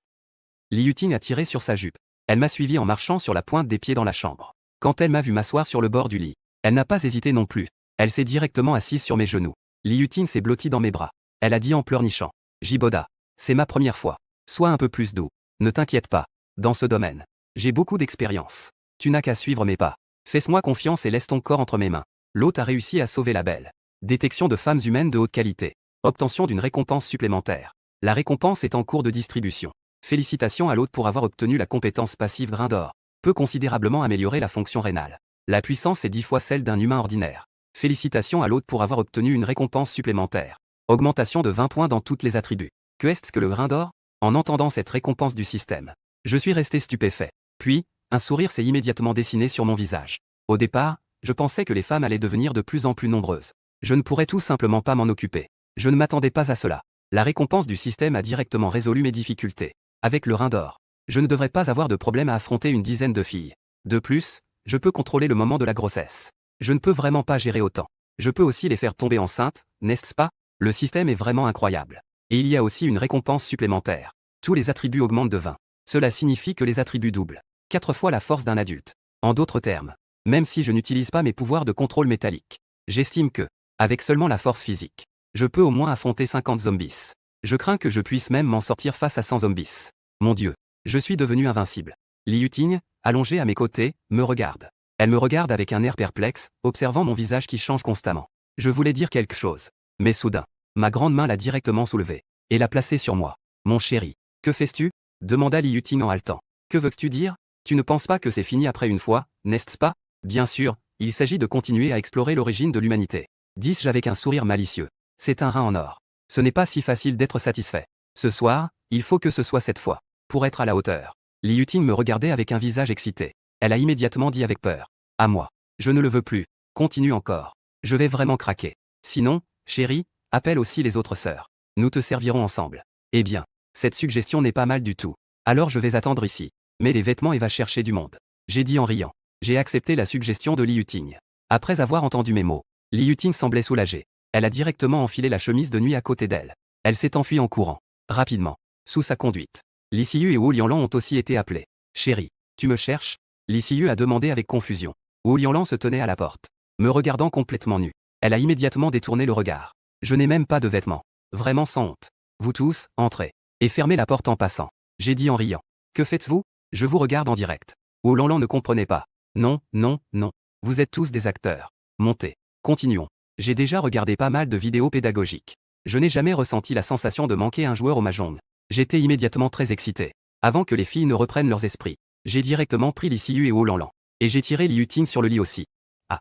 Li Yuting a tiré sur sa jupe. Elle m'a suivi en marchant sur la pointe des pieds dans la chambre. Quand elle m'a vu m'asseoir sur le bord du lit, elle n'a pas hésité non plus. Elle s'est directement assise sur mes genoux. Li Yuting s'est blotti dans mes bras. Elle a dit en pleurnichant. Jiboda. C'est ma première fois. Sois un peu plus doux. Ne t'inquiète pas. Dans ce domaine, j'ai beaucoup d'expérience. Tu n'as qu'à suivre mes pas. Fais-moi confiance et laisse ton corps entre mes mains. L'hôte a réussi à sauver la belle. Détection de femmes humaines de haute qualité. Obtention d'une récompense supplémentaire. La récompense est en cours de distribution. Félicitations à l'hôte pour avoir obtenu la compétence passive grain d'or. Peut considérablement améliorer la fonction rénale. La puissance est 10 fois celle d'un humain ordinaire. Félicitations à l'hôte pour avoir obtenu une récompense supplémentaire. Augmentation de 20 points dans toutes les attributs. Que est-ce que le grain d'or? En entendant cette récompense du système, je suis resté stupéfait. Puis, un sourire s'est immédiatement dessiné sur mon visage. Au départ, je pensais que les femmes allaient devenir de plus en plus nombreuses. Je ne pourrais tout simplement pas m'en occuper. Je ne m'attendais pas à cela. La récompense du système a directement résolu mes difficultés. Avec le grain d'or, je ne devrais pas avoir de problème à affronter une dizaine de filles. De plus, je peux contrôler le moment de la grossesse. Je ne peux vraiment pas gérer autant. Je peux aussi les faire tomber enceintes, n'est-ce pas? Le système est vraiment incroyable. Et il y a aussi une récompense supplémentaire. Tous les attributs augmentent de 20. Cela signifie que les attributs doublent. 4 fois la force d'un adulte. En d'autres termes, même si je n'utilise pas mes pouvoirs de contrôle métallique, j'estime que, avec seulement la force physique, je peux au moins affronter 50 zombies. Je crains que je puisse même m'en sortir face à 100 zombies. Mon Dieu, je suis devenu invincible. Li Yuting, allongée à mes côtés, me regarde. Elle me regarde avec un air perplexe, observant mon visage qui change constamment. Je voulais dire quelque chose. Mais soudain, ma grande main l'a directement soulevée et l'a placée sur moi. Mon chéri, que fais-tu? Demanda Li Yuting en haletant. Que veux-tu dire? Tu ne penses pas que c'est fini après une fois, n'est-ce pas? Bien sûr, il s'agit de continuer à explorer l'origine de l'humanité. Dis-je avec un sourire malicieux. C'est un rein en or. Ce n'est pas si facile d'être satisfait. Ce soir, il faut que ce soit cette fois. Pour être à la hauteur. Li Yuting me regardait avec un visage excité. Elle a immédiatement dit avec peur. À moi. Je ne le veux plus. Continue encore. Je vais vraiment craquer. Sinon, chérie, appelle aussi les autres sœurs. Nous te servirons ensemble. Eh bien, cette suggestion n'est pas mal du tout. Alors je vais attendre ici. Mets des vêtements et va chercher du monde. J'ai dit en riant. J'ai accepté la suggestion de Li Yuting. Après avoir entendu mes mots, Li Yuting semblait soulagée. Elle a directement enfilé la chemise de nuit à côté d'elle. Elle s'est enfuie en courant. Rapidement. Sous sa conduite. Li Siyu et Wu Lianlan ont aussi été appelés. Chérie, tu me cherches? Li Siyu a demandé avec confusion. Wu Lianlan se tenait à la porte. Me regardant complètement nu. Elle a immédiatement détourné le regard. Je n'ai même pas de vêtements. Vraiment sans honte. Vous tous, entrez. Et fermez la porte en passant. J'ai dit en riant. Que faites-vous? Je vous regarde en direct. Wu Lianlan ne comprenait pas. Non, non, non. Vous êtes tous des acteurs. Montez. Continuons. J'ai déjà regardé pas mal de vidéos pédagogiques. Je n'ai jamais ressenti la sensation de manquer un joueur au mahjong. J'étais immédiatement très excité. Avant que les filles ne reprennent leurs esprits, j'ai directement pris Li Siyu et Wu Lianlan. Et j'ai tiré Li Yuting sur le lit aussi. Ah.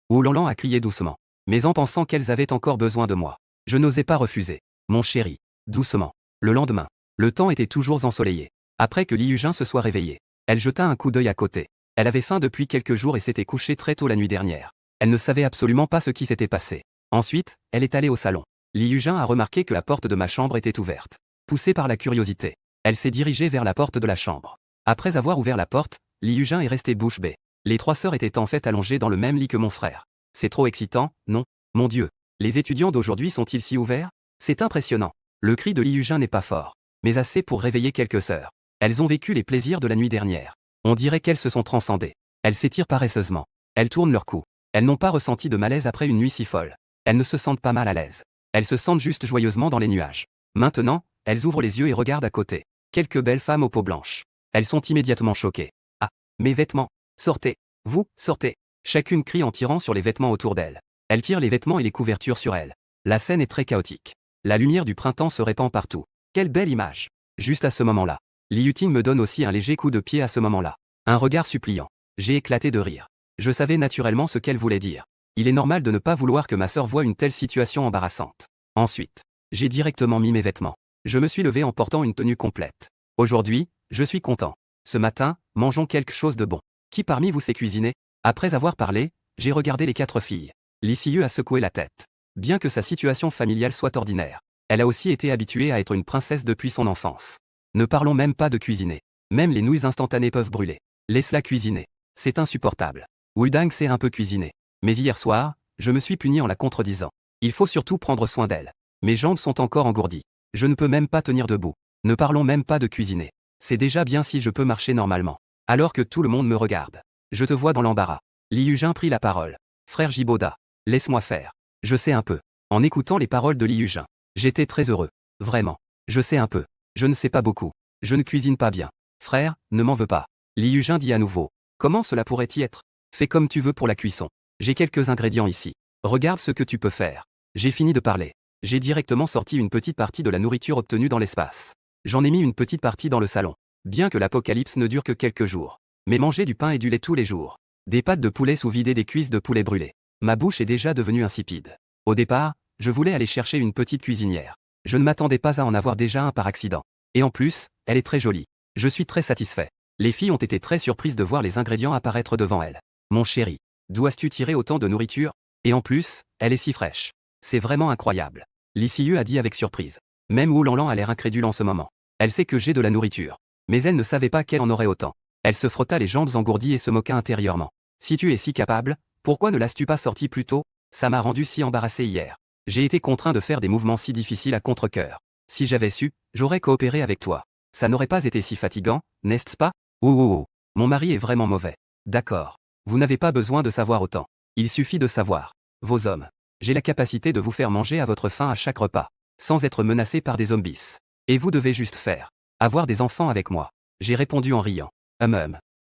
Wu Lianlan a crié doucement. Mais en pensant qu'elles avaient encore besoin de moi. Je n'osais pas refuser. Mon chéri. Doucement. Le lendemain. Le temps était toujours ensoleillé. Après que Li Yujin se soit réveillée, elle jeta un coup d'œil à côté. Elle avait faim depuis quelques jours et s'était couchée très tôt la nuit dernière. Elle ne savait absolument pas ce qui s'était passé. Ensuite, elle est allée au salon. Li Yujin a remarqué que la porte de ma chambre était ouverte. Poussée par la curiosité, elle s'est dirigée vers la porte de la chambre. Après avoir ouvert la porte, Li Yujin est restée bouche bée. Les 3 sœurs étaient en fait allongées dans le même lit que mon frère. C'est trop excitant, non? Mon Dieu. Les étudiants d'aujourd'hui sont-ils si ouverts? C'est impressionnant. Le cri de Li Yujin n'est pas fort, mais assez pour réveiller quelques sœurs. Elles ont vécu les plaisirs de la nuit dernière. On dirait qu'elles se sont transcendées. Elles s'étirent paresseusement. Elles tournent leur cou. Elles n'ont pas ressenti de malaise après une nuit si folle. Elles ne se sentent pas mal à l'aise. Elles se sentent juste joyeusement dans les nuages. Maintenant, elles ouvrent les yeux et regardent à côté. Quelques belles femmes aux peaux blanches. Elles sont immédiatement choquées. Ah, mes vêtements. Sortez. Vous, sortez. Chacune crie en tirant sur les vêtements autour d'elle. Elle tire les vêtements et les couvertures sur elle. La scène est très chaotique. La lumière du printemps se répand partout. Quelle belle image. Juste à ce moment-là. Li Yuting me donne aussi un léger coup de pied à ce moment-là. Un regard suppliant. J'ai éclaté de rire. Je savais naturellement ce qu'elle voulait dire. Il est normal de ne pas vouloir que ma sœur voie une telle situation embarrassante. Ensuite, j'ai directement mis mes vêtements. Je me suis levé en portant une tenue complète. Aujourd'hui, je suis content. Ce matin, mangeons quelque chose de bon. Qui parmi vous sait cuisiner? Après avoir parlé, j'ai regardé les 4 filles. Li Siyu a secoué la tête. Bien que sa situation familiale soit ordinaire, elle a aussi été habituée à être une princesse depuis son enfance. Ne parlons même pas de cuisiner. Même les nouilles instantanées peuvent brûler. Laisse-la cuisiner. C'est insupportable. Wudang sait un peu cuisiner. Mais hier soir, je me suis puni en la contredisant. Il faut surtout prendre soin d'elle. Mes jambes sont encore engourdies. Je ne peux même pas tenir debout. Ne parlons même pas de cuisiner. C'est déjà bien si je peux marcher normalement. Alors que tout le monde me regarde. Je te vois dans l'embarras. Li Yujin prit la parole. Frère Jiboda, laisse-moi faire. Je sais un peu. En écoutant les paroles de Li Yujin, j'étais très heureux. Vraiment. Je sais un peu. Je ne sais pas beaucoup. Je ne cuisine pas bien. Frère, ne m'en veux pas. Li Yujin dit à nouveau. Comment cela pourrait-y être? Fais comme tu veux pour la cuisson. J'ai quelques ingrédients ici. Regarde ce que tu peux faire. J'ai fini de parler. J'ai directement sorti une petite partie de la nourriture obtenue dans l'espace. J'en ai mis une petite partie dans le salon. Bien que l'apocalypse ne dure que quelques jours. Mais manger du pain et du lait tous les jours. Des pâtes de poulet sous vidées des cuisses de poulet brûlées. Ma bouche est déjà devenue insipide. Au départ, je voulais aller chercher une petite cuisinière. Je ne m'attendais pas à en avoir déjà un par accident. Et en plus, elle est très jolie. Je suis très satisfait. Les filles ont été très surprises de voir les ingrédients apparaître devant elles. Mon chéri, d'où as-tu tiré autant de nourriture? Et en plus, elle est si fraîche. C'est vraiment incroyable. Lisieux a dit avec surprise. Même Wu Lanlan a l'air incrédule en ce moment. Elle sait que j'ai de la nourriture. Mais elle ne savait pas qu'elle en aurait autant. Elle se frotta les jambes engourdies et se moqua intérieurement. Si tu es si capable, pourquoi ne l'as-tu pas sorti plus tôt? Ça m'a rendu si embarrassé hier. J'ai été contraint de faire des mouvements si difficiles à contre-cœur. Si j'avais su, j'aurais coopéré avec toi. Ça n'aurait pas été si fatigant, n'est-ce pas? Oh. Mon mari est vraiment mauvais. D'accord. Vous n'avez pas besoin de savoir autant. Il suffit de savoir. Vos hommes. J'ai la capacité de vous faire manger à votre faim à chaque repas, sans être menacé par des zombies. Et vous devez juste faire. Avoir des enfants avec moi. J'ai répondu en riant.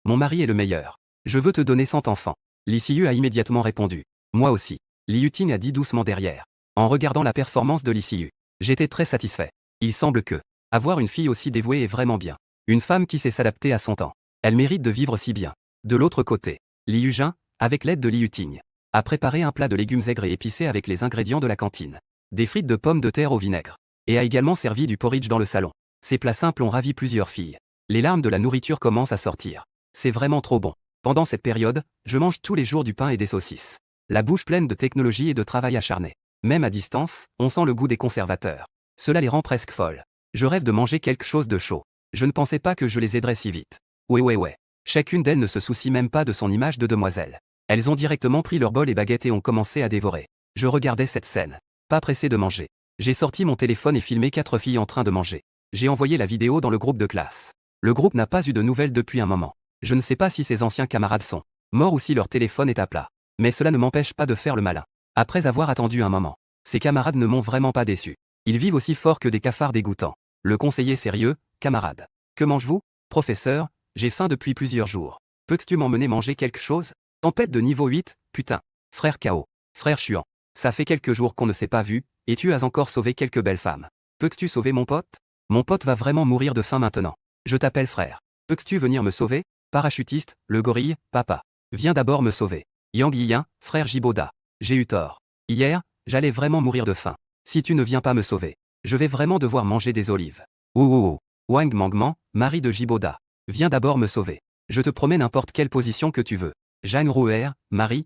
Mon mari est le meilleur. Je veux te donner 100 enfants. Li Siyu a immédiatement répondu. Moi aussi. Li Yuting a dit doucement derrière. En regardant la performance de Li Siyu, j'étais très satisfait. Il semble que avoir une fille aussi dévouée est vraiment bien. Une femme qui sait s'adapter à son temps. Elle mérite de vivre si bien. De l'autre côté, Li Yujin, avec l'aide de Li Yuting, a préparé un plat de légumes aigres et épicés avec les ingrédients de la cantine. Des frites de pommes de terre au vinaigre. Et a également servi du porridge dans le salon. Ces plats simples ont ravi plusieurs filles. Les larmes de la nourriture commencent à sortir. C'est vraiment trop bon. Pendant cette période, je mange tous les jours du pain et des saucisses. La bouche pleine de technologie et de travail acharné. Même à distance, on sent le goût des conservateurs. Cela les rend presque folles. Je rêve de manger quelque chose de chaud. Je ne pensais pas que je les aiderais si vite. Ouais. Chacune d'elles ne se soucie même pas de son image de demoiselle. Elles ont directement pris leur bol et baguettes et ont commencé à dévorer. Je regardais cette scène. Pas pressé de manger. J'ai sorti mon téléphone et filmé 4 filles en train de manger. J'ai envoyé la vidéo dans le groupe de classe. Le groupe n'a pas eu de nouvelles depuis un moment. Je ne sais pas si ses anciens camarades sont morts ou si leur téléphone est à plat. Mais cela ne m'empêche pas de faire le malin. Après avoir attendu un moment, ses camarades ne m'ont vraiment pas déçu. Ils vivent aussi fort que des cafards dégoûtants. Le conseiller sérieux, camarade. Que mangez-vous? Professeur, j'ai faim depuis plusieurs jours. Peux-tu m'emmener manger quelque chose? Tempête de niveau 8, putain. Frère K.O. Frère Chuan. Ça fait quelques jours qu'on ne s'est pas vu, et tu as encore sauvé quelques belles femmes. Peux-tu sauver mon pote? Mon pote va vraiment mourir de faim maintenant. Je t'appelle frère. Peux-tu venir me sauver? Parachutiste, le gorille, papa. Viens d'abord me sauver. Yang Yiyin, frère Jiboda. J'ai eu tort. Hier, j'allais vraiment mourir de faim. Si tu ne viens pas me sauver, je vais vraiment devoir manger des olives. Wang Mangman, mari de Jiboda. Viens d'abord me sauver. Je te promets n'importe quelle position que tu veux. Zhang Ruer, Marie.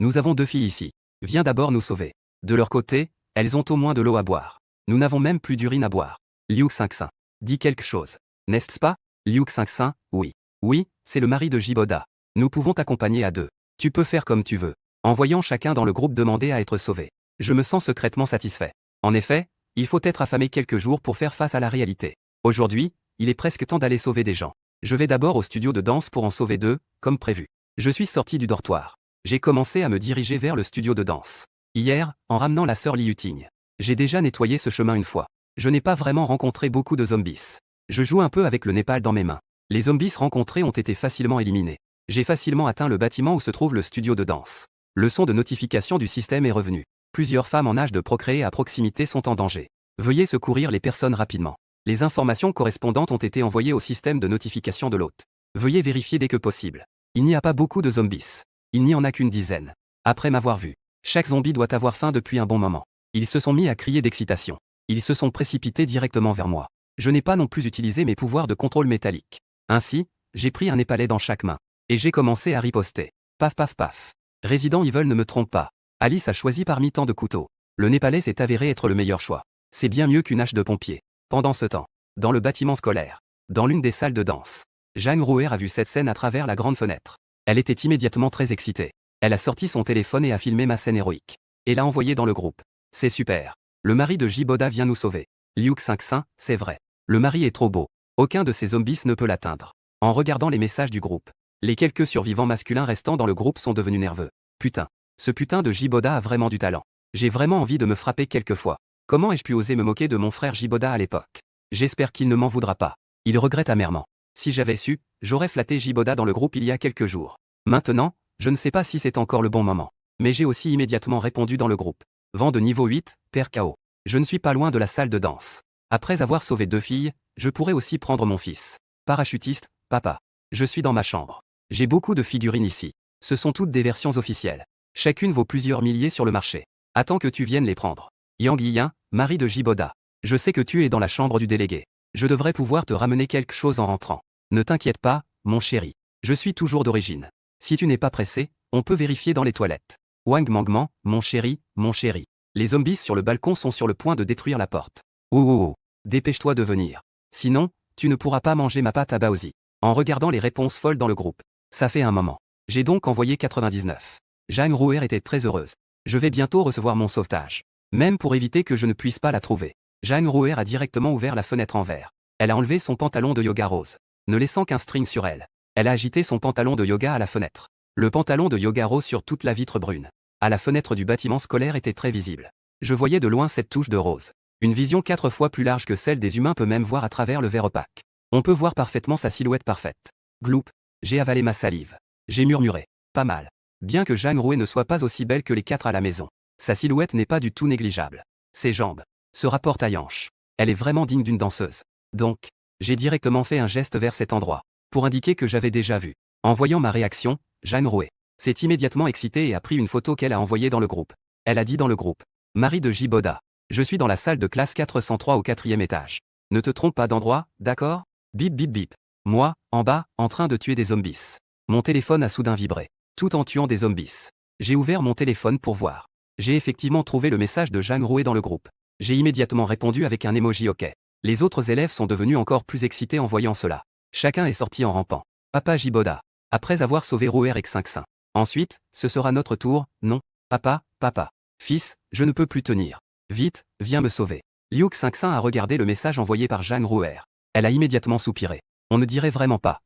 Nous avons 2 filles ici. Viens d'abord nous sauver. De leur côté, elles ont au moins de l'eau à boire. Nous n'avons même plus d'urine à boire. Liu Xingxin. Dis quelque chose. N'est-ce pas? Liu Xingxin, oui. Oui, c'est le mari de Jiboda. Nous pouvons t'accompagner à 2. Tu peux faire comme tu veux. En voyant chacun dans le groupe demander à être sauvé, je me sens secrètement satisfait. En effet, il faut être affamé quelques jours pour faire face à la réalité. Aujourd'hui, il est presque temps d'aller sauver des gens. Je vais d'abord au studio de danse pour en sauver 2, comme prévu. Je suis sorti du dortoir. J'ai commencé à me diriger vers le studio de danse. Hier, en ramenant la sœur Li Yuting, j'ai déjà nettoyé ce chemin une fois. Je n'ai pas vraiment rencontré beaucoup de zombies. Je joue un peu avec le Népal dans mes mains. Les zombies rencontrés ont été facilement éliminés. J'ai facilement atteint le bâtiment où se trouve le studio de danse. Le son de notification du système est revenu. Plusieurs femmes en âge de procréer à proximité sont en danger. Veuillez secourir les personnes rapidement. Les informations correspondantes ont été envoyées au système de notification de l'hôte. Veuillez vérifier dès que possible. Il n'y a pas beaucoup de zombies. Il n'y en a qu'une dizaine. Après m'avoir vu, chaque zombie doit avoir faim depuis un bon moment. Ils se sont mis à crier d'excitation. Ils se sont précipités directement vers moi. Je n'ai pas non plus utilisé mes pouvoirs de contrôle métallique. Ainsi, j'ai pris un épinlet dans chaque main. Et j'ai commencé à riposter. Paf paf paf. Resident Evil ne me trompe pas. Alice a choisi parmi tant de couteaux. Le népalais s'est avéré être le meilleur choix. C'est bien mieux qu'une hache de pompier. Pendant ce temps, dans le bâtiment scolaire, dans l'une des salles de danse, Zhang Ruer a vu cette scène à travers la grande fenêtre. Elle était immédiatement très excitée. Elle a sorti son téléphone et a filmé ma scène héroïque. Et l'a envoyé dans le groupe. C'est super. Le mari de Jiboda vient nous sauver. Liu Xingxin, c'est vrai. Le mari est trop beau. Aucun de ces zombies ne peut l'atteindre. En regardant les messages du groupe, les quelques survivants masculins restants dans le groupe sont devenus nerveux. Putain. Ce putain de Jiboda a vraiment du talent. J'ai vraiment envie de me frapper quelquefois. Comment ai-je pu oser me moquer de mon frère Jiboda à l'époque? J'espère qu'il ne m'en voudra pas. Il regrette amèrement. Si j'avais su, j'aurais flatté Jiboda dans le groupe il y a quelques jours. Maintenant, je ne sais pas si c'est encore le bon moment. Mais j'ai aussi immédiatement répondu dans le groupe. Vent de niveau 8, père KO. Je ne suis pas loin de la salle de danse. Après avoir sauvé 2 filles, je pourrais aussi prendre mon fils. Parachutiste, papa. Je suis dans ma chambre. J'ai beaucoup de figurines ici. Ce sont toutes des versions officielles. Chacune vaut plusieurs milliers sur le marché. Attends que tu viennes les prendre. Yang Yiyan, mari de Jiboda. Je sais que tu es dans la chambre du délégué. Je devrais pouvoir te ramener quelque chose en rentrant. Ne t'inquiète pas, mon chéri. Je suis toujours d'origine. Si tu n'es pas pressé, on peut vérifier dans les toilettes. Wang Mangman, mon chéri, mon chéri. Les zombies sur le balcon sont sur le point de détruire la porte. Oh. Dépêche-toi de venir. Sinon, tu ne pourras pas manger ma pâte à Baozi. En regardant les réponses folles dans le groupe. Ça fait un moment. J'ai donc envoyé 99. Zhang Ruer était très heureuse. Je vais bientôt recevoir mon sauvetage. Même pour éviter que je ne puisse pas la trouver. Zhang Ruer a directement ouvert la fenêtre en verre. Elle a enlevé son pantalon de yoga rose, ne laissant qu'un string sur elle. Elle a agité son pantalon de yoga à la fenêtre. Le pantalon de yoga rose sur toute la vitre brune. À la fenêtre du bâtiment scolaire était très visible. Je voyais de loin cette touche de rose. Une vision 4 fois plus large que celle des humains peut même voir à travers le verre opaque. On peut voir parfaitement sa silhouette parfaite. Gloup. J'ai avalé ma salive. J'ai murmuré. Pas mal. Bien que Zhang Ruer ne soit pas aussi belle que les 4 à la maison. Sa silhouette n'est pas du tout négligeable. Ses jambes se rapportent à hanches. Elle est vraiment digne d'une danseuse. Donc, j'ai directement fait un geste vers cet endroit, pour indiquer que j'avais déjà vu. En voyant ma réaction, Zhang Ruer s'est immédiatement excitée et a pris une photo qu'elle a envoyée dans le groupe. Elle a dit dans le groupe. Mari de Jiboda. Je suis dans la salle de classe 403 au 4e étage. Ne te trompe pas d'endroit, d'accord? Bip bip bip. Moi, en bas, en train de tuer des zombies. Mon téléphone a soudain vibré, tout en tuant des zombies. J'ai ouvert mon téléphone pour voir. J'ai effectivement trouvé le message de Zhang Ruer dans le groupe. J'ai immédiatement répondu avec un emoji OK. Les autres élèves sont devenus encore plus excités en voyant cela. Chacun est sorti en rampant. Papa Jiboda. Après avoir sauvé Ruer et Xinxin. Ensuite, ce sera notre tour, non? Papa. Fils, je ne peux plus tenir. Vite, viens me sauver. Liu Xinxin a regardé le message envoyé par Zhang Ruer. Elle a immédiatement soupiré. On ne dirait vraiment pas.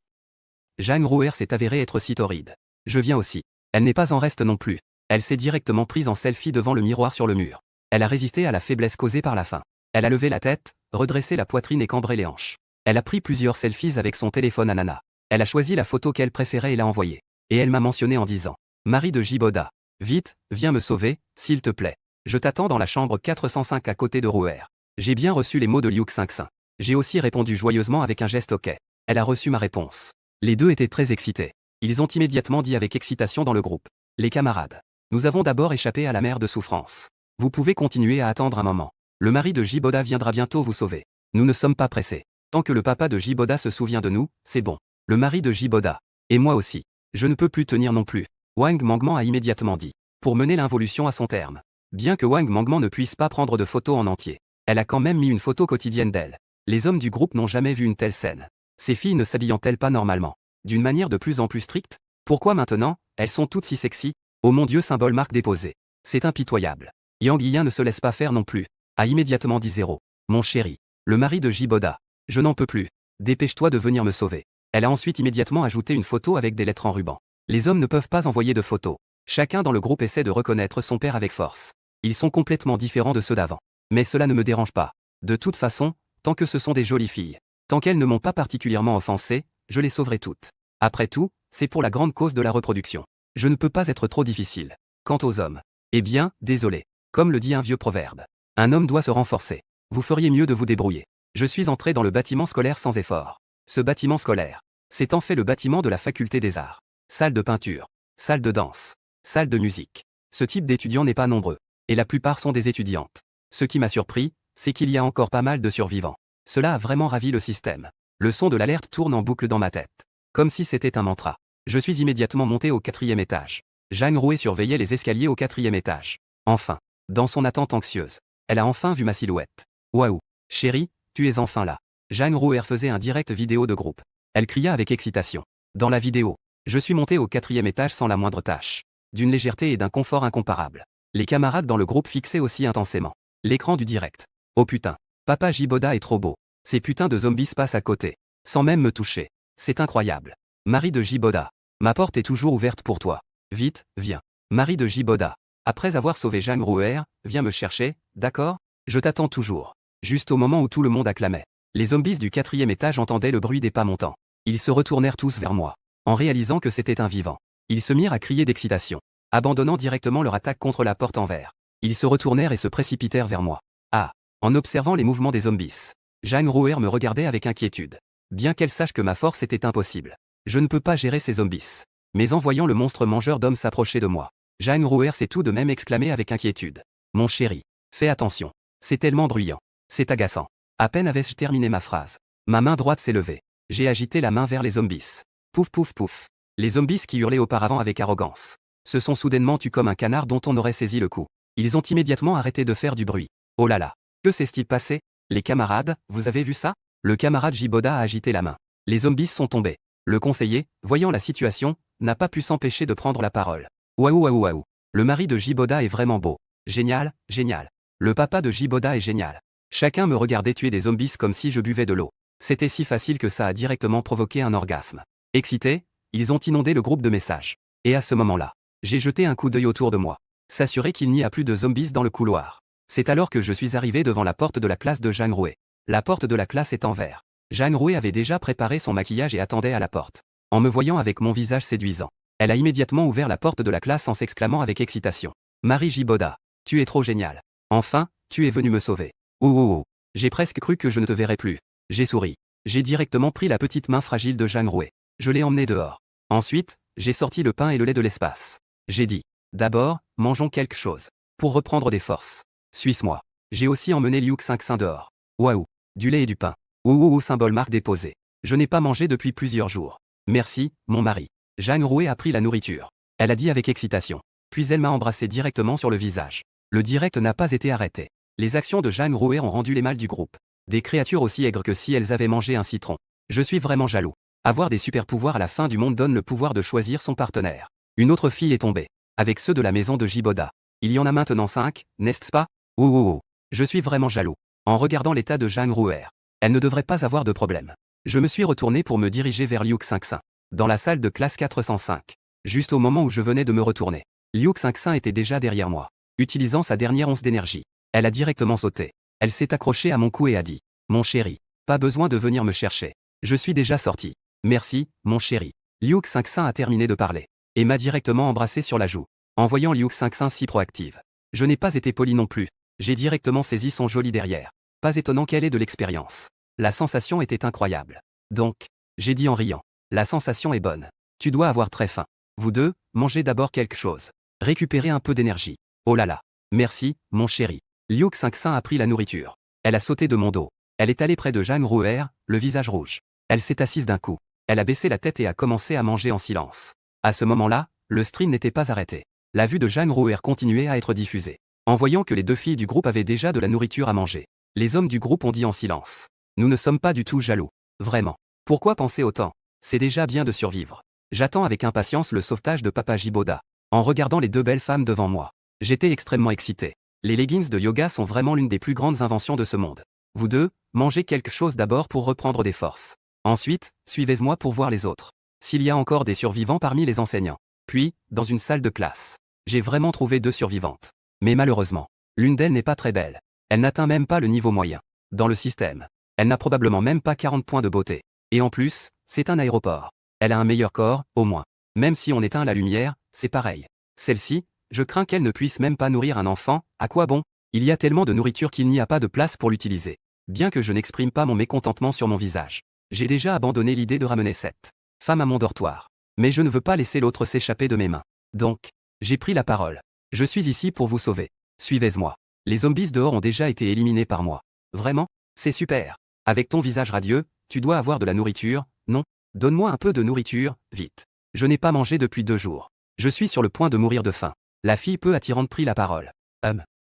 Zhang Ruer s'est avérée être si torride. Je viens aussi. Elle n'est pas en reste non plus. Elle s'est directement prise en selfie devant le miroir sur le mur. Elle a résisté à la faiblesse causée par la faim. Elle a levé la tête, redressé la poitrine et cambré les hanches. Elle a pris plusieurs selfies avec son téléphone Anana. Elle a choisi la photo qu'elle préférait et l'a envoyée. Et elle m'a mentionné en disant « Mari de Jiboda, vite, viens me sauver, s'il te plaît. Je t'attends dans la chambre 405 à côté de Ruer. » J'ai bien reçu les mots de Liu Xinxin. J'ai aussi répondu joyeusement avec un geste OK. Elle a reçu ma réponse. Les deux étaient très excités. Ils ont immédiatement dit avec excitation dans le groupe. Les camarades. Nous avons d'abord échappé à la mer de souffrance. Vous pouvez continuer à attendre un moment. Le mari de Jiboda viendra bientôt vous sauver. Nous ne sommes pas pressés. Tant que le papa de Jiboda se souvient de nous, c'est bon. Le mari de Jiboda. Et moi aussi. Je ne peux plus tenir non plus. Wang Mangman a immédiatement dit. Pour mener l'involution à son terme. Bien que Wang Mangman ne puisse pas prendre de photos en entier. Elle a quand même mis une photo quotidienne d'elle. Les hommes du groupe n'ont jamais vu une telle scène. Ces filles ne s'habillant-elles pas normalement? D'une manière de plus en plus stricte? Pourquoi maintenant, elles sont toutes si sexy? Oh mon Dieu, symbole marque déposée. C'est impitoyable. Yang Yiyan ne se laisse pas faire non plus. A immédiatement dit Zéro. Mon chéri. Le mari de Jiboda. Je n'en peux plus. Dépêche-toi de venir me sauver. Elle a ensuite immédiatement ajouté une photo avec des lettres en ruban. Les hommes ne peuvent pas envoyer de photos. Chacun dans le groupe essaie de reconnaître son père avec force. Ils sont complètement différents de ceux d'avant. Mais cela ne me dérange pas. De toute façon, tant que ce sont des jolies filles. Tant qu'elles ne m'ont pas particulièrement offensé, je les sauverai toutes. Après tout, c'est pour la grande cause de la reproduction. Je ne peux pas être trop difficile. Quant aux hommes. Eh bien, désolé. Comme le dit un vieux proverbe. Un homme doit se renforcer. Vous feriez mieux de vous débrouiller. Je suis entré dans le bâtiment scolaire sans effort. Ce bâtiment scolaire. C'est en fait le bâtiment de la faculté des arts. Salle de peinture. Salle de danse. Salle de musique. Ce type d'étudiants n'est pas nombreux. Et la plupart sont des étudiantes. Ce qui m'a surpris, c'est qu'il y a encore pas mal de survivants. Cela a vraiment ravi le système. Le son de l'alerte tourne en boucle dans ma tête. Comme si c'était un mantra. Je suis immédiatement monté au 4e étage. Zhang Ruer surveillait les escaliers au 4e étage. Enfin. Dans son attente anxieuse. Elle a enfin vu ma silhouette. Waouh. Chérie, tu es enfin là. Zhang Ruer faisait un direct vidéo de groupe. Elle cria avec excitation. Dans la vidéo. Je suis monté au 4e étage sans la moindre tâche. D'une légèreté et d'un confort incomparables. Les camarades dans le groupe fixaient aussi intensément. L'écran du direct. Oh putain. Papa Jiboda est trop beau. Ces putains de zombies passent à côté. Sans même me toucher. C'est incroyable. Mari de Jiboda. Ma porte est toujours ouverte pour toi. Vite, viens. Mari de Jiboda. Après avoir sauvé Zhang Ruer, viens me chercher, d'accord? Je t'attends toujours. Juste au moment où tout le monde acclamait. Les zombies du 4e étage entendaient le bruit des pas montants. Ils se retournèrent tous vers moi. En réalisant que c'était un vivant. Ils se mirent à crier d'excitation. Abandonnant directement leur attaque contre la porte en verre. Ils se retournèrent et se précipitèrent vers moi. Ah. En observant les mouvements des zombies. Zhang Ruer me regardait avec inquiétude. Bien qu'elle sache que ma force était impossible. Je ne peux pas gérer ces zombies. Mais en voyant le monstre mangeur d'hommes s'approcher de moi. Zhang Rouer s'est tout de même exclamé avec inquiétude. Mon chéri, fais attention. C'est tellement bruyant. C'est agaçant. À peine avais-je terminé ma phrase. Ma main droite s'est levée. J'ai agité la main vers les zombies. Pouf pouf pouf. Les zombies qui hurlaient auparavant avec arrogance se sont soudainement tus comme un canard dont on aurait saisi le cou. Ils ont immédiatement arrêté de faire du bruit. Oh là là. Que s'est-il passé? Les camarades, vous avez vu ça? Le camarade Jiboda a agité la main. Les zombies sont tombés. Le conseiller, voyant la situation, n'a pas pu s'empêcher de prendre la parole. Waouh waouh waouh. Le mari de Jiboda est vraiment beau. Génial, génial. Le papa de Jiboda est génial. Chacun me regardait tuer des zombies comme si je buvais de l'eau. C'était si facile que ça a directement provoqué un orgasme. Excités, ils ont inondé le groupe de messages. Et à ce moment-là, j'ai jeté un coup d'œil autour de moi. S'assurer qu'il n'y a plus de zombies dans le couloir. C'est alors que je suis arrivé devant la porte de la classe de Zhang Rouer. La porte de la classe est en verre. Zhang Rouer avait déjà préparé son maquillage et attendait à la porte. En me voyant avec mon visage séduisant, elle a immédiatement ouvert la porte de la classe en s'exclamant avec excitation. Marie Jiboda, tu es trop génial. Enfin, tu es venu me sauver. Oh oh oh. J'ai presque cru que je ne te verrais plus. J'ai souri. J'ai directement pris la petite main fragile de Zhang Rouer. Je l'ai emmené dehors. Ensuite, j'ai sorti le pain et le lait de l'espace. J'ai dit. D'abord, mangeons quelque chose. Pour reprendre des forces. Suis-moi. J'ai aussi emmené Liu Xingxin dehors. Waouh. Du lait et du pain. Ouh symbole marque déposé. Je n'ai pas mangé depuis plusieurs jours. Merci, mon mari. Zhang Rouer a pris la nourriture. Elle a dit avec excitation. Puis elle m'a embrassé directement sur le visage. Le direct n'a pas été arrêté. Les actions de Zhang Rouer ont rendu les mâles du groupe. Des créatures aussi aigres que si elles avaient mangé un citron. Je suis vraiment jaloux. Avoir des super pouvoirs à la fin du monde donne le pouvoir de choisir son partenaire. Une autre fille est tombée. Avec ceux de la maison de Jiboda. Il y en a maintenant 5, n'est-ce pas? Oh. Je suis vraiment jaloux. En regardant l'état de Zhang Rouer. Elle ne devrait pas avoir de problème. Je me suis retourné pour me diriger vers Liu Xingxin. Dans la salle de classe 405. Juste au moment où je venais de me retourner. Liu Xingxin était déjà derrière moi. Utilisant sa dernière once d'énergie. Elle a directement sauté. Elle s'est accrochée à mon cou et a dit. Mon chéri. Pas besoin de venir me chercher. Je suis déjà sorti. Merci, mon chéri. Liu Xingxin a terminé de parler. Et m'a directement embrassé sur la joue. En voyant Liu Xingxin si proactive. Je n'ai pas été poli non plus. J'ai directement saisi son joli derrière. Pas étonnant qu'elle ait de l'expérience. La sensation était incroyable. Donc, j'ai dit en riant. La sensation est bonne. Tu dois avoir très faim. Vous deux, mangez d'abord quelque chose. Récupérez un peu d'énergie. Oh là là. Merci, mon chéri. Liu Xingxin a pris la nourriture. Elle a sauté de mon dos. Elle est allée près de Zhang Rouer, le visage rouge. Elle s'est assise d'un coup. Elle a baissé la tête et a commencé à manger en silence. À ce moment-là, le stream n'était pas arrêté. La vue de Zhang Rouer continuait à être diffusée. En voyant que les deux filles du groupe avaient déjà de la nourriture à manger, les hommes du groupe ont dit en silence. Nous ne sommes pas du tout jaloux. Vraiment. Pourquoi penser autant? C'est déjà bien de survivre. J'attends avec impatience le sauvetage de Papa Jiboda. En regardant les deux belles femmes devant moi, j'étais extrêmement excité. Les leggings de yoga sont vraiment l'une des plus grandes inventions de ce monde. Vous deux, mangez quelque chose d'abord pour reprendre des forces. Ensuite, suivez-moi pour voir les autres. S'il y a encore des survivants parmi les enseignants. Puis, dans une salle de classe, j'ai vraiment trouvé 2 survivantes. Mais malheureusement, l'une d'elles n'est pas très belle. Elle n'atteint même pas le niveau moyen. Dans le système, elle n'a probablement même pas 40 points de beauté. Et en plus, c'est un aéroport. Elle a un meilleur corps, au moins. Même si on éteint la lumière, c'est pareil. Celle-ci, je crains qu'elle ne puisse même pas nourrir un enfant, à quoi bon? Il y a tellement de nourriture qu'il n'y a pas de place pour l'utiliser. Bien que je n'exprime pas mon mécontentement sur mon visage. J'ai déjà abandonné l'idée de ramener cette femme à mon dortoir. Mais je ne veux pas laisser l'autre s'échapper de mes mains. Donc, j'ai pris la parole. Je suis ici pour vous sauver. Suivez-moi. Les zombies dehors ont déjà été éliminés par moi. Vraiment? C'est super. Avec ton visage radieux, tu dois avoir de la nourriture, non? Donne-moi un peu de nourriture, vite. Je n'ai pas mangé depuis 2 jours. Je suis sur le point de mourir de faim. La fille peu attirante prit la parole.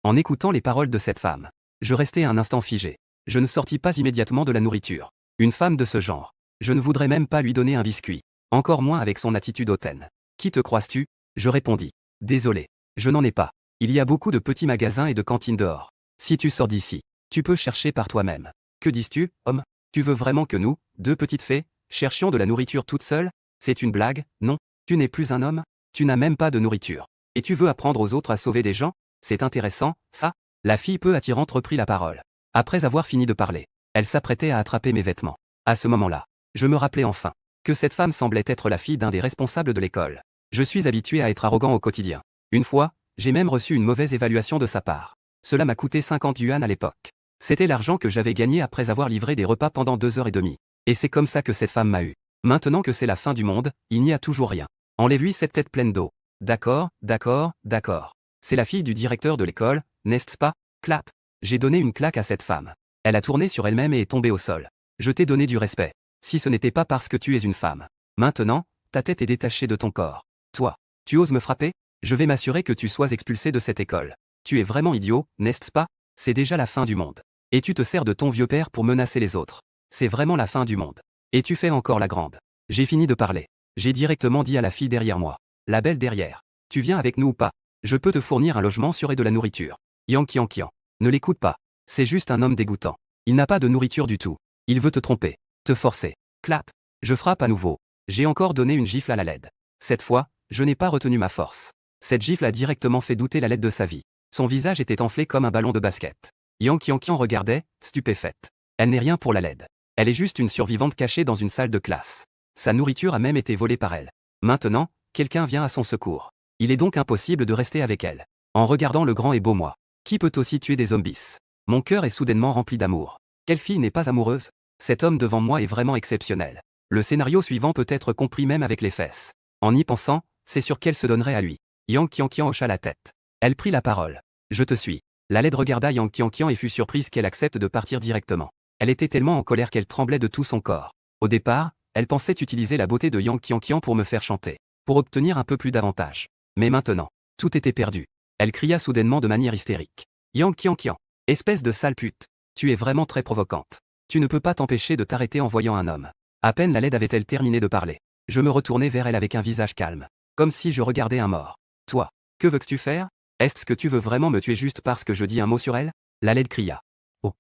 En écoutant les paroles de cette femme, je restais un instant figé. Je ne sortis pas immédiatement de la nourriture. Une femme de ce genre. Je ne voudrais même pas lui donner un biscuit. Encore moins avec son attitude hautaine. Qui te croises-tu? Je répondis. Désolé. Je n'en ai pas. Il y a beaucoup de petits magasins et de cantines dehors. Si tu sors d'ici, tu peux chercher par toi-même. Que dis-tu, homme? Tu veux vraiment que nous, 2 petites fées, cherchions de la nourriture toutes seules? C'est une blague, non? Tu n'es plus un homme? Tu n'as même pas de nourriture. Et tu veux apprendre aux autres à sauver des gens? C'est intéressant, ça? La fille peu attirante reprit la parole. Après avoir fini de parler, elle s'apprêtait à attraper mes vêtements. À ce moment-là, je me rappelais enfin que cette femme semblait être la fille d'un des responsables de l'école. Je suis habitué à être arrogant au quotidien. Une fois, j'ai même reçu une mauvaise évaluation de sa part. Cela m'a coûté 50 yuan à l'époque. C'était l'argent que j'avais gagné après avoir livré des repas pendant 2h30. Et c'est comme ça que cette femme m'a eu. Maintenant que c'est la fin du monde, il n'y a toujours rien. Enlève-lui cette tête pleine d'eau. D'accord, d'accord, d'accord. C'est la fille du directeur de l'école, n'est-ce pas? Clap. J'ai donné une claque à cette femme. Elle a tourné sur elle-même et est tombée au sol. Je t'ai donné du respect. Si ce n'était pas parce que tu es une femme. Maintenant, ta tête est détachée de ton corps. Toi, tu oses me frapper? Je vais m'assurer que tu sois expulsé de cette école. Tu es vraiment idiot, n'est-ce pas? C'est déjà la fin du monde. Et tu te sers de ton vieux père pour menacer les autres. C'est vraiment la fin du monde. Et tu fais encore la grande. J'ai fini de parler. J'ai directement dit à la fille derrière moi. La belle derrière. Tu viens avec nous ou pas? Je peux te fournir un logement sûr et de la nourriture. Yank yank yank. Ne l'écoute pas. C'est juste un homme dégoûtant. Il n'a pas de nourriture du tout. Il veut te tromper. Te forcer. Clap. Je frappe à nouveau. J'ai encore donné une gifle à la LED. Cette fois, je n'ai pas retenu ma force. Cette gifle a directement fait douter la LED de sa vie. Son visage était enflé comme un ballon de basket. Yank yank yank regardait, stupéfaite. Elle n'est rien pour la LED. Elle est juste une survivante cachée dans une salle de classe. Sa nourriture a même été volée par elle. Maintenant, quelqu'un vient à son secours. Il est donc impossible de rester avec elle. En regardant le grand et beau moi. Qui peut aussi tuer des zombies? Mon cœur est soudainement rempli d'amour. Quelle fille n'est pas amoureuse? Cet homme devant moi est vraiment exceptionnel. Le scénario suivant peut être compris même avec les fesses. En y pensant, c'est sûr qu'elle se donnerait à lui. Yank yank yank hocha la tête. Elle prit la parole. Je te suis. La LED regarda Yank yank yank et fut surprise qu'elle accepte de partir directement. Elle était tellement en colère qu'elle tremblait de tout son corps. Au départ, elle pensait utiliser la beauté de Yank yank yank pour me faire chanter, pour obtenir un peu plus d'avantages. Mais maintenant, tout était perdu. Elle cria soudainement de manière hystérique. Yank yank yank. Espèce de sale pute. Tu es vraiment très provocante. Tu ne peux pas t'empêcher de t'arrêter en voyant un homme. À peine la LED avait-elle terminé de parler. Je me retournai vers elle avec un visage calme. Comme si je regardais un mort. Toi, que veux-tu faire? Est-ce que tu veux vraiment me tuer juste parce que je dis un mot sur elle? La LED cria. Oh.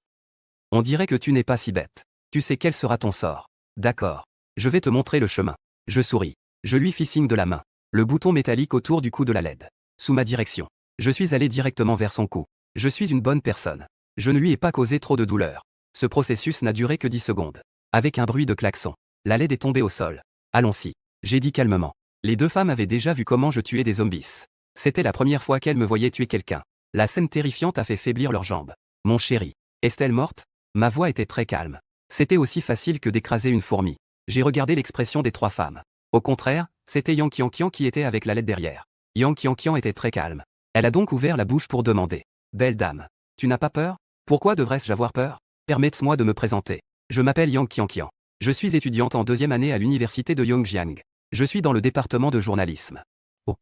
On dirait que tu n'es pas si bête. Tu sais quel sera ton sort. D'accord. Je vais te montrer le chemin. Je souris. Je lui fis signe de la main. Le bouton métallique autour du cou de la LED. Sous ma direction. Je suis allé directement vers son cou. Je suis une bonne personne. Je ne lui ai pas causé trop de douleur. Ce processus n'a duré que 10 secondes. Avec un bruit de klaxon. La LED est tombée au sol. Allons-y. J'ai dit calmement. Les deux femmes avaient déjà vu comment je tuais des zombies. C'était la première fois qu'elles me voyaient tuer quelqu'un. La scène terrifiante a fait faiblir leurs jambes. Mon chéri. Est-elle morte? Ma voix était très calme. C'était aussi facile que d'écraser une fourmi. J'ai regardé l'expression des trois femmes. Au contraire, c'était Yank yank yank qui était avec la LED derrière. Yank yank yank était très calme. Elle a donc ouvert la bouche pour demander. Belle dame. Tu n'as pas peur? Pourquoi devrais-je avoir peur? Permettez-moi de me présenter. Je m'appelle Yank yank yank. Je suis étudiante en 2e année à l'université de Yongjiang. Je suis dans le département de journalisme. Oh.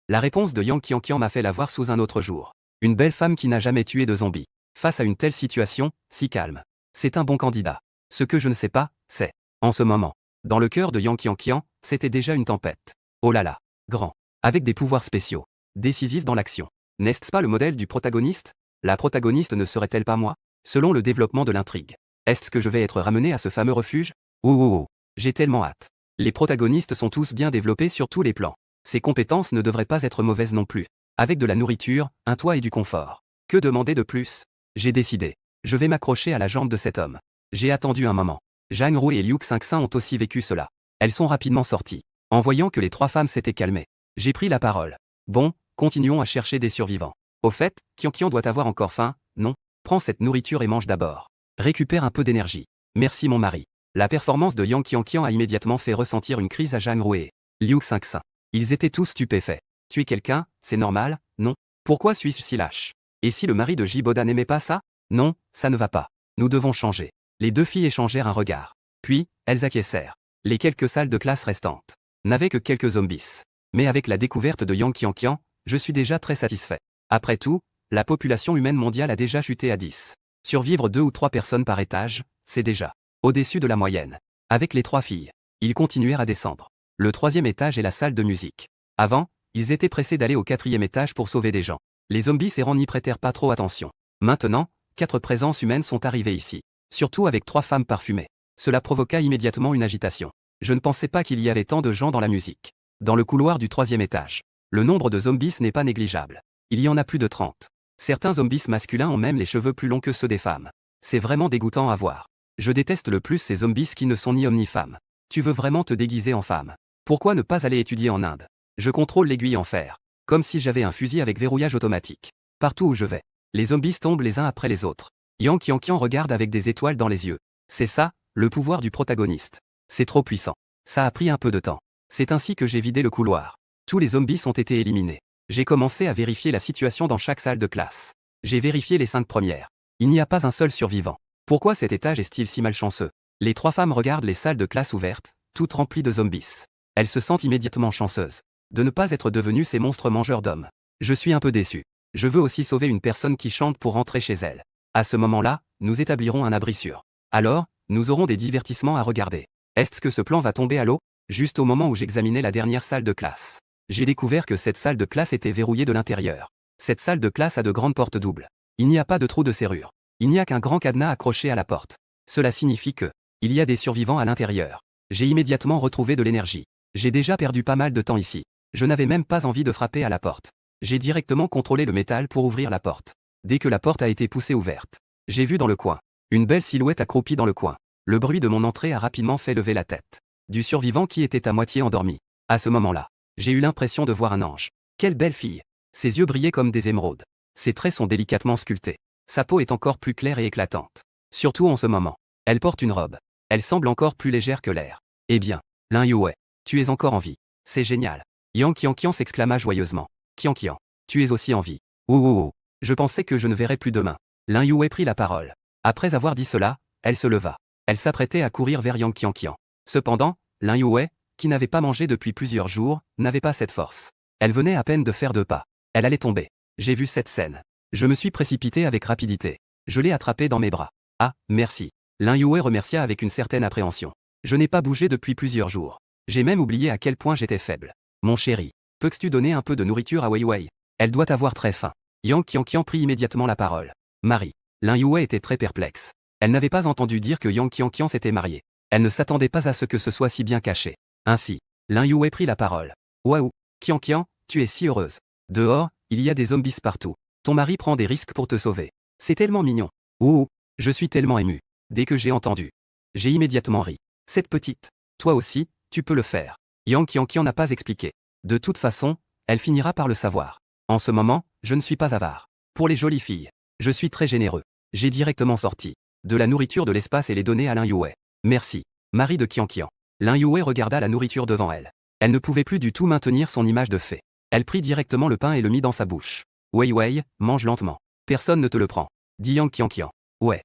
La réponse de Yank yank yank m'a fait la voir sous un autre jour. Une belle femme qui n'a jamais tué de zombies. Face à une telle situation, si calme. C'est un bon candidat. Ce que je ne sais pas, c'est, en ce moment, dans le cœur de Yank yank yank, c'était déjà une tempête. Oh là là. Grand. Avec des pouvoirs spéciaux. Décisif dans l'action. N'est-ce pas le modèle du protagoniste? La protagoniste ne serait-elle pas moi? Selon le développement de l'intrigue. Est-ce que je vais être ramené à ce fameux refuge? Oh oh oh. J'ai tellement hâte. Les protagonistes sont tous bien développés sur tous les plans. Ces compétences ne devraient pas être mauvaises non plus. Avec de la nourriture, un toit et du confort. Que demander de plus? J'ai décidé. Je vais m'accrocher à la jambe de cet homme. J'ai attendu un moment. Zhang Rui et Liu Xingxin ont aussi vécu cela. Elles sont rapidement sorties. En voyant que les trois femmes s'étaient calmées, j'ai pris la parole. Bon, continuons à chercher des survivants. Au fait, Qian doit avoir encore faim, non? Prends cette nourriture et mange d'abord. Récupère un peu d'énergie. Merci mon mari. La performance de Yang Qian a immédiatement fait ressentir une crise à Zhang Rui et Liu Xingxin. Ils étaient tous stupéfaits. Tuer quelqu'un, c'est normal, non? Pourquoi suis-je si lâche? Et si le mari de Jiboda n'aimait pas ça? Non, ça ne va pas. Nous devons changer. Les deux filles échangèrent un regard. Puis, elles acquiescèrent. Les quelques salles de classe restantes n'avaient que quelques zombies. Mais avec la découverte de Yang Qian, je suis déjà très satisfait. Après tout, la population humaine mondiale a déjà chuté à 10. Survivre 2 ou 3 personnes par étage, c'est déjà au-dessus de la moyenne. Avec les 3 filles, ils continuèrent à descendre. Le 3e étage est la salle de musique. Avant, ils étaient pressés d'aller au 4e étage pour sauver des gens. Les zombies errants n'y prêtèrent pas trop attention. Maintenant, 4 présences humaines sont arrivées ici. Surtout avec 3 femmes parfumées. Cela provoqua immédiatement une agitation. Je ne pensais pas qu'il y avait tant de gens dans la musique. Dans le couloir du 3e étage, le nombre de zombies n'est pas négligeable. Il y en a plus de 30. Certains zombies masculins ont même les cheveux plus longs que ceux des femmes. C'est vraiment dégoûtant à voir. Je déteste le plus ces zombies qui ne sont ni hommes ni femmes. Tu veux vraiment te déguiser en femme? Pourquoi ne pas aller étudier en Inde? Je contrôle l'aiguille en fer. Comme si j'avais un fusil avec verrouillage automatique. Partout où je vais, les zombies tombent les uns après les autres. Yang Qian regarde avec des étoiles dans les yeux. C'est ça, le pouvoir du protagoniste. C'est trop puissant. Ça a pris un peu de temps. C'est ainsi que j'ai vidé le couloir. Tous les zombies ont été éliminés. J'ai commencé à vérifier la situation dans chaque salle de classe. J'ai vérifié les 5 premières. Il n'y a pas un seul survivant. Pourquoi cet étage est-il si malchanceux? Les 3 femmes regardent les salles de classe ouvertes, toutes remplies de zombies. Elles se sentent immédiatement chanceuses de ne pas être devenues ces monstres mangeurs d'hommes. Je suis un peu déçu. Je veux aussi sauver une personne qui chante pour rentrer chez elle. À ce moment-là, nous établirons un abri sûr. Alors, nous aurons des divertissements à regarder. Est-ce que ce plan va tomber à l'eau? Juste au moment où j'examinais la dernière salle de classe, j'ai découvert que cette salle de classe était verrouillée de l'intérieur. Cette salle de classe a de grandes portes doubles. Il n'y a pas de trou de serrure. Il n'y a qu'un grand cadenas accroché à la porte. Cela signifie que, il y a des survivants à l'intérieur. J'ai immédiatement retrouvé de l'énergie. J'ai déjà perdu pas mal de temps ici. Je n'avais même pas envie de frapper à la porte. J'ai directement contrôlé le métal pour ouvrir la porte. Dès que la porte a été poussée ouverte, j'ai vu dans le coin une belle silhouette accroupie dans le coin. Le bruit de mon entrée a rapidement fait lever la tête du survivant qui était à moitié endormi. À ce moment-là, j'ai eu l'impression de voir un ange. Quelle belle fille! Ses yeux brillaient comme des émeraudes. Ses traits sont délicatement sculptés. Sa peau est encore plus claire et éclatante. Surtout en ce moment. Elle porte une robe. Elle semble encore plus légère que l'air. Eh bien, Lin Yue, tu es encore en vie. C'est génial. Yang Qianqian s'exclama joyeusement. Qianqian, tu es aussi en vie. Ouh. Je pensais que je ne verrais plus demain. Lin Yue prit la parole. Après avoir dit cela, elle se leva. Elle s'apprêtait à courir vers Yang Qianqian. Cependant, Lin Yue, qui n'avait pas mangé depuis plusieurs jours, n'avait pas cette force. Elle venait à peine de faire 2 pas. Elle allait tomber. J'ai vu cette scène. Je me suis précipité avec rapidité. Je l'ai attrapée dans mes bras. Ah, merci. Lin Yue remercia avec une certaine appréhension. Je n'ai pas bougé depuis plusieurs jours. J'ai même oublié à quel point j'étais faible. Mon chéri, peux-tu donner un peu de nourriture à Wei Wei? Elle doit avoir très faim. Yang Qianqian prit immédiatement la parole. Marie. Lin Yue était très perplexe. Elle n'avait pas entendu dire que Yang Qianqian s'était marié. Elle ne s'attendait pas à ce que ce soit si bien caché. Ainsi, Lin Yue prit la parole. Waouh, Qianqian, tu es si heureuse. Dehors, il y a des zombies partout. Ton mari prend des risques pour te sauver. C'est tellement mignon. Ouh, je suis tellement ému. Dès que j'ai entendu, j'ai immédiatement ri. Cette petite, toi aussi, tu peux le faire. Yang Qianqian n'a pas expliqué. De toute façon, elle finira par le savoir. En ce moment, je ne suis pas avare. Pour les jolies filles, je suis très généreux. J'ai directement sorti de la nourriture de l'espace et les donné à Lin Yue. Merci. Marie de Qianqian. Lin Yue regarda la nourriture devant elle. Elle ne pouvait plus du tout maintenir son image de fée. Elle prit directement le pain et le mit dans sa bouche. Wei Wei, mange lentement. Personne ne te le prend. Dit Yang Qianqian. Ouais.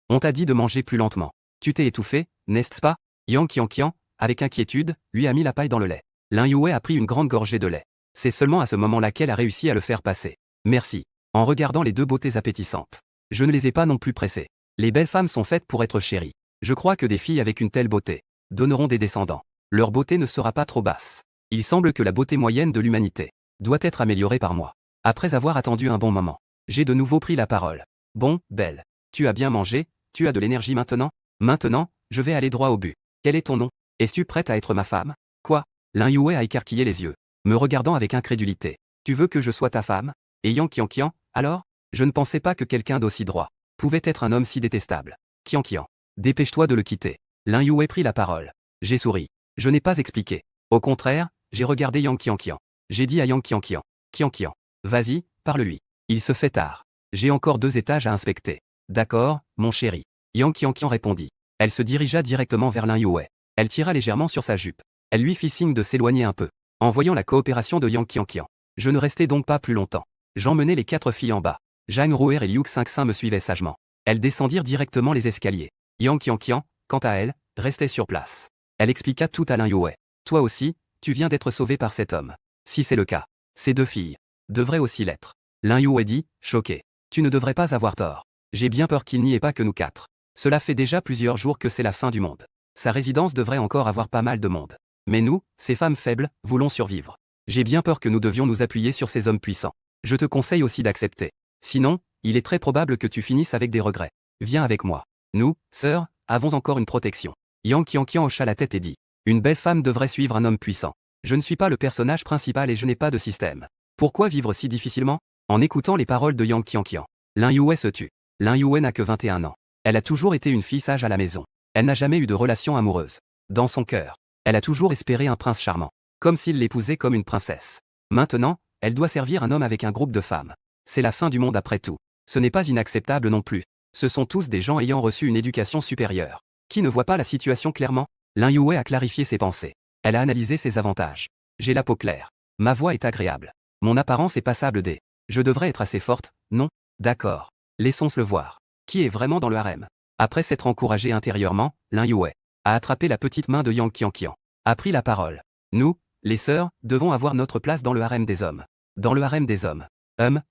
On t'a dit de manger plus lentement. Tu t'es étouffé, n'est-ce pas? Yang Qianqian, avec inquiétude, lui a mis la paille dans le lait. Lin Yue a pris une grande gorgée de lait. C'est seulement à ce moment-là qu'elle a réussi à le faire passer. Merci. En regardant les 2 beautés appétissantes. Je ne les ai pas non plus pressées. Les belles femmes sont faites pour être chéries. Je crois que des filles avec une telle beauté donneront des descendants. Leur beauté ne sera pas trop basse. Il semble que la beauté moyenne de l'humanité doit être améliorée par moi. Après avoir attendu un bon moment, j'ai de nouveau pris la parole. Bon, belle. Tu as bien mangé, tu as de l'énergie maintenant? Maintenant, je vais aller droit au but. Quel est ton nom? Es-tu prête à être ma femme? Quoi? Lin Yue a écarquillé les yeux, me regardant avec incrédulité. Tu veux que je sois ta femme? Et Yang Qianqian, alors? Je ne pensais pas que quelqu'un d'aussi droit pouvait être un homme si détestable. Qianqian, dépêche-toi de le quitter. Lin Yue prit la parole. J'ai souri. Je n'ai pas expliqué. Au contraire, j'ai regardé Yang Qianqian. J'ai dit à Yang Qianqian. Qianqian, vas-y, parle-lui. Il se fait tard. J'ai encore 2 étages à inspecter. D'accord, mon chéri. Yang Qianqian répondit. Elle se dirigea directement vers Lin Yue. Elle tira légèrement sur sa jupe. Elle lui fit signe de s'éloigner un peu. En voyant la coopération de Yang Qianqian, je ne restai donc pas plus longtemps. J'emmenai les 4 filles en bas. Zhang Ruer et Liu Xingxin me suivaient sagement. Elles descendirent directement les escaliers. Yang Qianqian, quant à elle, restait sur place. Elle expliqua tout à Lin Yue. Toi aussi, tu viens d'être sauvé par cet homme. Si c'est le cas, ces 2 filles devraient aussi l'être. Lin Yue dit, choqué. Tu ne devrais pas avoir tort. J'ai bien peur qu'il n'y ait pas que nous 4. Cela fait déjà plusieurs jours que c'est la fin du monde. Sa résidence devrait encore avoir pas mal de monde. Mais nous, ces femmes faibles, voulons survivre. J'ai bien peur que nous devions nous appuyer sur ces hommes puissants. Je te conseille aussi d'accepter. Sinon, il est très probable que tu finisses avec des regrets. Viens avec moi. Nous, sœurs, avons encore une protection. Yang Qianqian hocha la tête et dit. Une belle femme devrait suivre un homme puissant. Je ne suis pas le personnage principal et je n'ai pas de système. Pourquoi vivre si difficilement? En écoutant les paroles de Yang Qianqian, Lin Yue se tut. Lin Yue n'a que 21 ans. Elle a toujours été une fille sage à la maison. Elle n'a jamais eu de relation amoureuse. Dans son cœur, elle a toujours espéré un prince charmant. Comme s'il l'épousait comme une princesse. Maintenant, elle doit servir un homme avec un groupe de femmes. C'est la fin du monde après tout. Ce n'est pas inacceptable non plus. Ce sont tous des gens ayant reçu une éducation supérieure. Qui ne voient pas la situation clairement? Lin Yue a clarifié ses pensées. Elle a analysé ses avantages. J'ai la peau claire. Ma voix est agréable. Mon apparence est passable des. Je devrais être assez forte, non? D'accord. Laissons-se le voir. Qui est vraiment dans le harem? Après s'être encouragé intérieurement, Lin Yue a attrapé la petite main de Yang Qianqian. A pris la parole. Nous, les sœurs, devons avoir notre place dans le harem des hommes. Dans le harem des hommes.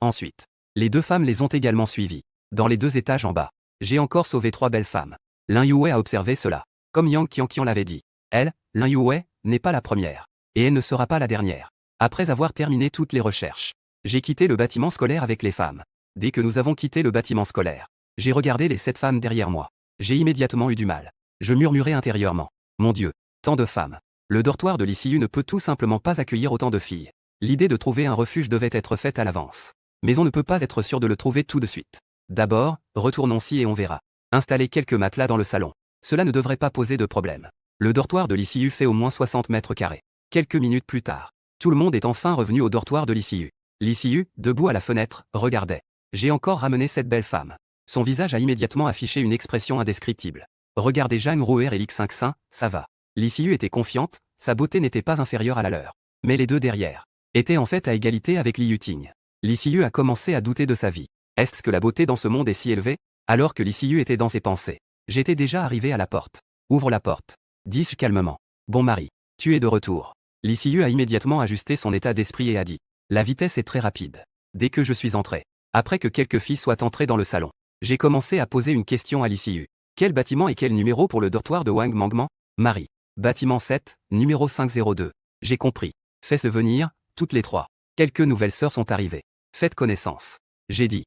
Ensuite. Les deux femmes les ont également suivies. Dans les 2 étages en bas. J'ai encore sauvé 3 belles femmes. Lin Yue a observé cela. Comme Yang Qianqian l'avait dit. Elle, Lin Yue, n'est pas la première. Et elle ne sera pas la dernière. Après avoir terminé toutes les recherches, j'ai quitté le bâtiment scolaire avec les femmes. Dès que nous avons quitté le bâtiment scolaire, j'ai regardé les 7 femmes derrière moi. J'ai immédiatement eu du mal. Je murmurais intérieurement. Mon Dieu, tant de femmes. Le dortoir de l'ICU ne peut tout simplement pas accueillir autant de filles. L'idée de trouver un refuge devait être faite à l'avance. Mais on ne peut pas être sûr de le trouver tout de suite. D'abord, retournons-y et on verra. Installer quelques matelas dans le salon. Cela ne devrait pas poser de problème. Le dortoir de l'ICU fait au moins 60 mètres carrés. Quelques minutes plus tard, tout le monde est enfin revenu au dortoir de l'ICU. L'ICU, debout à la fenêtre, regardait. J'ai encore ramené cette belle femme. Son visage a immédiatement affiché une expression indescriptible. Regardez Zhang Ruer et Lixingxin, ça va. L'ICU était confiante, sa beauté n'était pas inférieure à la leur. Mais les deux derrière étaient en fait à égalité avec Li Yuting. L'ICU a commencé à douter de sa vie. Est-ce que la beauté dans ce monde est si élevée? Alors que l'ICU était dans ses pensées. J'étais déjà arrivé à la porte. Ouvre la porte. Dis-je calmement. Bon mari, tu es de retour. L'ICU a immédiatement ajusté son état d'esprit et a dit. La vitesse est très rapide. Dès que je suis entré, après que quelques filles soient entrées dans le salon, j'ai commencé à poser une question à l'ICU. Quel bâtiment et quel numéro pour le dortoir de Wang Mangman? Marie. Bâtiment 7, numéro 502. J'ai compris. Fais-le venir, toutes les 3. Quelques nouvelles sœurs sont arrivées. Faites connaissance. J'ai dit.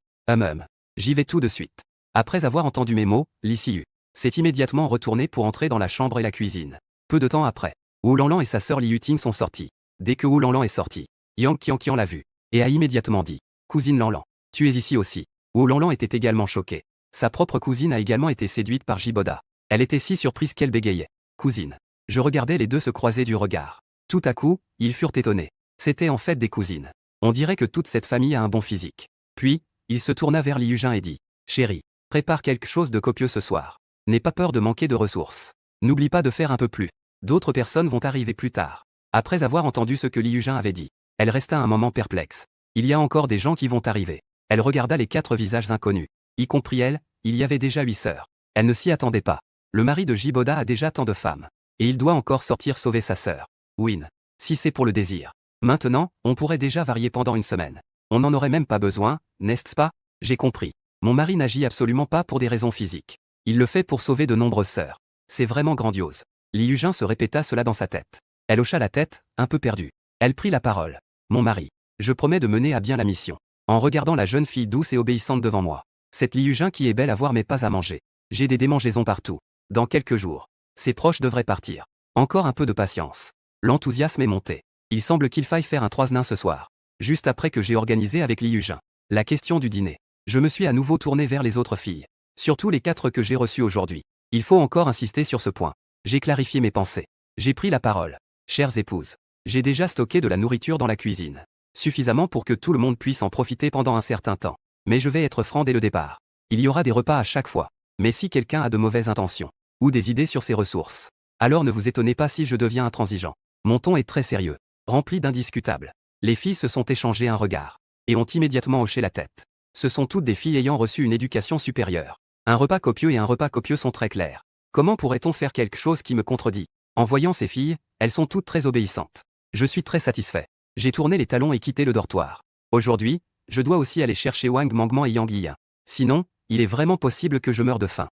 J'y vais tout de suite. Après avoir entendu mes mots, l'ICU s'est immédiatement retourné pour entrer dans la chambre et la cuisine. Peu de temps après, Wu Lanlan et sa sœur Li Yuting sont sortis. Dès que Wu Lanlan est sorti, Yang Qianqian l'a vu et a immédiatement dit. Cousine Lanlan, tu es ici aussi. Wu Lanlan était également choqué. Sa propre cousine a également été séduite par Jiboda. Elle était si surprise qu'elle bégayait. Cousine. Je regardais les deux se croiser du regard. Tout à coup, ils furent étonnés. C'étaient en fait des cousines. On dirait que toute cette famille a un bon physique. Puis, il se tourna vers Li Yujin et dit. Chérie, prépare quelque chose de copieux ce soir. N'aie pas peur de manquer de ressources. N'oublie pas de faire un peu plus. D'autres personnes vont arriver plus tard. Après avoir entendu ce que Li Yujin avait dit, elle resta un moment perplexe. Il y a encore des gens qui vont arriver. Elle regarda les 4 visages inconnus. Y compris elle, il y avait déjà 8 sœurs. Elle ne s'y attendait pas. Le mari de Jiboda a déjà tant de femmes. Et il doit encore sortir sauver sa sœur. Win. Si c'est pour le désir. Maintenant, on pourrait déjà varier pendant une semaine. On n'en aurait même pas besoin, n'est-ce pas? J'ai compris. Mon mari n'agit absolument pas pour des raisons physiques. Il le fait pour sauver de nombreuses sœurs. C'est vraiment grandiose. Li Yujin se répéta cela dans sa tête. Elle hocha la tête, un peu perdue. Elle prit la parole. Mon mari. Je promets de mener à bien la mission. En regardant la jeune fille douce et obéissante devant moi. Cette Li Yujin qui est belle à voir mais pas à manger. J'ai des démangeaisons partout. Dans quelques jours. Ses proches devraient partir. Encore un peu de patience. L'enthousiasme est monté. Il semble qu'il faille faire un 3 nains ce soir. Juste après que j'ai organisé avec Li Yujin la question du dîner. Je me suis à nouveau tourné vers les autres filles. Surtout les 4 que j'ai reçues aujourd'hui. Il faut encore insister sur ce point. J'ai clarifié mes pensées. J'ai pris la parole. Chères épouses. J'ai déjà stocké de la nourriture dans la cuisine. Suffisamment pour que tout le monde puisse en profiter pendant un certain temps. Mais je vais être franc dès le départ. Il y aura des repas à chaque fois. Mais si quelqu'un a de mauvaises intentions, ou des idées sur ses ressources, alors ne vous étonnez pas si je deviens intransigeant. Mon ton est très sérieux, rempli d'indiscutables. Les filles se sont échangées un regard, et ont immédiatement hoché la tête. Ce sont toutes des filles ayant reçu une éducation supérieure. Un repas copieux et un repas copieux sont très clairs. Comment pourrait-on faire quelque chose qui me contredit? En voyant ces filles, elles sont toutes très obéissantes. Je suis très satisfait. J'ai tourné les talons et quitté le dortoir. Aujourd'hui, je dois aussi aller chercher Wang Mangman et Yang Yiyan. Sinon, il est vraiment possible que je meure de faim.